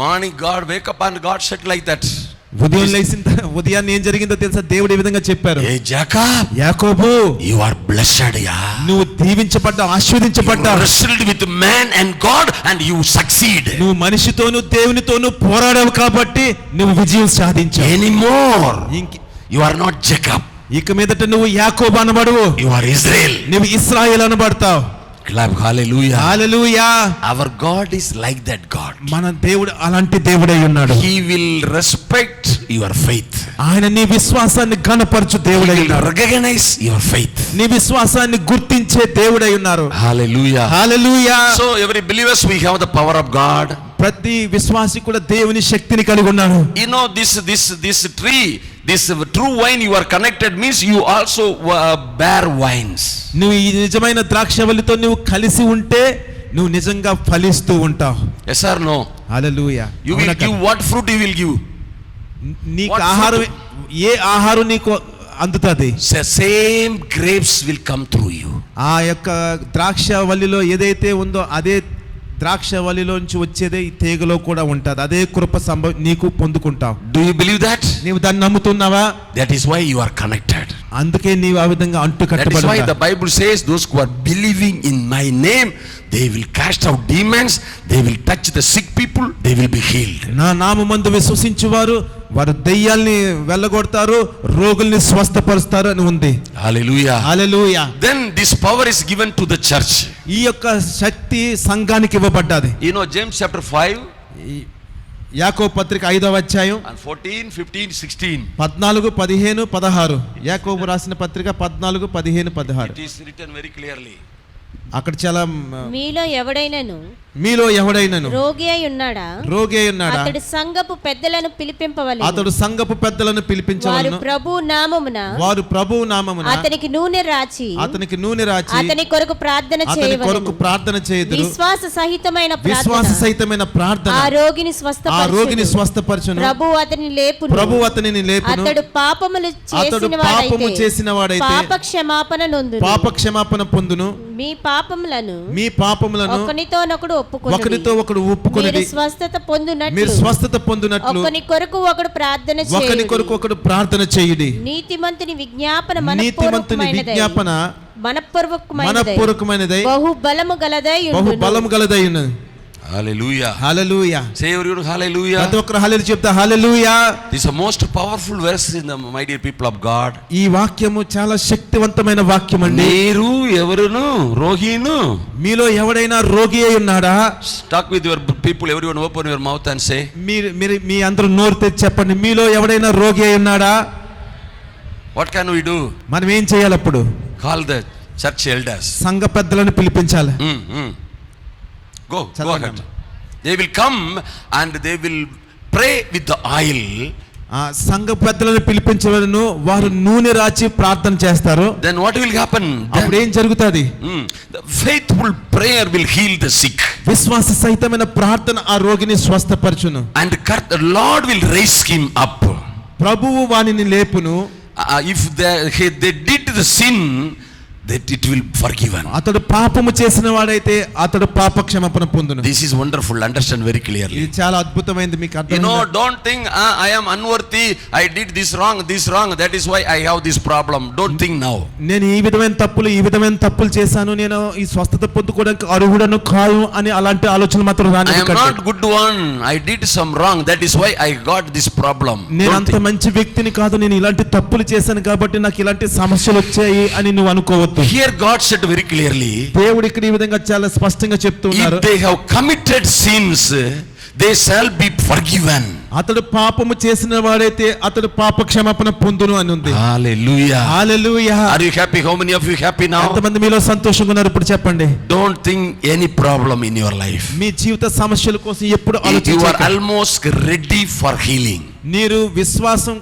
Morning God wake up and God said like that. ఉదయాన్ని ఏం జరిగిందో తెలుసా? దేవుడు ఈ విధంగా చెప్పారు. Hey Jacob, యాకోబు you are blessed, yeah. నువ్వు దీవించబడ్డావు, ఆశీర్వదించబడ్డావు. You wrestled with man and God and you succeed. నువ్వు మనిషితోను దేవునితోను పోరాడావు కాబట్టి నువ్వు విజయం సాధించావు. Anymore you are not Jacob. ఇక మీదట నువ్వు యాకోబు అనబడవు. You are Israel. నువ్వు ఇశ్రాయేలు అనబడతావు. Clap hallelujah. Hallelujah. Our God is like that God. మన దేవుడు అలాంటి దేవుడై ఉన్నాడు. He will respect your faith. ఆయన నీ విశ్వాసాన్ని ఘనపరచు He దేవుడై will ఉన్నాడు. recognize your faith. నీ విశ్వాసాన్ని గుర్తించే దేవుడై ఉన్నారు. Hallelujah. Hallelujah. So every believers we have the power of God. ప్రతి విశ్వాసి కూడా దేవుని శక్తిని కలిగి ఉన్నాడు. You know this tree, this true wine you are connected means you also bear wines. నువ్వు ఈ నిజమైన ద్రాక్షవల్లితో నువ్వు కలిసి ఉంటే నువ్వు నిజంగా ఫలిస్తూ ఉంటావు. Yes or no? Hallelujah. You will give what fruit you will give? నీకు What ఆహారం fruit? ఏ ఆహారం నీకు అందుతుంది? Same grapes will come through you. ఆ యొక్క ద్రాక్షవల్లిలో ఏదైతే ఉందో అదే ద్రాక్షవల్లిలో నుంచి వచ్చేదే ఈ తీగలో కూడా ఉంటుంది. అదే కృప నీకు పొందుకుంటావు. Do you believe that? నీవు దాన్ని నమ్ముతున్నావా? That is why you are connected. అందుకే నీవు ఆ విధంగా అంటు That is why కట్టబడ్డావు. the Bible says those who are believing in my name, they will cast out demons, they will touch the sick people, they will be healed. నా నామమందు విశ్వసించువారు వారు దయ్యాల్ని వెళ్ళగొడతారు, రోగుల్ని స్వస్థపరుస్తారు అని ఉంది. Hallelujah. Hallelujah. Then this power is given to the church. ఈ యొక్క శక్తి సంఘానికి ఇవ్వబడ్డది. You know James chapter 5 యాకోబు పత్రిక 5వ అధ్యాయం and 14, 15, 16. 14, 15, 16. యాకోబు రాసిన పత్రిక 14, 15, 16. It is written very clearly. అక్కడ చాలా మీలో ఎవడైనను మీలో ఎవడైనను రోగి అయి ఉన్నాడా రోగి అయి ఉన్నాడా అతడు సంఘపు పెద్దలను పిలిపింపవలెను. అతడు సంఘపు పెద్దలను వారు పిలిపించవలెను. ప్రభువు నామమున అతనికి నూనె రాచి అతని కొరకు ప్రార్థన చేయవలెను. విశ్వాస సహితమైన ప్రార్థన ఆ రోగిని స్వస్థపరచును. ప్రభువు అతనిని లేపును. అతడు పాపములు చేసిన వాడైతే పాప క్షమాపణ పొందును. మీ పాపములను ఒకనితో ఒకడు ఒప్పుకొని మీరు స్వస్థత పొందునట్లు ఒకని కొరకు ఒకడు ప్రార్థన చేయుడి. నీతిమంతుని విజ్ఞాపన మనఃపూర్వకమైనదై బహు బలము గలదై ఉన్నది. Hallelujah. Hallelujah. Say everyone hallelujah. ప్రతి ఒక్కరు హల్లెలూయా చెప్తా. హల్లెలూయా. This is the most powerful verse in the my dear people of God. ఈ వాక్యము చాలా శక్తివంతమైన వాక్యం అండి. మీరు ఎవరును రోగిను మీలో ఎవడైనా రోగి అయి ఉన్నాడా? Talk with your people, everyone open your mouth and say. మీరు మీ అందరూ నోరు తెరిచి చెప్పండి. మీలో ఎవడైనా రోగి అయి ఉన్నాడా? What can we do? మనం ఏం చేయాలి అప్పుడు? Call the church elders. సంఘ పెద్దలను పిలిపించాలి. Go ahead. They will come and they will pray with the oil. సంఘ పెద్దలను పిలిపించవలను. వారు నూనె రాచి ప్రార్థన చేస్తారు. Then what will happen? అప్పుడు ఏం జరుగుతుంది? The faithful prayer will heal the sick. విశ్వాస సహితమైన ప్రార్థన ఆ రోగిని స్వస్థపరచును. And the Lord will raise him up. ప్రభువు వానిని లేపును. If they did the sin, that it will forgiven. అతడు పాపము చేసిన వాడైతే అతడు పాప క్షమాపణ పొందును. This is wonderful. Understand very clearly. ఇది చాలా అద్భుతమైనది. మీకు అర్థం? You know, don't think I am unworthy, I did this wrong, that is why I have this problem. Don't think now. నేను ఈ విధమైన తప్పులు చేశాను, నేను ఈ స్వస్థత పొందుకోవడానికి అర్హుడను కాదు అని అలాంటి ఆలోచన మాత్రం రాని. I am not good one, I did some wrong, that is why I got this problem. నేను అంత మంచి వ్యక్తిని కాదు, నేను ఇలాంటి తప్పులు చేశాను కాబట్టి నాకు ఇలాంటి సమస్యలు వచ్చాయి అని నువ్వు అనుకోవద్దు. Here God said very clearly, దేవుడు ఇక్కడ ఈ విధంగా చాలా స్పష్టంగా చెప్తున్నారు. if they have committed sins, they shall be forgiven. అతడు పాపము చేసిన వాడైతే అతడు పాప క్షమాపణ పొందును అని ఉంది. Hallelujah. Hallelujah. Are you happy? How many of you happy now? ఎంతమంది మీలో సంతోషంగా ఉన్నారు ఇప్పుడు చెప్పండి. Don't think any problem in your life. మీ జీవిత సమస్యల కోసం ఎప్పుడు You are ఆలోచించకండి. almost ready for healing. మీరు విశ్వాసం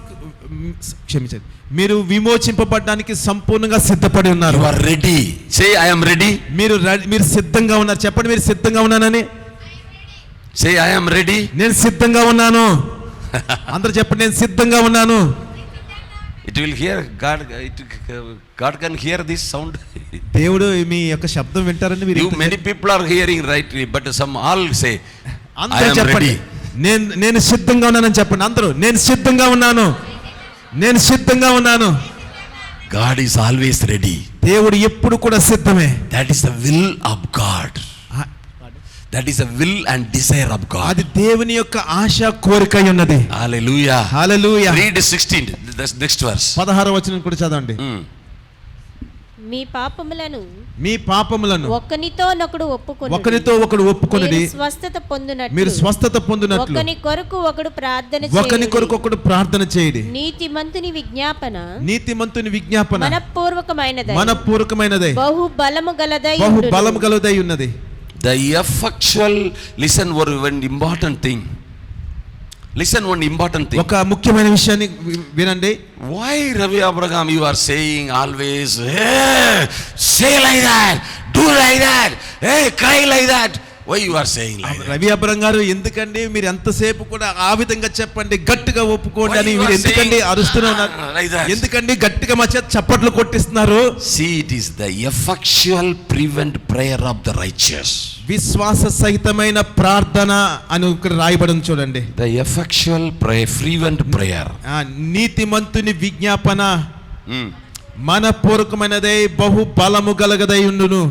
క్షమించండి, మీరు విమోచింపబడడానికి సంపూర్ణంగా సిద్ధపడి ఉన్నారు. You are ready. Say, I am ready. మీరు సిద్ధంగా ఉన్నారు. చెప్పండి, మీరు సిద్ధంగా ఉన్నానని. Say, I am ready. నేను సిద్ధంగా ఉన్నాను. అందరూ చెప్పండి, నేను సిద్ధంగా ఉన్నాను. It will hear God. God can hear this sound. దేవుడు మీ యొక్క శబ్దం వింటారని మీరు Many people are hearing rightly, but some all say, I అందరూ am చెప్పండి, ready. నేను సిద్ధంగా ఉన్నానని చెప్పండి. అందరూ నేను సిద్ధంగా ఉన్నాను, నేను సిద్ధంగా ఉన్నాను. God is always ready. దేవుడు ఎప్పుడు కూడా సిద్ధమే. That is the will of God. That is the will and desire of God. అది దేవుని యొక్క ఆశ కోరిక ఉన్నది. Hallelujah. Hallelujah. Read 16, the next verse. 16వ వచనం కూడా చదవండి. మీ పాపములను ఒకనితో ఒకడు ఒప్పుకొనుడి. మీరు స్వస్థత పొందునట్లు ఒకని కొరకు ఒకడు ప్రార్థన చేయుడి. నీతిమంతుని విజ్ఞాపన మనఃపూర్వకమైనదై బహు బలము గలదై ఉన్నది. The effectual, listen one important thing. Listen one important thing. ఒక ముఖ్యమైన విషయాన్ని వినండి. Why Ravi Abraham you are saying always, hey, say like that, do like that, hey, cry like that? Why you are saying like that? Ravi Abraham గారు, ఎందుకండి మీరు ఎంతసేపు కూడా ఆ విధంగా చెప్పండి, గట్టిగా ఒప్పుకోండి అని మీరు ఎందుకండి అరుస్తూనే ఉన్నారు? ఎందుకండి గట్టిగా మా చేత చప్పట్లు కొట్టిస్తున్నారు? See, it is the effectual prevent prayer of the righteous. విశ్వాస సహితమైన ప్రార్థన అని ఇక్కడ రాయబడింది చూడండి. The effectual prayer, fervent prayer. నీతిమంతుని విజ్ఞాపన మనఃపూర్వకమైనదై బహు బలము గలగదై ఉండును.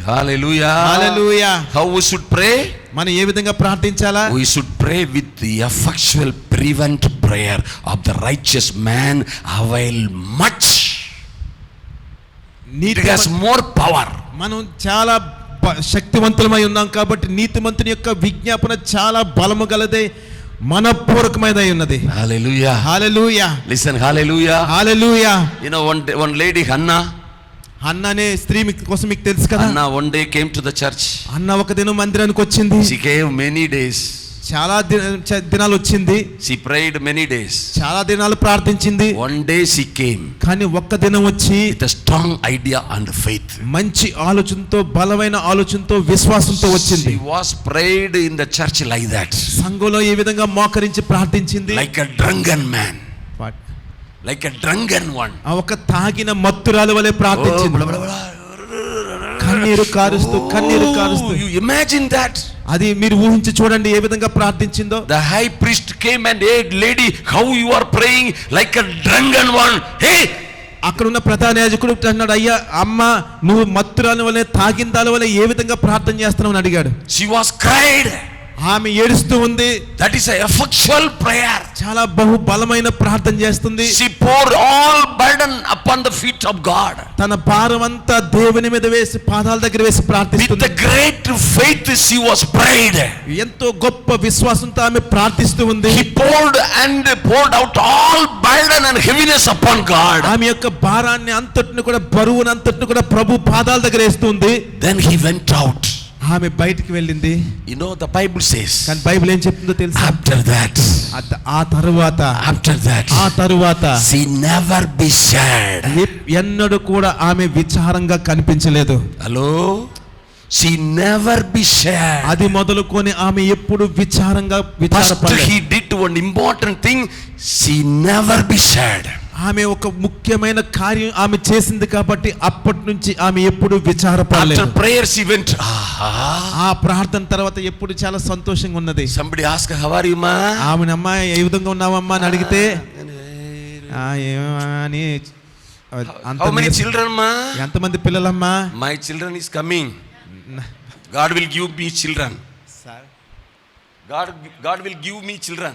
Hallelujah. Hallelujah. How we should pray? మనం ఏ విధంగా ప్రార్థించాలా? We should pray with the effectual fervent prayer of the righteous man avail much. It has more power. మనం చాలా శక్తివంతులమై ఉన్నాం కాబట్టి నీతిమంతుని యొక్క విజ్ఞాపన చాలా బలము గలదై మనఃపూర్వకమైనదై ఉన్నది. Hallelujah. Hallelujah. Listen, hallelujah. Hallelujah. You know one lady, Hannah. అన్న అనే స్త్రీ కోసం మీకు తెలుసు కదా. Hannah one day came to the church. అన్న ఒక దినం మందిరానికి వచ్చింది. She gave many days. చాలా దినాలు వచ్చింది. She prayed many days. చాలా దినాలు ప్రార్థించింది. One day she came. కానీ ఒక్క దినం వచ్చి with a strong idea and faith. మంచి ఆలోచనతో, బలమైన ఆలోచనతో, విశ్వాసంతో వచ్చింది. She was prayed in the church like that. సంఘంలో ఈ విధంగా మోకరించి ప్రార్థించింది. Like a drunken man. Like a drunken one. ఒక తాగిన మత్తురాలు వలె ప్రార్థించింది. కన్నీరు కారుస్తూ. You imagine that? అది మీరు ఊహించి చూడండి ఏ విధంగా ప్రార్థించిందో. The high priest came and, hey lady, how you are praying like a drunken one? Hey, అక్కడ ఉన్న ప్రధాన యాజకుడు అన్నాడు, అయ్యా అమ్మ నువ్వు మత్తురాలు వలె, తాగిందాల వలె ఏ విధంగా ప్రార్థన చేస్తున్నావు అని అడిగాడు. She was cried. ఆమె ఏడుస్తూ ఉంది. That is a effectual prayer. చాలా బహు బలమైన ప్రార్థన చేస్తుంది. She poured all burden upon the feet of God. తన భారం అంతా దేవుని మీద వేసి పాదాల దగ్గర వేసి ప్రార్థిస్తుంది. With the great faith she was prayed. ఎంతో గొప్ప విశ్వాసంతో ఆమె ప్రార్థిస్తూ ఉంది. He poured out all burden and heaviness upon God. ఆమె యొక్క భారాన్ని అంతటిని కూడా, బరువుని అంతటిని కూడా ప్రభు పాదాల దగ్గర వేస్తుంది. Then he went out. ఆమె బయటికి వెళ్ళింది. You know the Bible says. కానీ బైబిల్ ఏం చెప్తుందో తెలుసా? After that. ఆ తరువాత she never be sad. ఎన్నడూ కూడా ఆమె విచారంగా కనిపించలేదు. Hello. She never be sad. అది మొదలుకొని ఆమె ఎప్పుడు విచారపడలేదు. He did one important thing. She never be sad. ఆమె ఒక ముఖ్యమైన కార్యం ఆమె చేసింది కాబట్టి అప్పటి నుంచి ఆమె ఎప్పుడు విచారపడలేదు. After prayer she went. ఆ ప్రార్థన తర్వాత ఎప్పుడు చాలా సంతోషంగా ఉన్నది. Somebody asked, how are you ma? ఆమె అమ్మా ఏ విధంగా ఉన్నావమ్మా అని అడిగితే అని how many children ma? ఎంతమంది పిల్లలమ్మా? My children is coming. God will give me children. God will give me children.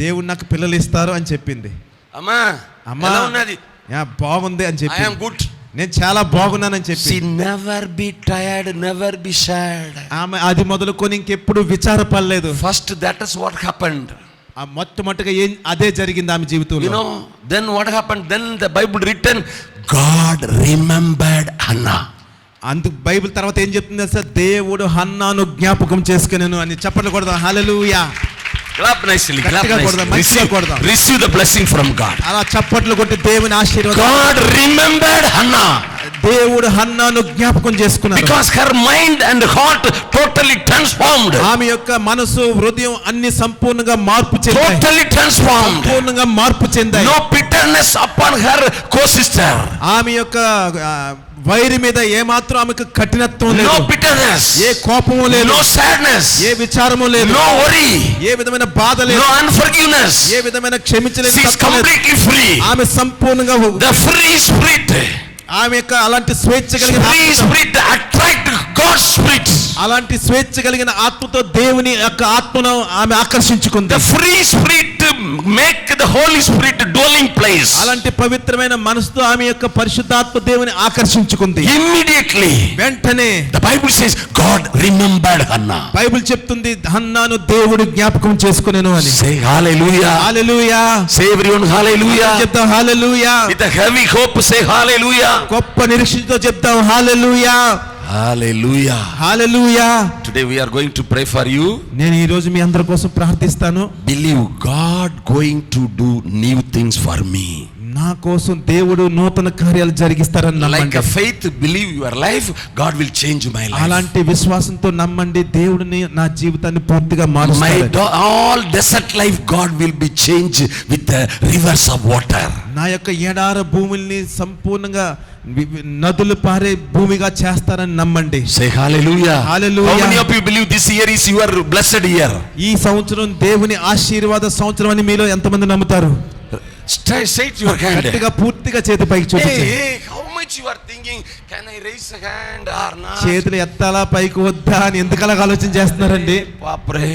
దేవుడు నాకు పిల్లలు ఇస్తారు అని చెప్పింది. అమ్మా ఎలా ఉన్నది? బాగుంది అని చెప్పి. I am good. నేను చాలా బాగున్నానని చెప్పి. She never be tired, never be sad. ఆమె అది మొదలుకొని ఇంకెప్పుడు విచారపడలేదు. First that is what happened. ఆ మొట్టమొదటిగా అదే జరిగింది ఆమె జీవితంలో. You know, then what happened? Then the Bible written, God remembered Hannah. అందుకు బైబిల్ తర్వాత ఏం చెప్తుంది సార్? దేవుడు హన్నాను జ్ఞాపకం చేసుకునేను అని. చప్పట్లు కొడదాం. హల్లెలూయా. Clap nicely, clap nicely. Receive the blessing from God. అలా చప్పట్లు కొట్టి దేవుని ఆశీర్వాదం. God remembered Hannah. దేవుడు హన్నాను జ్ఞాపకం చేసుకున్నాడు. Because her mind and heart totally transformed. ఆమె యొక్క మనసు హృదయం అన్ని సంపూర్ణంగా మార్పు చెందాయి. Totally transformed. సంపూర్ణంగా మార్పు చెందాయి. No bitterness upon her co-sister. ఆమె యొక్క వైరి మీద ఏ మాత్రం ఆమెకు కఠినత్వం లేదు. No bitterness. ఏ కోపము లేదు. No sadness. ఏ విచారము లేదు. No worry. ఏ విధమైన బాధ లేదు. No unforgiveness. ఏ విధమైన క్షమించలేదు. She is completely free. ఆమె సంపూర్ణంగా The free spirit. ఆమె యొక్క అలాంటి స్వేచ్ఛ కలిగిన Free spirit attract God's spirit. అలాంటి స్వేచ్ఛ కలిగిన ఆత్మతో దేవుని యొక్క ఆత్మను ఆమె ఆకర్షించుకుంది. The free spirit make the Holy Spirit dwelling place. అలాంటి పవిత్రమైన మనసుతో ఆమె యొక్క పరిశుద్ధాత్మ దేవుని ఆకర్షించుకుంది. Immediately. వెంటనే The Bible says God remembered Hannah. Bible చెప్తుంది హన్నాను దేవుడు జ్ఞాపకం చేసుకునేను అని. Say hallelujah. హల్లెలూయా. Say everyone hallelujah. చెప్తాం హల్లెలూయా. With a heavy hope say hallelujah. గొప్ప నిరీక్షణతో చెప్తాం హల్లెలూయా. Hallelujah. Hallelujah. Today we are going to pray for you. నేను ఈ రోజు మీ అందరి కోసం ప్రార్థిస్తాను. Believe God going to do new things for me. నా కోసం దేవుడు నూతన కార్యాలు జరిగిస్తారని Like నమ్మండి. a faith believe your life, God will change my life. అలాంటి విశ్వాసంతో నమ్మండి, దేవుడిని నా జీవితాన్ని పూర్తిగా మారుస్తాడు. All desert life God will be changed with the rivers of water. నా యొక్క ఎడార భూముల్ని సంపూర్ణంగా నదులు పారే భూమిగా చేస్తారని నమ్మండి. Say hallelujah. Hallelujah. How many of you believe this year is your blessed year? ఈ సంవత్సరం దేవుని ఆశీర్వాద సంవత్సరం అని మీలో ఎంతమంది నమ్ముతారు? Straight your hand. గట్టిగా పూర్తిగా చేతి పైకి చూపించండి. Hey, how much you are thinking, can I raise a hand or not? చేతులు ఎత్తాలా పైకి వద్దా అని ఎందుకలా ఆలోచన చేస్తున్నారండి? Papre.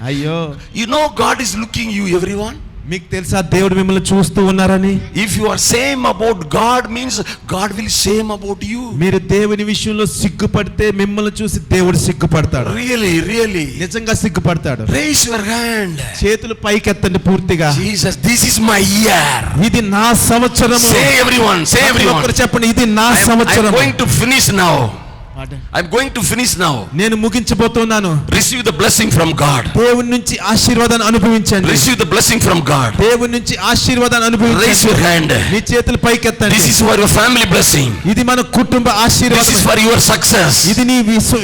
అయ్యో, You know God is looking you, everyone. మీకు తెలుసా దేవుడు మిమ్మల్ని చూస్తూ ఉన్నారని? If you are same about God means God will same about you. మీరు దేవుని విషయంలో సిగ్గుపడితే మిమ్మల్ని చూసి దేవుడు సిగ్గుపడతాడు. Really. నిజంగా సిగ్గుపడతాడు. Raise your hand. చేతులు పైకెత్తండి పూర్తిగా. Jesus, this is my year. ఇది నా సంవత్సరము. Say everyone. ఒకరు చెప్పండి, ఇది నా సంవత్సరం. I'm going to finish now. I'm going to finish now. నేను ముగించబోతున్నాను. Receive the blessing from God. దేవుని నుంచి ఆశీర్వాదాన్ని అనుభవించండి. Receive the blessing from God. దేవుని నుంచి ఆశీర్వాదాన్ని అనుభవించండి. Raise your hand. మీ చేతులు పైకెత్తండి. This is for your family blessing. ఇది మన కుటుంబ ఆశీర్వాదం. This is for your success. ఇది నీ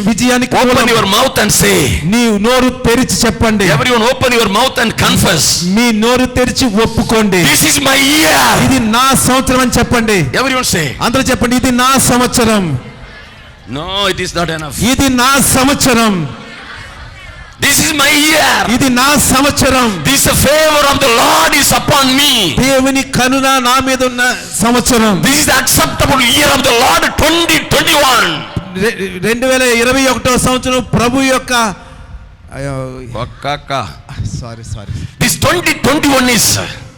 విజయానికి. Open your mouth and say. నీ నోరు తెరిచి చెప్పండి. Everyone open your mouth and confess. మీ నోరు తెరిచి ఒప్పుకోండి. This is my year. ఇది నా సంవత్సరం అని చెప్పండి. Everyone say. అందరూ చెప్పండి, ఇది నా సంవత్సరం. No, it is not enough. ఇది నా సంవత్సరం. This is my year. ఇది నా సంవత్సరం. This favor of the Lord is upon me. దేవుని కరుణ నా మీద ఉన్న సంవత్సరం. This is the acceptable year of the Lord 2021. 2021 సంవత్సరం ప్రభు యొక్క సారీ This 2021 is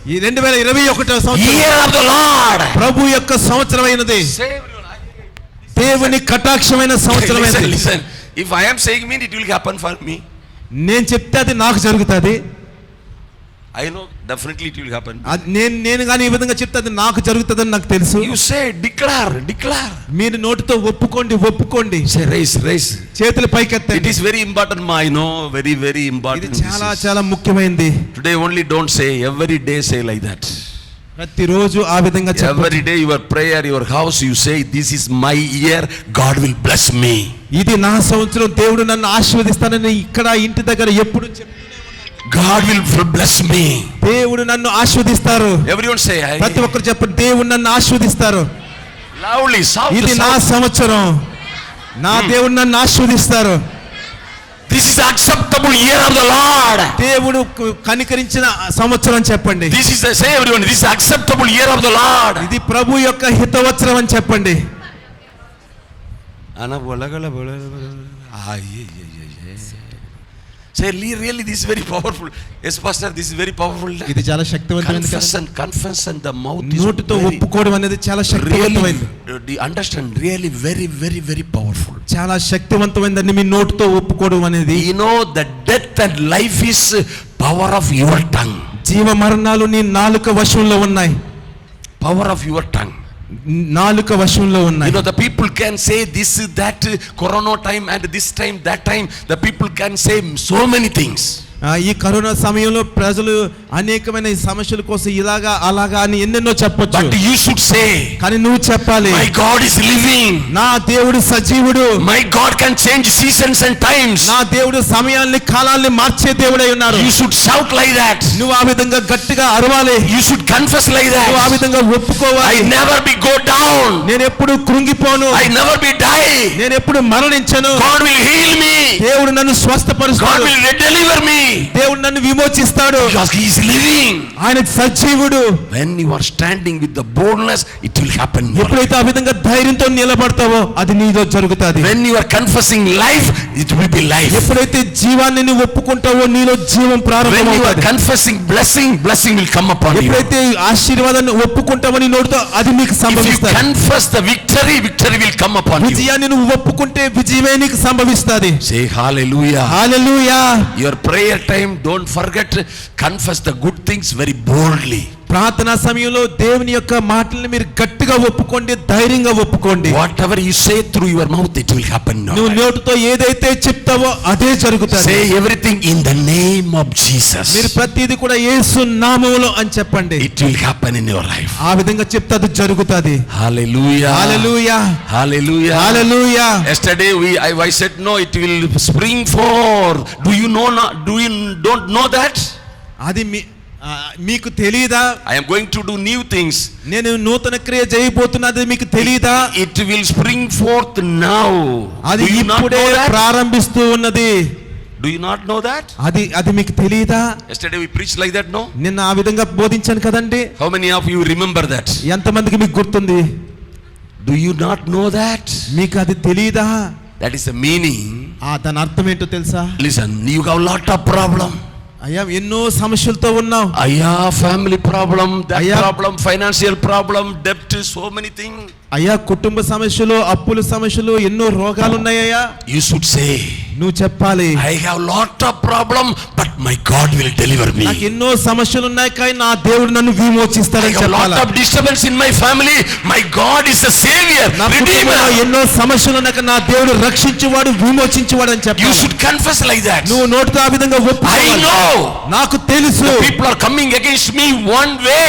ఈ 2021 సంవత్సరం year of the Lord. ప్రభు యొక్క సంవత్సరమైనది. దేవుని కటాక్షమైన సంవత్సరమైనది. Listen. If I am saying it will happen for me. నేను చెప్తే అది నాకు జరుగుతుంది. I know definitely it will happen. నేను కానీ ఈ విధంగా చెప్తే అది నాకు జరుగుతుందని నాకు తెలుసు. You say declare. మీరు నోటితో ఒప్పుకోండి. Say raise. చేతులు పైకెత్తండి. It is very important, I know, very important. ఇది చాలా ముఖ్యమైనది. Today only don't say, every day say like that. ప్రతిరోజు ఆ విధంగా చెప్పండి. Every day your prayer, your house, you say this is my year, God will bless me. ఇది నా సంవత్సరం, దేవుడు నన్ను ఆశీర్వదిస్తానని ఇక్కడ ఇంటి దగ్గర ఎప్పుడు చెప్తూనే ఉన్నాను. God will bless me. దేవుడు నన్ను ఆశీర్వదిస్తారు. Everyone say, ప్రతి ఒక్కరు చెప్పండి, దేవుడు నన్ను ఆశీర్వదిస్తారు. Loudly, softly. ఇది నా సంవత్సరం, నా దేవుడు నన్ను ఆశీర్వదిస్తారు. This is the acceptable year of the Lord. దేవుడు కనికరించిన సంవత్సరం చెప్పండి. This is say everyone, this is the acceptable year of the Lord. ఇది ప్రభు యొక్క హితవత్సరం అని చెప్పండి. Say, really, this is very powerful. Yes, Pastor, this is very powerful. ఇది చాలా శక్తివంతమైనది కదా. Confession, the mouth is నోటితో very, ఒప్పుకోవడం అనేది చాలా శక్తివంతమైనది. really, do you understand? Really, very, very, very powerful. చాలా శక్తివంతమైనదండి మీ నోటితో ఒప్పుకోవడం అనేది. You know, the death and life is power of your tongue. జీవ మరణాలు నీ నాలుక వశంలో ఉన్నాయి. Power of your tongue. నాలుక వశంలో ఉన్నాయి. You know, the people can say this, that, corona time and this time, that time. The people can say so many things. ఈ corona సమయంలో ప్రజలు అనేకమైన సమస్యల కోసం ఇలాగా అలాగా అని ఎన్నెన్నో చెప్పొచ్చు. But you should say, కానీ నువ్వు చెప్పాలి, my God is living. నా దేవుడు సజీవుడు. My God can change seasons and times. నా దేవుడు సమయాల్ని కాలాల్ని మార్చే దేవుడై ఉన్నాడు. You should shout like that. నువ్వు ఆ విధంగా గట్టిగా అరవాలి. You should confess like నువ్వు ఆ that. విధంగా ఒప్పుకోవాలి. I never be go down. నేను ఎప్పుడు కృంగిపోను. I never be die. నేను ఎప్పుడు మరణించను. God will heal me. దేవుడు నన్ను God స్వస్థపరుస్తాడు. will deliver me. దేవుడు నన్ను విమోచిస్తాడు. Because he is living. ఆయన సజీవుడు. When you are standing with the boldness, it will happen. ఎప్పుడైతే ఆ విధంగా ధైర్యంతో నిలబడతావో అది నీలో జరుగుతుంది. When you are confessing life, it will be life. ఎప్పుడైతే జీవాన్ని నువ్వు ఒప్పుకుంటావో నీలో జీవం When you are ప్రారంభమవుతుంది. confessing blessing, blessing will come upon you. ఎప్పుడైతే ఆశీర్వాదాన్ని ఒప్పుకుంటావో నీ నోటితో అది నీకు If you సంభవిస్తుంది. confess the victory, victory will come upon you. విజయాన్ని నువ్వు ఒప్పుకుంటే విజయమే నీకు సంభవిస్తుంది. Say hallelujah. Hallelujah. Your prayer time, don't forget, confess the good things very boldly. ప్రార్థనా సమయంలో దేవుని యొక్క మాటల్ని మీరు గట్టిగా ఒప్పుకోండి, ధైర్యంగా ఒప్పుకోండి. Whatever you say through your mouth, it will happen now. నువ్వు నోటితో ఏదైతే చెప్తావో అదే జరుగుతుంది. Say everything in the name of Jesus. మీరు ప్రతిదీ కూడా యేసు నామములో అని చెప్పండి. It will happen in your life. ఆ విధంగా చెప్తే అది జరుగుతుంది. Hallelujah. Hallelujah. Hallelujah. Hallelujah. Yesterday I said no, it will spring forth. Do you know? Do you don't know that? అది మీకు తెలీదా? I am going to do new things. నేను నూతన క్రియ చేయబోతున్నది మీకు తెలీదా? It will spring forth now. అది Do you not ఇప్పుడే know that? ప్రారంభిస్తూ ఉన్నది. Do you not know that? అది మీకు తెలీదా? Yesterday we preached like that, no? నిన్న ఆ విధంగా బోధించాను కదండి. How many of you remember that? ఎంతమందికి మీకు గుర్తుంది? Do you not know that? మీకు అది తెలీదా? That is the meaning. దాని అర్థం ఏంటో తెలుసా? Listen, you have a lot of problem. అయ్యా ఎన్నో సమస్యలతో ఉన్నావు. అయ్యా family problem, that అయ్యా, problem, financial problem, debt, so many things. అయ్యా కుటుంబ సమస్యలు, అప్పుల సమస్యలు, ఎన్నో రోగాలు ఉన్నాయ్యా. You should say, నువ్వు చెప్పాలి, I have lot of problem, but my God will deliver me. నాకు ఎన్నో సమస్యలు ఉన్నాయి కానీ నా దేవుడు నన్ను విమోచిస్తాడని I have చెప్పాలి. lot of disturbance in my family. My God is the savior, నా కుటుంబంలో redeemer. ఎన్నో సమస్యలు ఉన్నాయి కానీ నా దేవుడు రక్షించేవాడు, విమోచించేవాడు అని You చెప్పాలి. should confess like that. నువ్వు నోటితో ఆ విధంగా I ఒప్పుకోవాలి. know నాకు తెలుసు people are coming against me one way,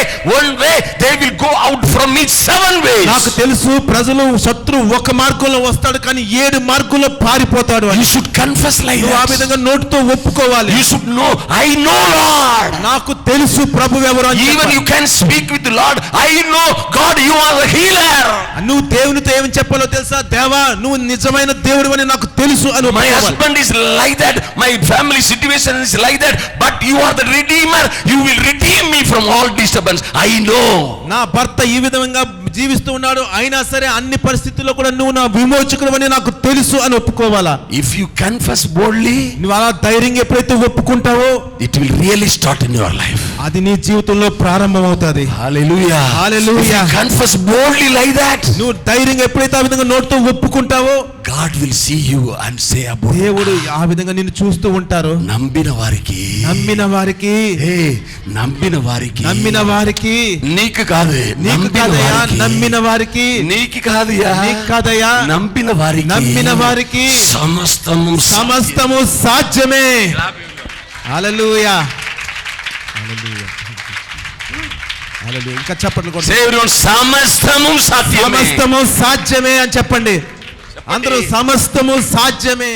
they will go out from me 7 ways. నాకు తెలుసు ప్రజలు శత్రు ఒక మార్గంలో వస్తాడు కానీ 7 మార్గంలో పారిపోతాడు అని. You should confess like నువ్వు ఆ that. విధంగా నోటితో ఒప్పుకోవాలి. You should know, I know Lord. నాకు తెలుసు ప్రభువు ఎవరు అని Even చెప్పాలి. you can speak with the Lord. I know God, you are the healer. నువ్వు దేవునితో ఏమని చెప్పాలో తెలుసా? దేవా నువ్వు నిజమైన దేవుడు అని నాకు తెలుసు అని My ఒప్పుకోవాలి. husband is like that, my family situation is like that, but you are the redeemer. You will redeem me from all disturbance. I know. నా భర్త ఈ విధంగా జీవిస్తూ ఉన్నాడు, అయినా సరే అన్ని పరిస్థితుల్లో కూడా నువ్వు నా విమోచకుడు అని నాకు తెలుసు అని ఒప్పుకోవాలా. If you confess boldly, నువ్వు అలా ధైర్యంగా ఎప్పుడైతే ఒప్పుకుంటావో it will really start in your life. అది నీ జీవితంలో ప్రారంభమవుతుంది. Hallelujah. Hallelujah. If you confess boldly like that, నువ్వు ధైర్యంగా ఎప్పుడైతే ఆ విధంగా నోటితో ఒప్పుకుంటావో God will see you and say about దేవుడు ఆ విధంగా నిన్ను చూస్తూ ఉంటారు. నమ్మిన వారికి నమ్మిన వారికి నమ్మిన వారికి నీకు కాదు, నీకు కాదయ్యా, నమ్మిన వారికి నీకు కాదయ్యా, నీకు కాదయ్యా, నమ్మిన వారికి సమస్తము సాధ్యమే. హల్లెలూయా. హల్లెలూయా. హల్లెలూయా. ఇంకా చప్పట్లు కొట్టండి. Say everyone, సమస్తము సాధ్యమే అని చెప్పండి. అందరూ సమస్తము సాధ్యమే.